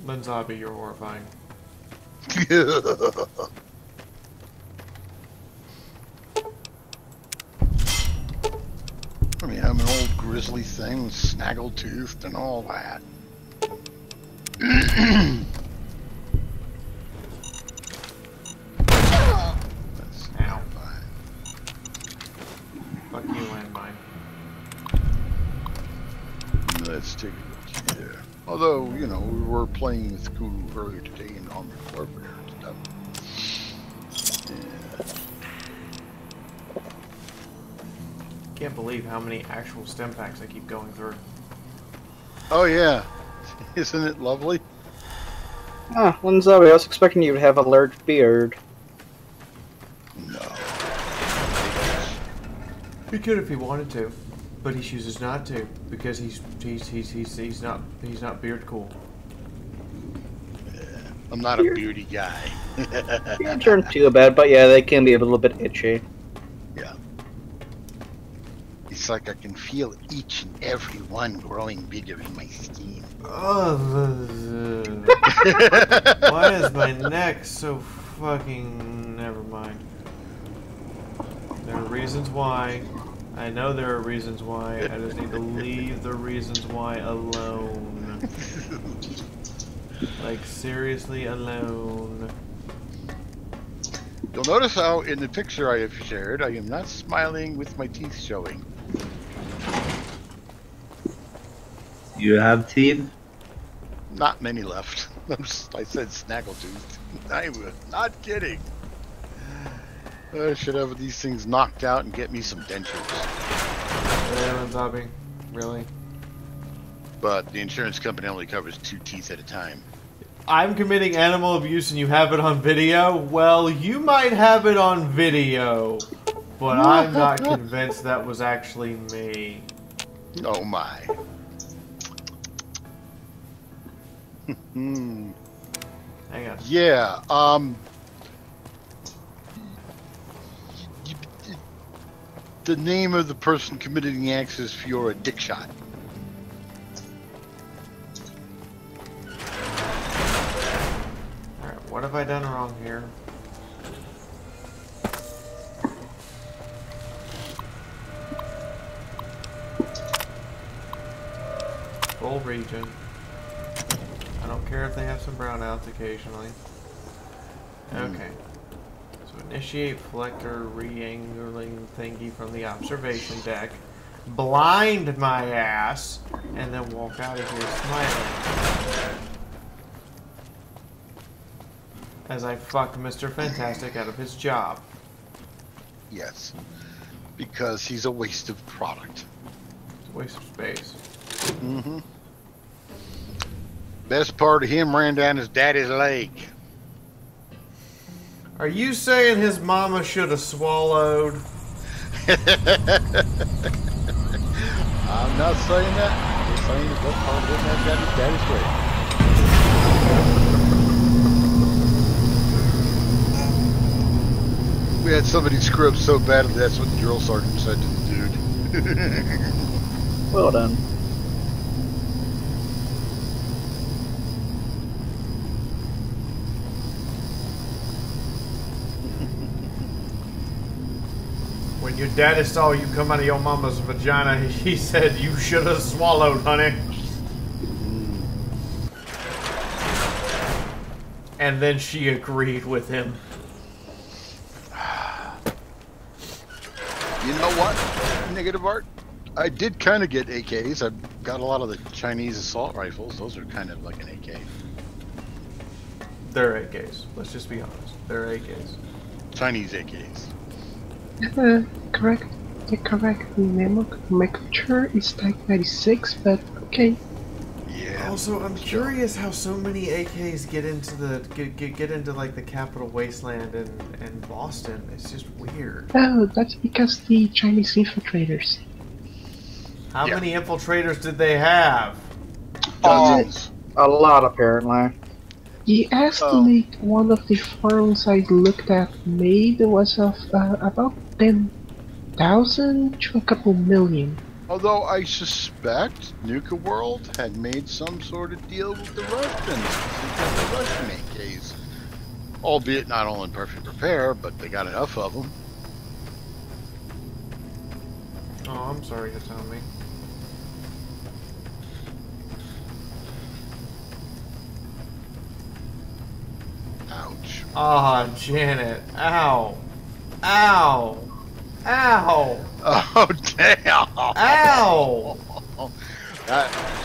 Lenzabi, you're horrifying. I mean, I'm an old grizzly thing, snaggle-toothed and all that. Ow. Fuck you, landmine. Let's take a look here. Although, you know, we were playing with Kuru earlier today in Armored Warfare and stuff. Yeah. Can't believe how many actual stem packs I keep going through. Oh yeah, isn't it lovely? Ah, Lenzabi, I was expecting you to have a large beard. No. He could if he wanted to. But he chooses not to because he's not beard cool. I'm not a beardy guy. Beards aren't too bad, but yeah, they can be a little bit itchy. Yeah. It's like I can feel each and every one growing bigger in my skin. Why is my neck so fucking... Never mind. There are reasons why. I know there are reasons why. I just need to leave the reasons why alone. Like, seriously alone. You'll notice how in the picture I have shared, I am not smiling with my teeth showing. You have teeth? Not many left. I said snaggletooth. I'm not kidding. I should have these things knocked out and get me some dentures. Really? But the insurance company only covers 2 teeth at a time. I'm committing animal abuse and you have it on video? Well, you might have it on video, but I'm not convinced that was actually me. Oh my. Hang on. Yeah, the name of the person committing the acts is Fiaura Dickshot. Alright, what have I done wrong here? Full region. I don't care if they have some brownouts occasionally. Okay. So initiate Flector re-angling thingy from the observation deck. Blind my ass. And then walk out of here smiling. As I fuck Mr. Fantastic out of his job. Yes. Because he's a waste of product. It's a waste of space. Mm-hmm. Best part of him ran down his daddy's leg. Are you saying his mama should have swallowed? I'm not saying that. I'm just saying the best part of him ran down his daddy's leg. We had somebody screw up so badly, that's what the drill sergeant said to the dude. Well done. When your daddy saw you come out of your mama's vagina, he said you should have swallowed, honey. And then she agreed with him. You know what, Negative Art? I did kind of get AKs. I've got a lot of the Chinese assault rifles. Those are kind of like an AK. They're AKs. Let's just be honest. They're AKs. Chinese AKs. Correct. The correct nomenclature is Type 96, but okay. Yeah. Also, I'm curious how so many AKs get into the get into like the capital Wasteland and Boston. It's just weird. Oh, that's because the Chinese infiltrators. How many infiltrators did they have? A lot, apparently. The estimate one of the farms I looked at made was of about 10,000 to a couple million. Although I suspect Nuka World had made some sort of deal with the Russians. They got the Russian AKs. Albeit not all in perfect repair, but they got enough of them. Oh, I'm sorry to tell me. Ouch. Ah, Janet. Ow. Ow. Ow. Oh, damn. Ow.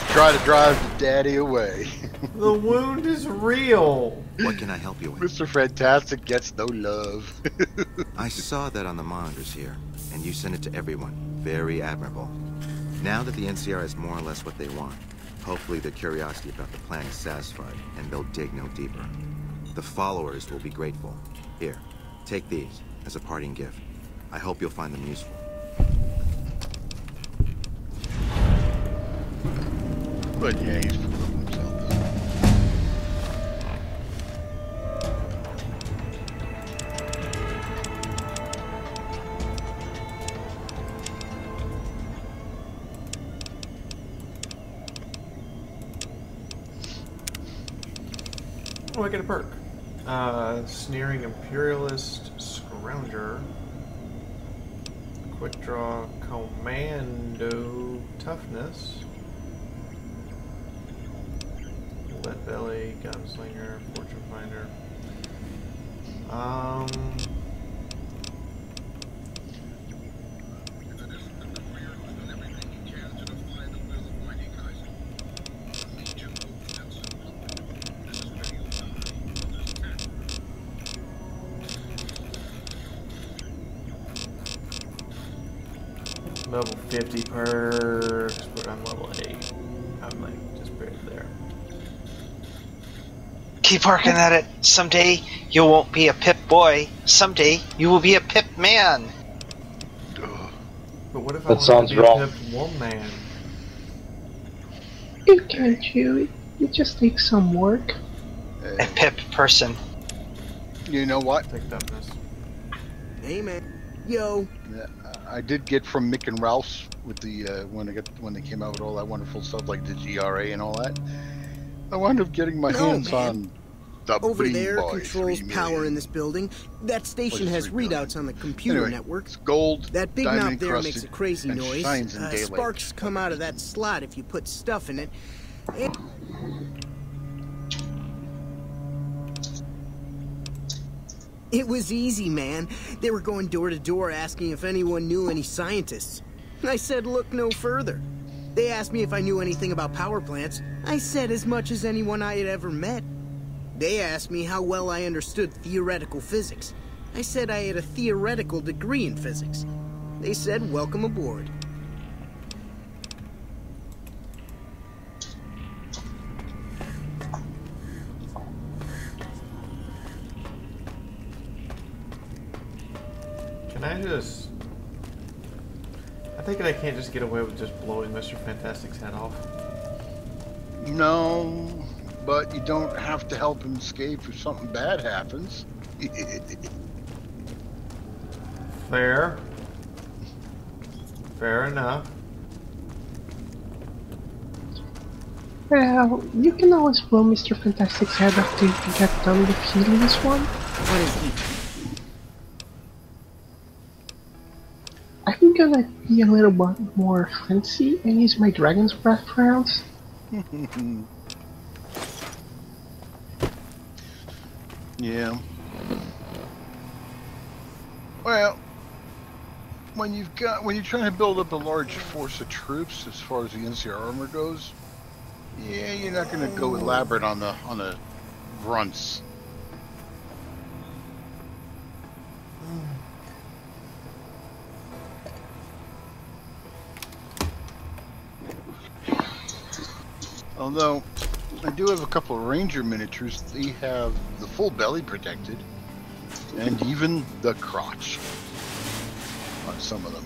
Try to drive the daddy away. The wound is real. What can I help you with? Mr. Fantastic gets no love. I saw that on the monitors here, and you sent it to everyone. Very admirable. Now that the NCR is more or less what they want, hopefully their curiosity about the plan is satisfied, and they'll dig no deeper. The followers will be grateful. Here, take these as a parting gift. I hope you'll find them useful. But yeah, he's proven himself. Oh, I get a perk. Sneering Imperialist Scrounger. Quick Draw Commando Toughness. Lead Belly, Gunslinger, Fortune Finder. Level 50 perks, but I'm level 8. I'm like just barely there. Keep working at it. Someday you won't be a pip boy. Someday you will be a pip man. But what if I want to be a pip woman? You can, Chewie. It just takes some work. A pip person. You know what? Take toughness. Hey man, yo. Yeah, I did get from Mick and Ralph's with the when they came out with all that wonderful stuff like the GRA and all that. I wound up getting my hands on the Over Bean there Boy controls 3 power million. in this building. That station has readouts on the computer Anyway, network. It's gold, That big diamond knob there encrusted, makes a crazy and noise. shines in daylight. Sparks come out of that slot if you put stuff in it. It was easy, man. They were going door to door asking if anyone knew any scientists. I said look no further. They asked me if I knew anything about power plants. I said as much as anyone I had ever met. They asked me how well I understood theoretical physics. I said I had a theoretical degree in physics. They said welcome aboard. Can I just... I think I can't just get away with just blowing Mr. Fantastic's head off. No, but you don't have to help him escape if something bad happens. Fair. Fair enough. Well, you can always blow Mr. Fantastic's head after you get done with Helios One. What is he? I'm gonna be a little bit more fancy and use my Dragon's Breath rounds. Yeah. Well, when you're trying to build up a large force of troops, as far as the NCR armor goes, yeah, you're not gonna go elaborate on the grunts. Although, I do have a couple of Ranger miniatures. They have the full belly protected, and even the crotch on some of them.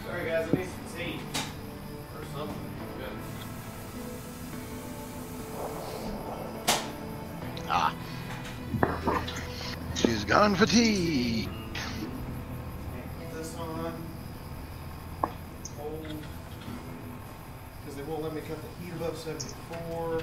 Sorry guys, I need some tea. Or something. Ah. She's gone for tea. Put this on. Hold. Because they won't let me cut the heat above 74.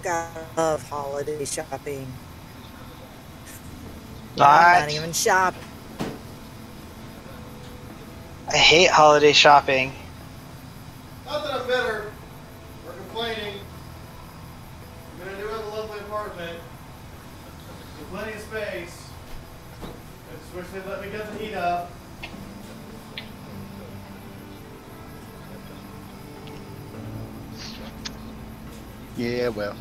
God, I love holiday shopping. I'm not even shopping. I hate holiday shopping. Not that I'm bitter or complaining. I mean, I do have a lovely apartment with plenty of space. I just wish they'd let me get the heat up. Yeah, well,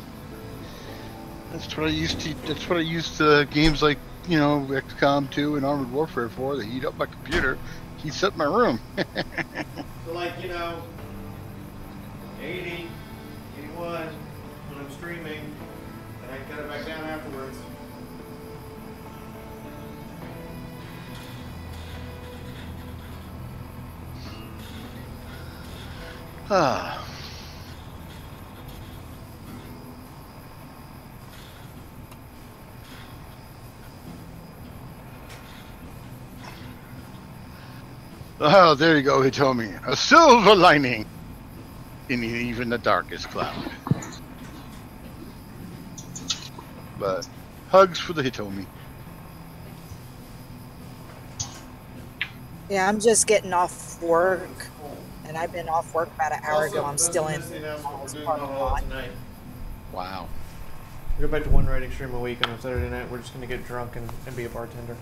that's what I used to. That's what I used games like, you know, XCOM 2 and Armored Warfare for. They heat up my computer, heats up my room. So, like, you know, 80, 81, when I'm streaming, and I cut it back down afterwards. Ah. Oh, there you go, Hitomi. A silver lining in even the darkest cloud. But hugs for the Hitomi. Yeah, I'm just getting off work, and I've been off work about an hour ago. I'm still in the parking lot. Wow. We go back to one writing stream a week on a Saturday night. We're just going to get drunk and be a bartender.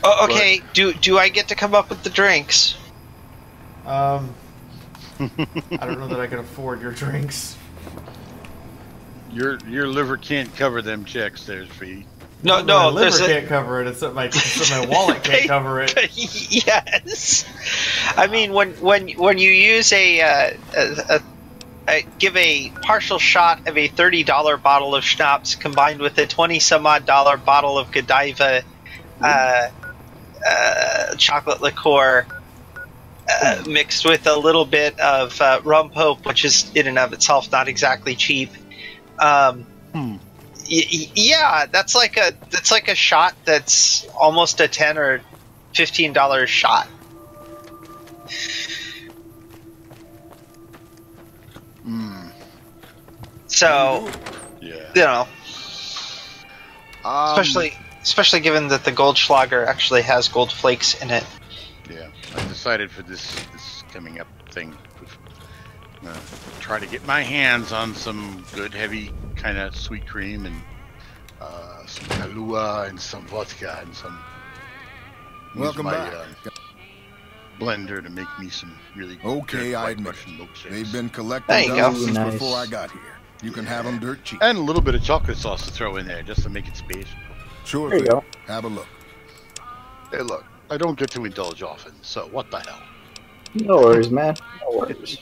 Oh, okay, do I get to come up with the drinks? I don't know that I can afford your drinks. Your liver can't cover them checks, there's fee. No, my liver can't cover it. It's that my wallet can't cover it. Yes. I mean, when you use give a partial shot of a $30 bottle of schnapps combined with a $20-some-odd bottle of Godiva chocolate liqueur mixed with a little bit of rum pope, which is in and of itself not exactly cheap. Yeah, that's like a shot that's almost a $10 or $15 shot. So, yeah, you know, especially given that the Goldschlager actually has gold flakes in it. Yeah, I decided for this coming up thing, try to get my hands on some good heavy kind of sweet cream and some Kahlua and some vodka and some. Welcome back. Blender to make me some really okay. I admit they've been collecting There you go. since Nice. before I got here. You can have them dirt cheap. And a little bit of chocolate sauce to throw in there just to make it special. Sure There you thing. go. Have a look. Hey, look, I don't get to indulge often, so what the hell? No worries, man. No worries.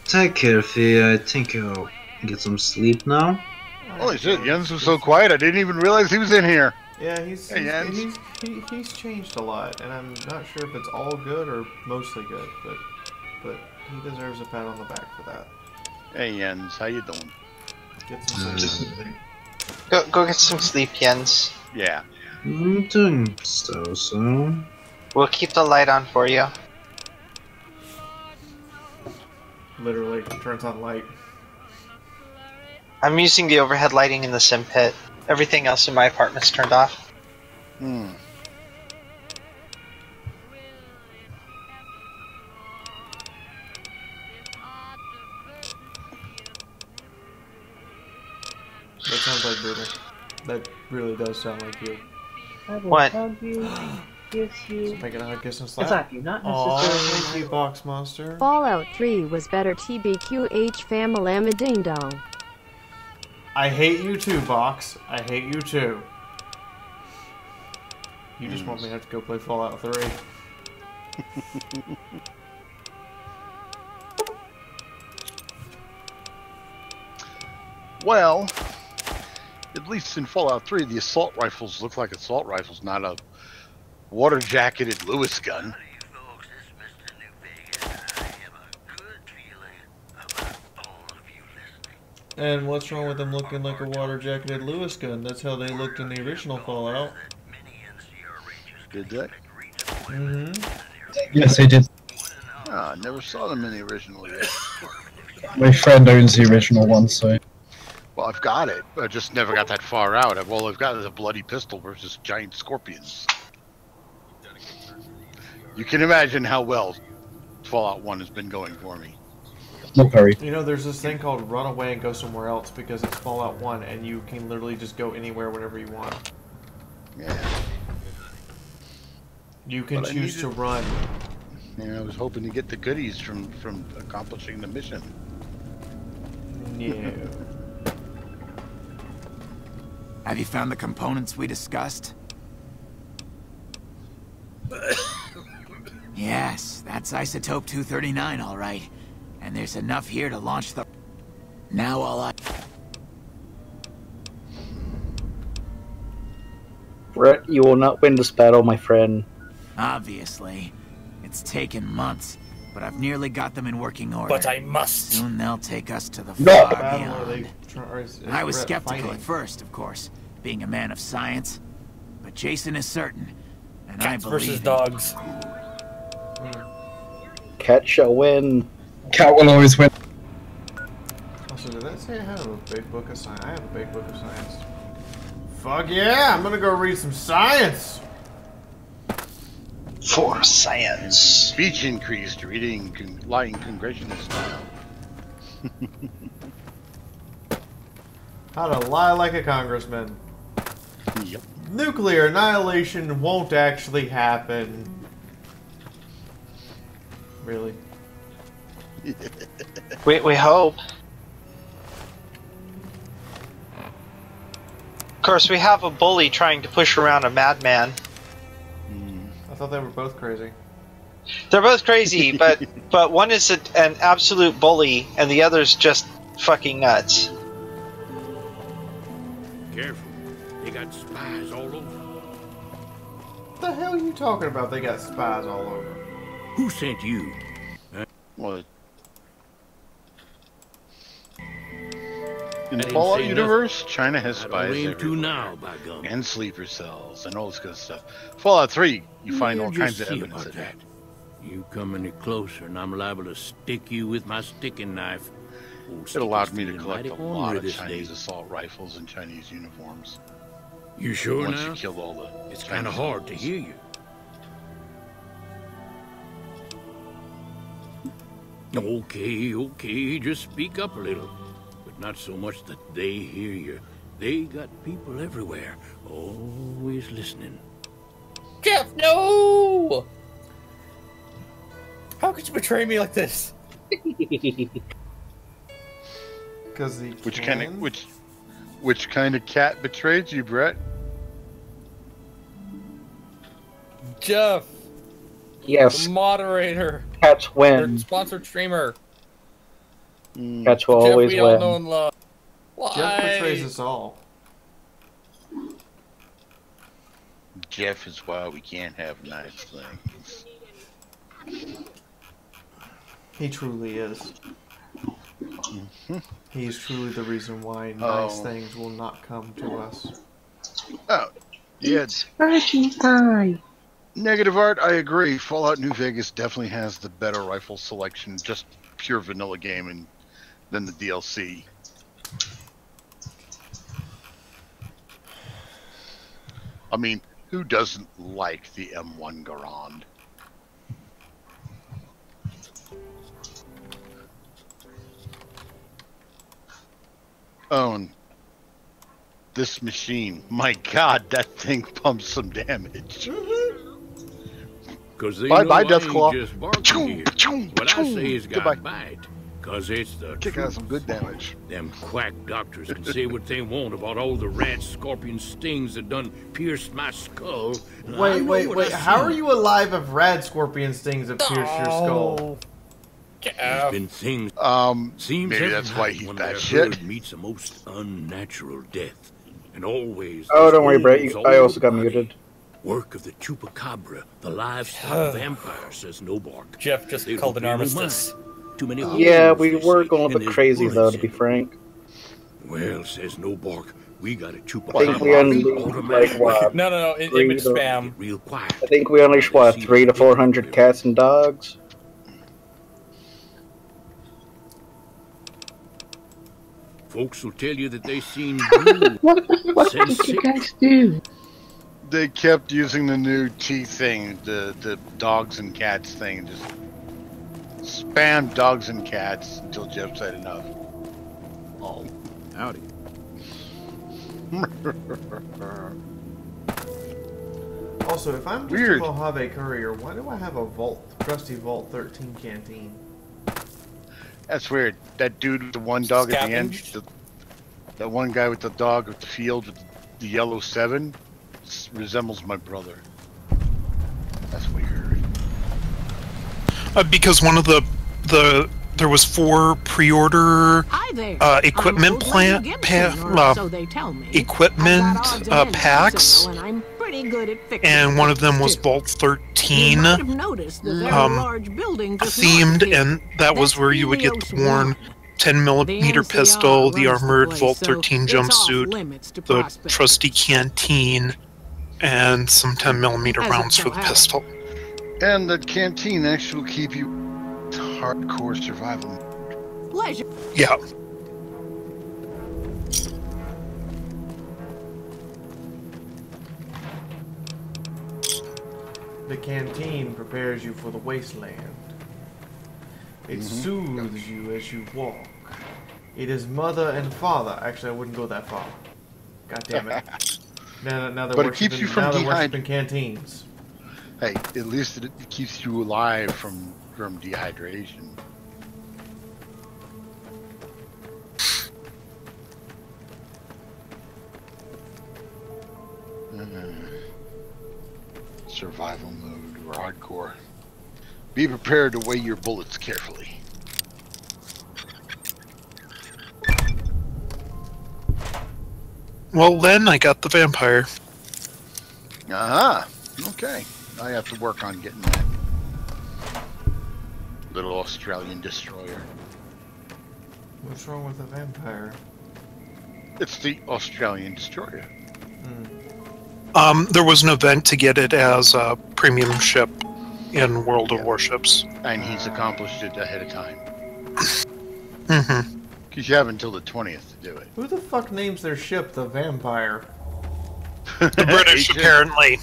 Take care, Fia. I think I'll get some sleep now. Holy shit, Jens was so quiet, I didn't even realize he was in here. Yeah, Hey, he's changed a lot, and I'm not sure if it's all good or mostly good, but he deserves a pat on the back for that. Hey, Jens, how you doing? Get some sleep. Go get some sleep, Jens. Yeah. I'm doing so. We'll keep the light on for you. Literally turns on light. I'm using the overhead lighting in the sim pit. Everything else in my apartment's turned off. That sounds like Brutal. That really does sound like you. What? Hug you, kiss you. Making a hug, kiss, and slap. Slap you, not Aw, necessarily. thank you, Box Monster. Fallout 3 was better TBQH family ding dong. I hate you too, Box. I hate you too. You just want me to have to go play Fallout 3. Well, at least in Fallout 3, the assault rifles look like assault rifles, not a water-jacketed Lewis gun. And what's wrong with them looking like a water-jacketed Lewis gun? That's how they looked in the original Fallout. Did they? Yes, I did. Ah, never saw them in the original yet. My friend owns the original one, so. Well, I've got it. I just never got that far out. All I've got is a bloody pistol versus giant scorpions. You can imagine how well Fallout 1 has been going for me. Not very. You know, there's this thing called run away and go somewhere else because it's Fallout 1 and you can literally just go anywhere whenever you want. Yeah. You can choose to run. Yeah, I was hoping to get the goodies from accomplishing the mission. No. Have you found the components we discussed? Yes, that's isotope 239, all right. And there's enough here to launch the... Now all I... Brett, you will not win this battle, my friend. Obviously. It's taken months, but I've nearly got them in working order. But I must. Soon they'll take us to the No. far beyond. I was skeptical at first, of course, being a man of science. But Jason is certain, and Cats I believe versus him. dogs. Cat shall win. Cat will always win. Also, did that say I have a big book of science? I have a big book of science. Fuck yeah! I'm gonna go read some science! For science. Speech increased, reading lying congressional style. How to lie like a congressman. Yep. Nuclear annihilation won't actually happen. Really? We hope. Of course, we have a bully trying to push around a madman. I thought they were both crazy. They're both crazy, but one is an absolute bully, and the other's just fucking nuts. Careful. They got spies all over. What the hell are you talking about? They got spies all over. Who sent you? What? In the Fallout universe, China has spies everywhere, and sleeper cells, and all this good stuff. Fallout 3, you find all kinds of evidence of that. You come any closer, and I'm liable to stick you with my sticking knife. It allowed me to collect a lot of Chinese assault rifles and Chinese uniforms. You sure Once now? you killed all the It's kind of hard to hear you. Okay, just speak up a little. But not so much that they hear you. They got people everywhere, always listening. Jeff, no! How could you betray me like this? Because the which kind of cat betrayed you, Brett? Jeff. Yes. The moderator. Cats win. Our sponsored streamer. Cats will Jeff, always we all win. know and love. Why? Jeff betrays us all. Jeff is why we can't have nice things. He truly is. He is truly the reason why nice things will not come to us. Oh, yeah. Negative art, I agree. Fallout New Vegas definitely has the better rifle selection, just pure vanilla gaming, than the DLC. I mean, who doesn't like the M1 Garand? Oh, and this machine, my god, that thing pumps some damage. Cause they Bye know bye, I Deathclaw. ain't just barking here. What I say is got bite. Cause it's the Kick truth. out some good damage. Them quack doctors can say what they want about all the rat scorpion stings that done pierced my skull. and I know Wait. what I How seen. are you alive if rad scorpion stings have pierced your skull? There's been things. Seems maybe every that's why night he's one that of their shit. herd meets a most unnatural death, and always. Oh, don't worry, there's Brett. holes I all also got over the body. muted. Work of the chupacabra, the livestock vampire, says Nobark. Jeff just called an armistice. Too many Yeah, holes, we they were say, going a and bit there's crazy though, bullets to be in 'em. frank. Well, says Nobark, We gotta choop I think we unleashed like what? No, image spam. Real quiet. I think we unleashed what, 300 to 400 cats and dogs. Folks will tell you that they seen you. What did you guys do? They kept using the new T thing, the dogs and cats thing. Just spam dogs and cats until Jeff said enough. Oh, howdy. Also, if I'm just Weird. a Mojave courier, why do I have a trusty Vault 13 canteen? That's weird. That dude with the one dog at the end, that one guy with the dog at the field with the yellow 7, resembles my brother. That's weird. Because one of there was 4 pre-order equipment equipment packs, and one of them was Vault 13 themed, and that was where you would get the worn 10mm pistol, the armored Vault 13 jumpsuit, the trusty canteen, and some 10mm rounds for the pistol. And the canteen actually will keep you hardcore survival mode. Yeah. The canteen prepares you for the wasteland. It soothes you as you walk. It is mother and father. Actually, I wouldn't go that far. God damn it. Now they're But it keeps you from worshiping canteens. Hey, at least it keeps you alive from dehydration. Survival mode or hardcore. Be prepared to weigh your bullets carefully. Well, then I got the vampire. Aha. Okay. I have to work on getting that little Australian destroyer. What's wrong with the vampire? It's the Australian destroyer. There was an event to get it as a premium ship in World of Warships. And he's accomplished it ahead of time. Mm-hmm. Because you have until the 20th to do it. Who the fuck names their ship the Vampire? The British, apparently.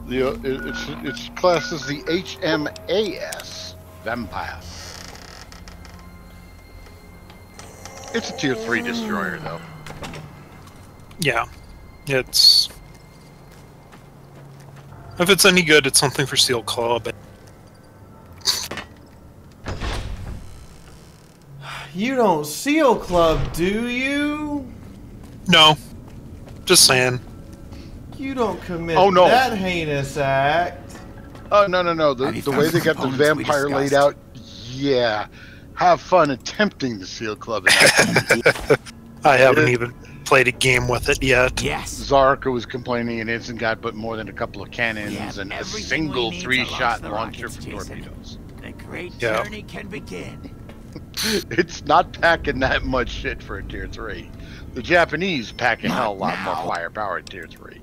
It's classed as the HMAS Vampire. It's a tier 3 destroyer, though. Yeah. It's... If it's any good, it's something for Steel Club. You don't Seal Club, do you? No. Just saying. You don't commit no. that heinous act. Oh, no. The way they got the vampire laid out, yeah. Have fun attempting the Seal Club. I haven't even played a game with it yet. Yes. Zarka was complaining it hasn't got but more than a couple of cannons and a single 3-shot launcher for torpedoes. The great journey can begin. It's not packing that much shit for a tier 3. The Japanese pack a hell of a lot more firepower at tier 3.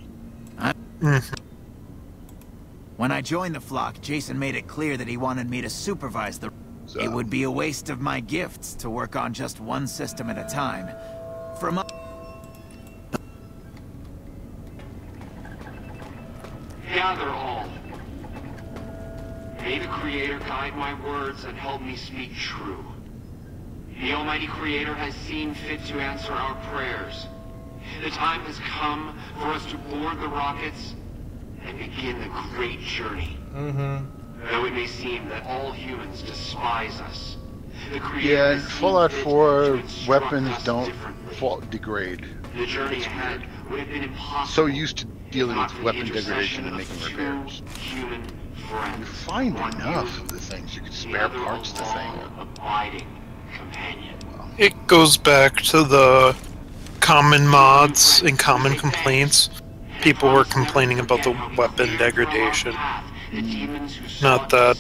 When I joined the flock, Jason made it clear that he wanted me to supervise the... It would be a waste of my gifts to work on just one system at a time. Gather all. May the Creator guide my words and help me speak true. The Almighty Creator has seen fit to answer our prayers. The time has come for us to board the rockets and begin the great journey. Though it may seem that all humans despise us, the Creator in Fallout 4, weapons don't degrade. The journey ahead would have been impossible. So used to dealing with weapon degradation and making repairs. You find enough of the things you can spare parts to thing. It goes back to the common mods and common complaints. People were complaining about the weapon degradation. Not that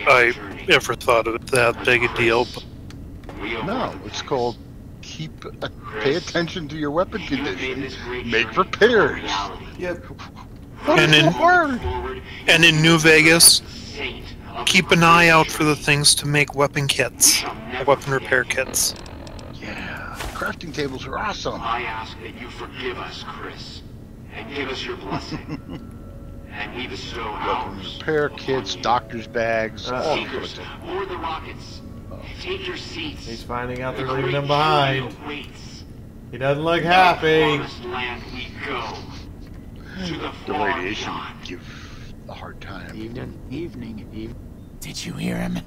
I ever thought of it that big a deal, but... No, it's called pay attention to your weapon condition. Make repairs. Yep. And in New Vegas, keep an eye out for the things to make weapon kits, weapon repair kits. Yeah, crafting tables are awesome. I ask that you forgive us, Chris, and give us your blessing. And we bestow Weapon ours. repair kits, doctor's bags, all sorts Seekers, of board the rockets. Take your seats. He's finding out they're The leaving great him behind. journey awaits. He doesn't look To the happy. promised land we go. To the the far radiation beyond. would give a hard time. Evening. Did you hear him?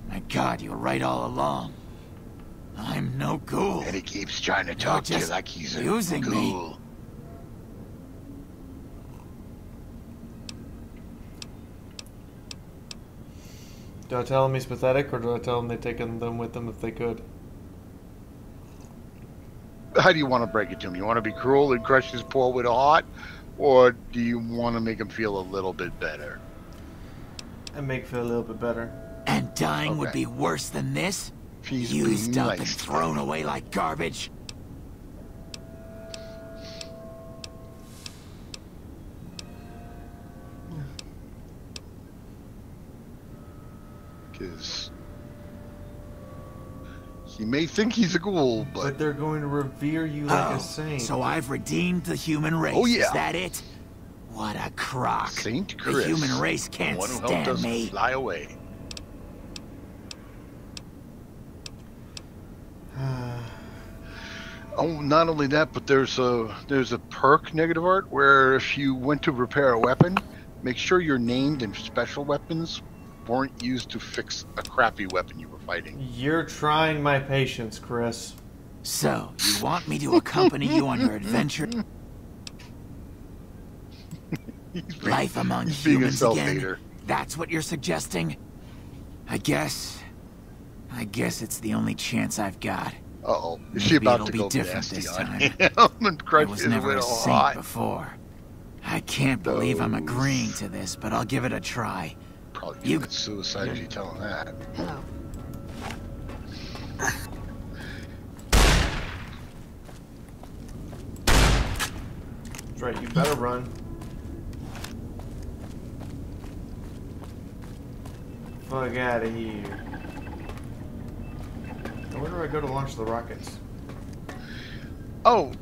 My God, you were right all along. I'm no ghoul. And he keeps trying to talk to you just like he's a using me. ghoul. Do I tell him he's pathetic, or do I tell him they'd taken them with them if they could? How do you want to break it to him? You want to be cruel and crush his poor widow heart? Or do you want to make him feel a little bit better? And make feel a little bit better. And dying would be worse than this? Used up and thrown away like garbage? Because he may think he's a ghoul, But they're going to revere you like a saint. So I've redeemed the human race. Oh, yeah. Is that it? What a crock. Saint The Chris, human race can't the one who helped stand us me. fly away. Oh, not only that, but there's a perk, negative art, where if you went to repair a weapon, make sure your named and special weapons weren't used to fix a crappy weapon you were fighting. You're trying my patience, Chris. So, you want me to accompany you on your adventure? Life among he's being a humans again? self-hater. That's what you're suggesting? I guess it's the only chance I've got. Uh-oh. Is she Maybe about it'll to be go different nasty this on time. him and I crush was his never a widow saint heart? before. I can't believe I'm agreeing to this, but I'll give it a try. Probably You commit suicide if you tell him that. Hello. That's right, you better run. Fuck out of here. Now, where do I go to launch the rockets? Oh,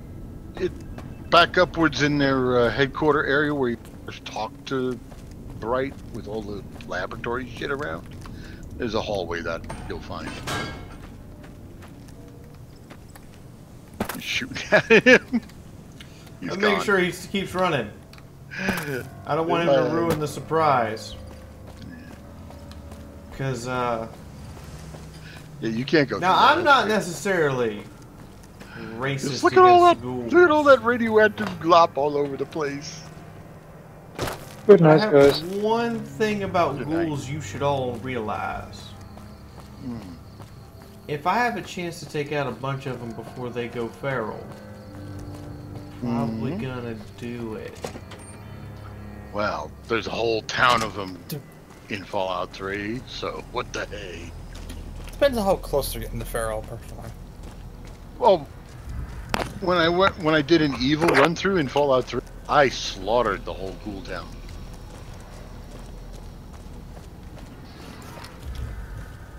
back upwards in their headquarter area where you first talk to Bright with all the laboratory shit around. There's a hallway that you'll find. He's shooting at him. He's Make gone. sure he keeps running. I don't want him to ruin the surprise. Because, Yeah, you can't go. now, through I'm that. not necessarily racist Just look at all against that. ghouls. Look at all that radioactive glop all over the place. Good But I night, have guys. one thing about Good ghouls you should all realize. If I have a chance to take out a bunch of them before they go feral, probably gonna do it. Well, there's a whole town of them in Fallout 3, so what the hey? Depends on how close they're getting to feral, personally. Well, when I did an evil run through in Fallout 3, I slaughtered the whole ghoul town.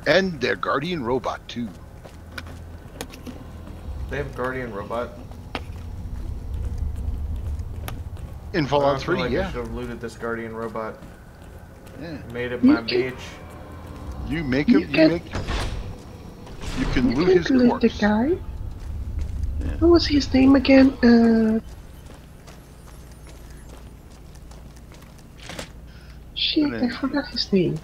And their guardian robot too. They have a guardian robot. In I Fallout feel 3, like I yeah. should have looted this guardian robot. Yeah. Made it my bitch. You make him. You can loot his Loot corpse. the guy. What was his name again? Shit, I forgot his name.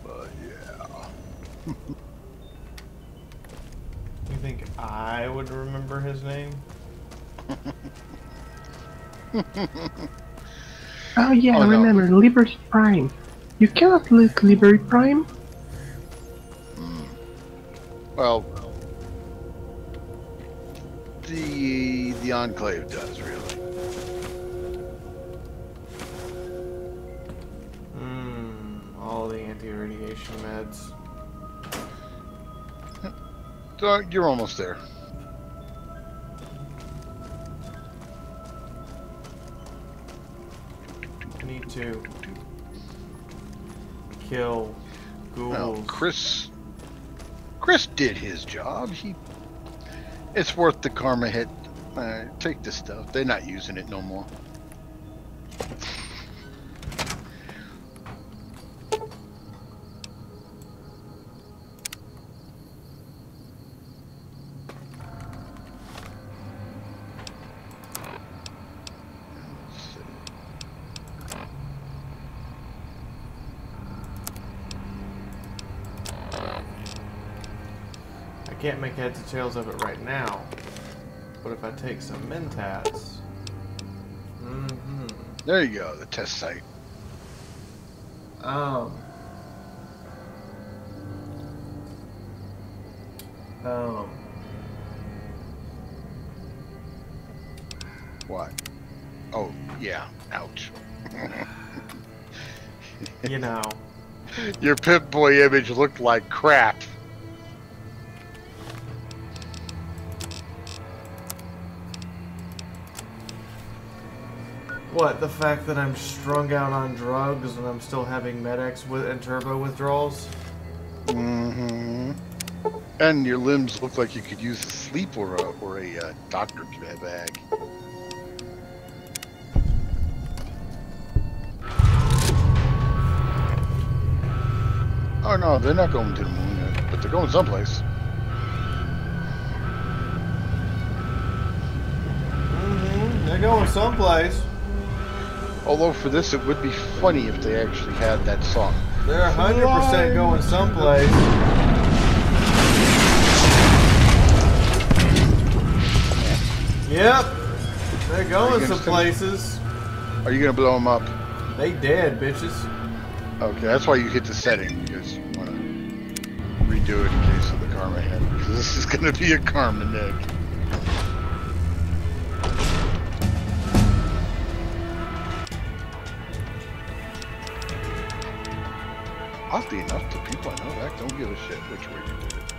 But yeah. You think I would remember his name? Oh yeah, I remember, Liberty Prime. You cannot loot Liberty Prime. Well, the Enclave does really. anti-radiation meds. So you're almost there. Need to kill ghouls. Well, Chris did his job. It's worth the karma hit. Take this stuff. They're not using it no more. I can't make heads or tails of it right now, but if I take some mentats, There you go, the test site. What? Oh, yeah. Ouch. You know. Your Pip-Boy image looked like crap. What, the fact that I'm strung out on drugs and I'm still having Med-X and turbo withdrawals? Mm-hmm. And your limbs look like you could use a sleep or a doctor's bag. Oh no, they're not going to the moon yet, but they're going someplace. They're going someplace. Although for this, it would be funny if they actually had that song. They're 100% going someplace. Yep. They're going some places. Are you going to blow them up? They dead, bitches. Okay, that's why you hit the setting, because you want to redo it in case of the karma hit. Because this is going to be a karma nick. Oddly enough, the people I know that don't give a shit which way you did it.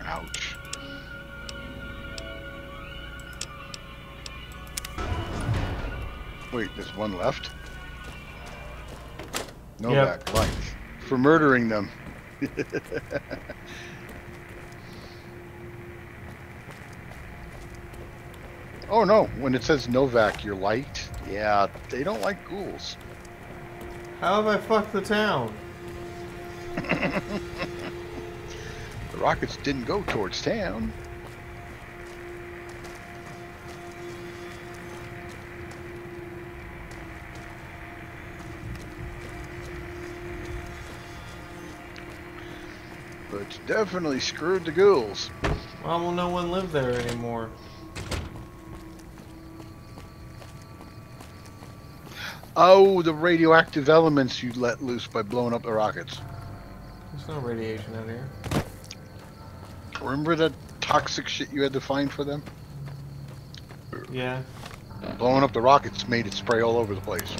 Ouch. Wait, there's one left? Novak, right. For murdering them. Oh no, when it says Novak, you're light. Yeah, they don't like ghouls. How have I fucked the town? The rockets didn't go towards town. But you definitely screwed the ghouls. Well, no one lived there anymore. Oh, the radioactive elements you let loose by blowing up the rockets. There's no radiation out here. Remember that toxic shit you had to find for them? Yeah. Blowing up the rockets made it spray all over the place.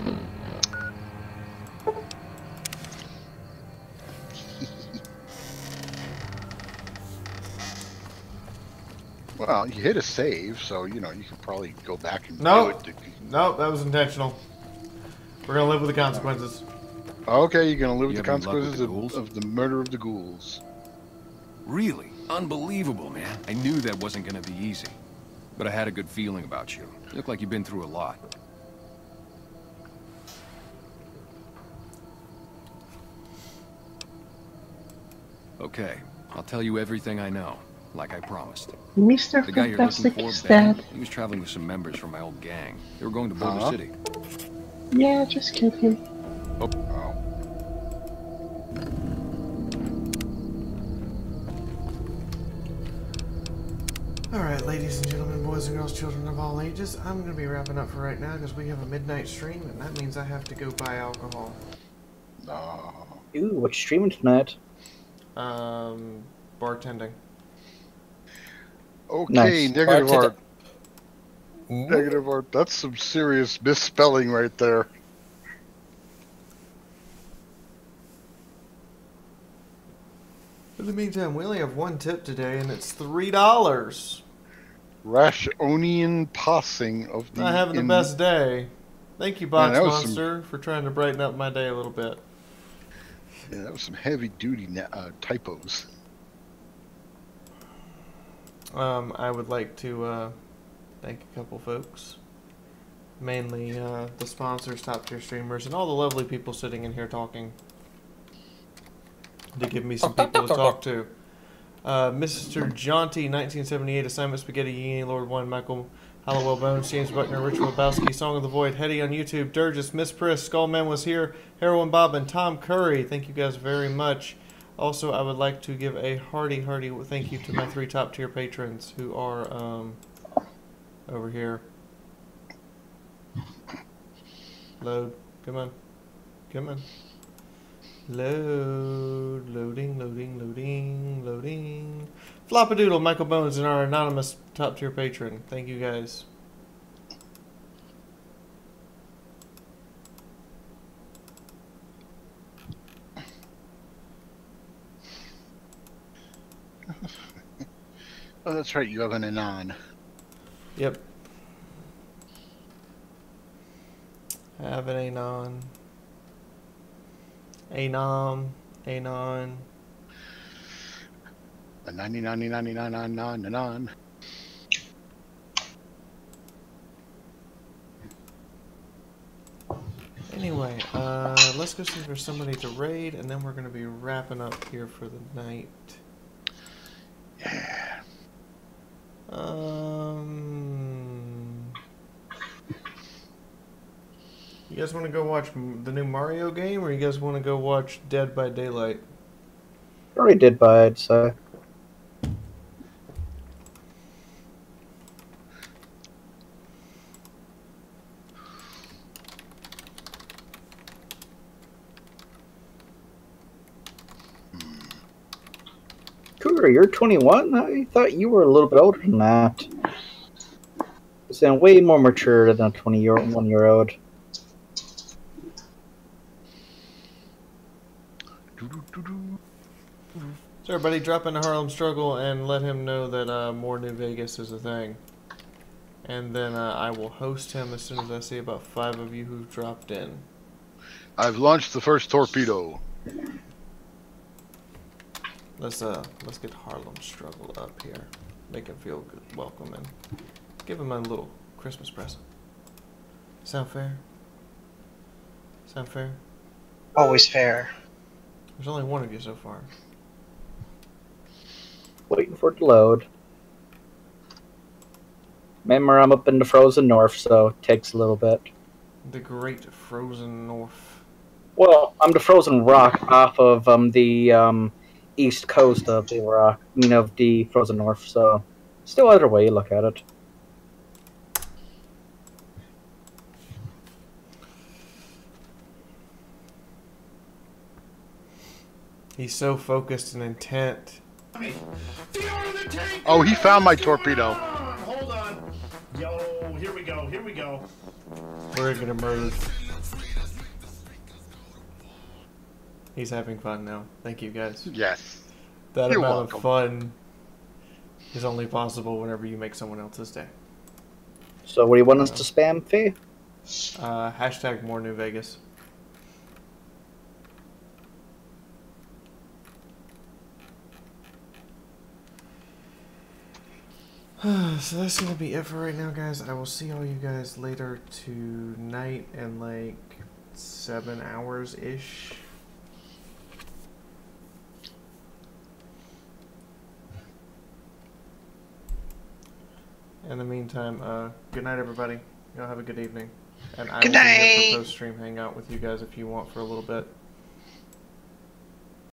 Well, you hit a save, so, you know, you could probably go back and do it. Nope, that was intentional. We're gonna live with the consequences. Okay, you're gonna live with the consequences of the murder of the ghouls. Really? Unbelievable, man. I knew that wasn't gonna be easy. But I had a good feeling about you. You look like you've been through a lot. Okay, I'll tell you everything I know, like I promised. Mr. The guy you're looking Fantastic for, is Ben, dead. he was traveling with some members from my old gang. They were going to Boulder City. Yeah, just killed him. Alright, ladies and gentlemen, boys and girls, children of all ages, I'm going to be wrapping up for right now because we have a midnight stream, and that means I have to go buy alcohol. Ooh, what's streaming tonight? Bartending. Okay, Nice. negative art. Negative art. That's some serious misspelling right there. In the meantime, we only have one tip today, and it's $3. Rashonian passing of the. Not having the best day. Thank you, Box Man, Monster, for trying to brighten up my day a little bit. Yeah, that was some heavy-duty typos. I would like to thank a couple folks. Mainly the sponsors, top-tier streamers, and all the lovely people sitting in here talking. To give me some people to talk to. Mr. Jaunty, 1978, Assignment Spaghetti, Yee, Lord One, Michael Hallowell Bones, James Buckner, Richard Lebowski, Song of the Void, Hetty on YouTube, Durgis, Miss Priss, Skullman was here, Heroin Bob, and Tom Curry. Thank you guys very much. Also, I would like to give a hearty thank you to my 3 top-tier patrons who are over here. Load. Come on. Come on. Loading. Flopadoodle, Michael Bones, and our anonymous top-tier patron. Thank you, guys. Oh, that's right. You have an anon. Yep. Have an anon. Anon. A 99. Anyway, let's go see if there's somebody to raid, and then we're going to be wrapping up here for the night. Yeah. You guys want to go watch the new Mario game, or you guys want to go watch Dead by Daylight? Already did by, I'd say. Cougar, you're 21? I thought you were a little bit older than that. You sound way more mature than a 21-year-old. So everybody drop into Harlem Struggle and let him know that more New Vegas is a thing. And then I will host him as soon as I see about 5 of you who've dropped in. I've launched the first torpedo. Let's get Harlem Struggle up here. Make him feel good, welcome, and give him a little Christmas present. Sound fair? Sound fair? Always fair. There's only one of you so far. Waiting for it to load. Remember, I'm up in the frozen north, so it takes a little bit. The great frozen north. Well, I'm the frozen rock off of the east coast of the rock. I mean, of the frozen north, so still either way you look at it. He's so focused and intent. Oh, he found my torpedo. Hold on. Yo, here we go. We're gonna merge. He's having fun now. Thank you, guys. Yes. That You're amount welcome. of fun is only possible whenever you make someone else's day. So what do you want us to spam, Fee? Hashtag more New Vegas. So that's gonna be it for right now, guys. I will see all you guys later tonight in like 7 hours ish. In the meantime, good night, everybody. Y'all have a good evening. And I will be here for post-stream hangout with you guys if you want for a little bit.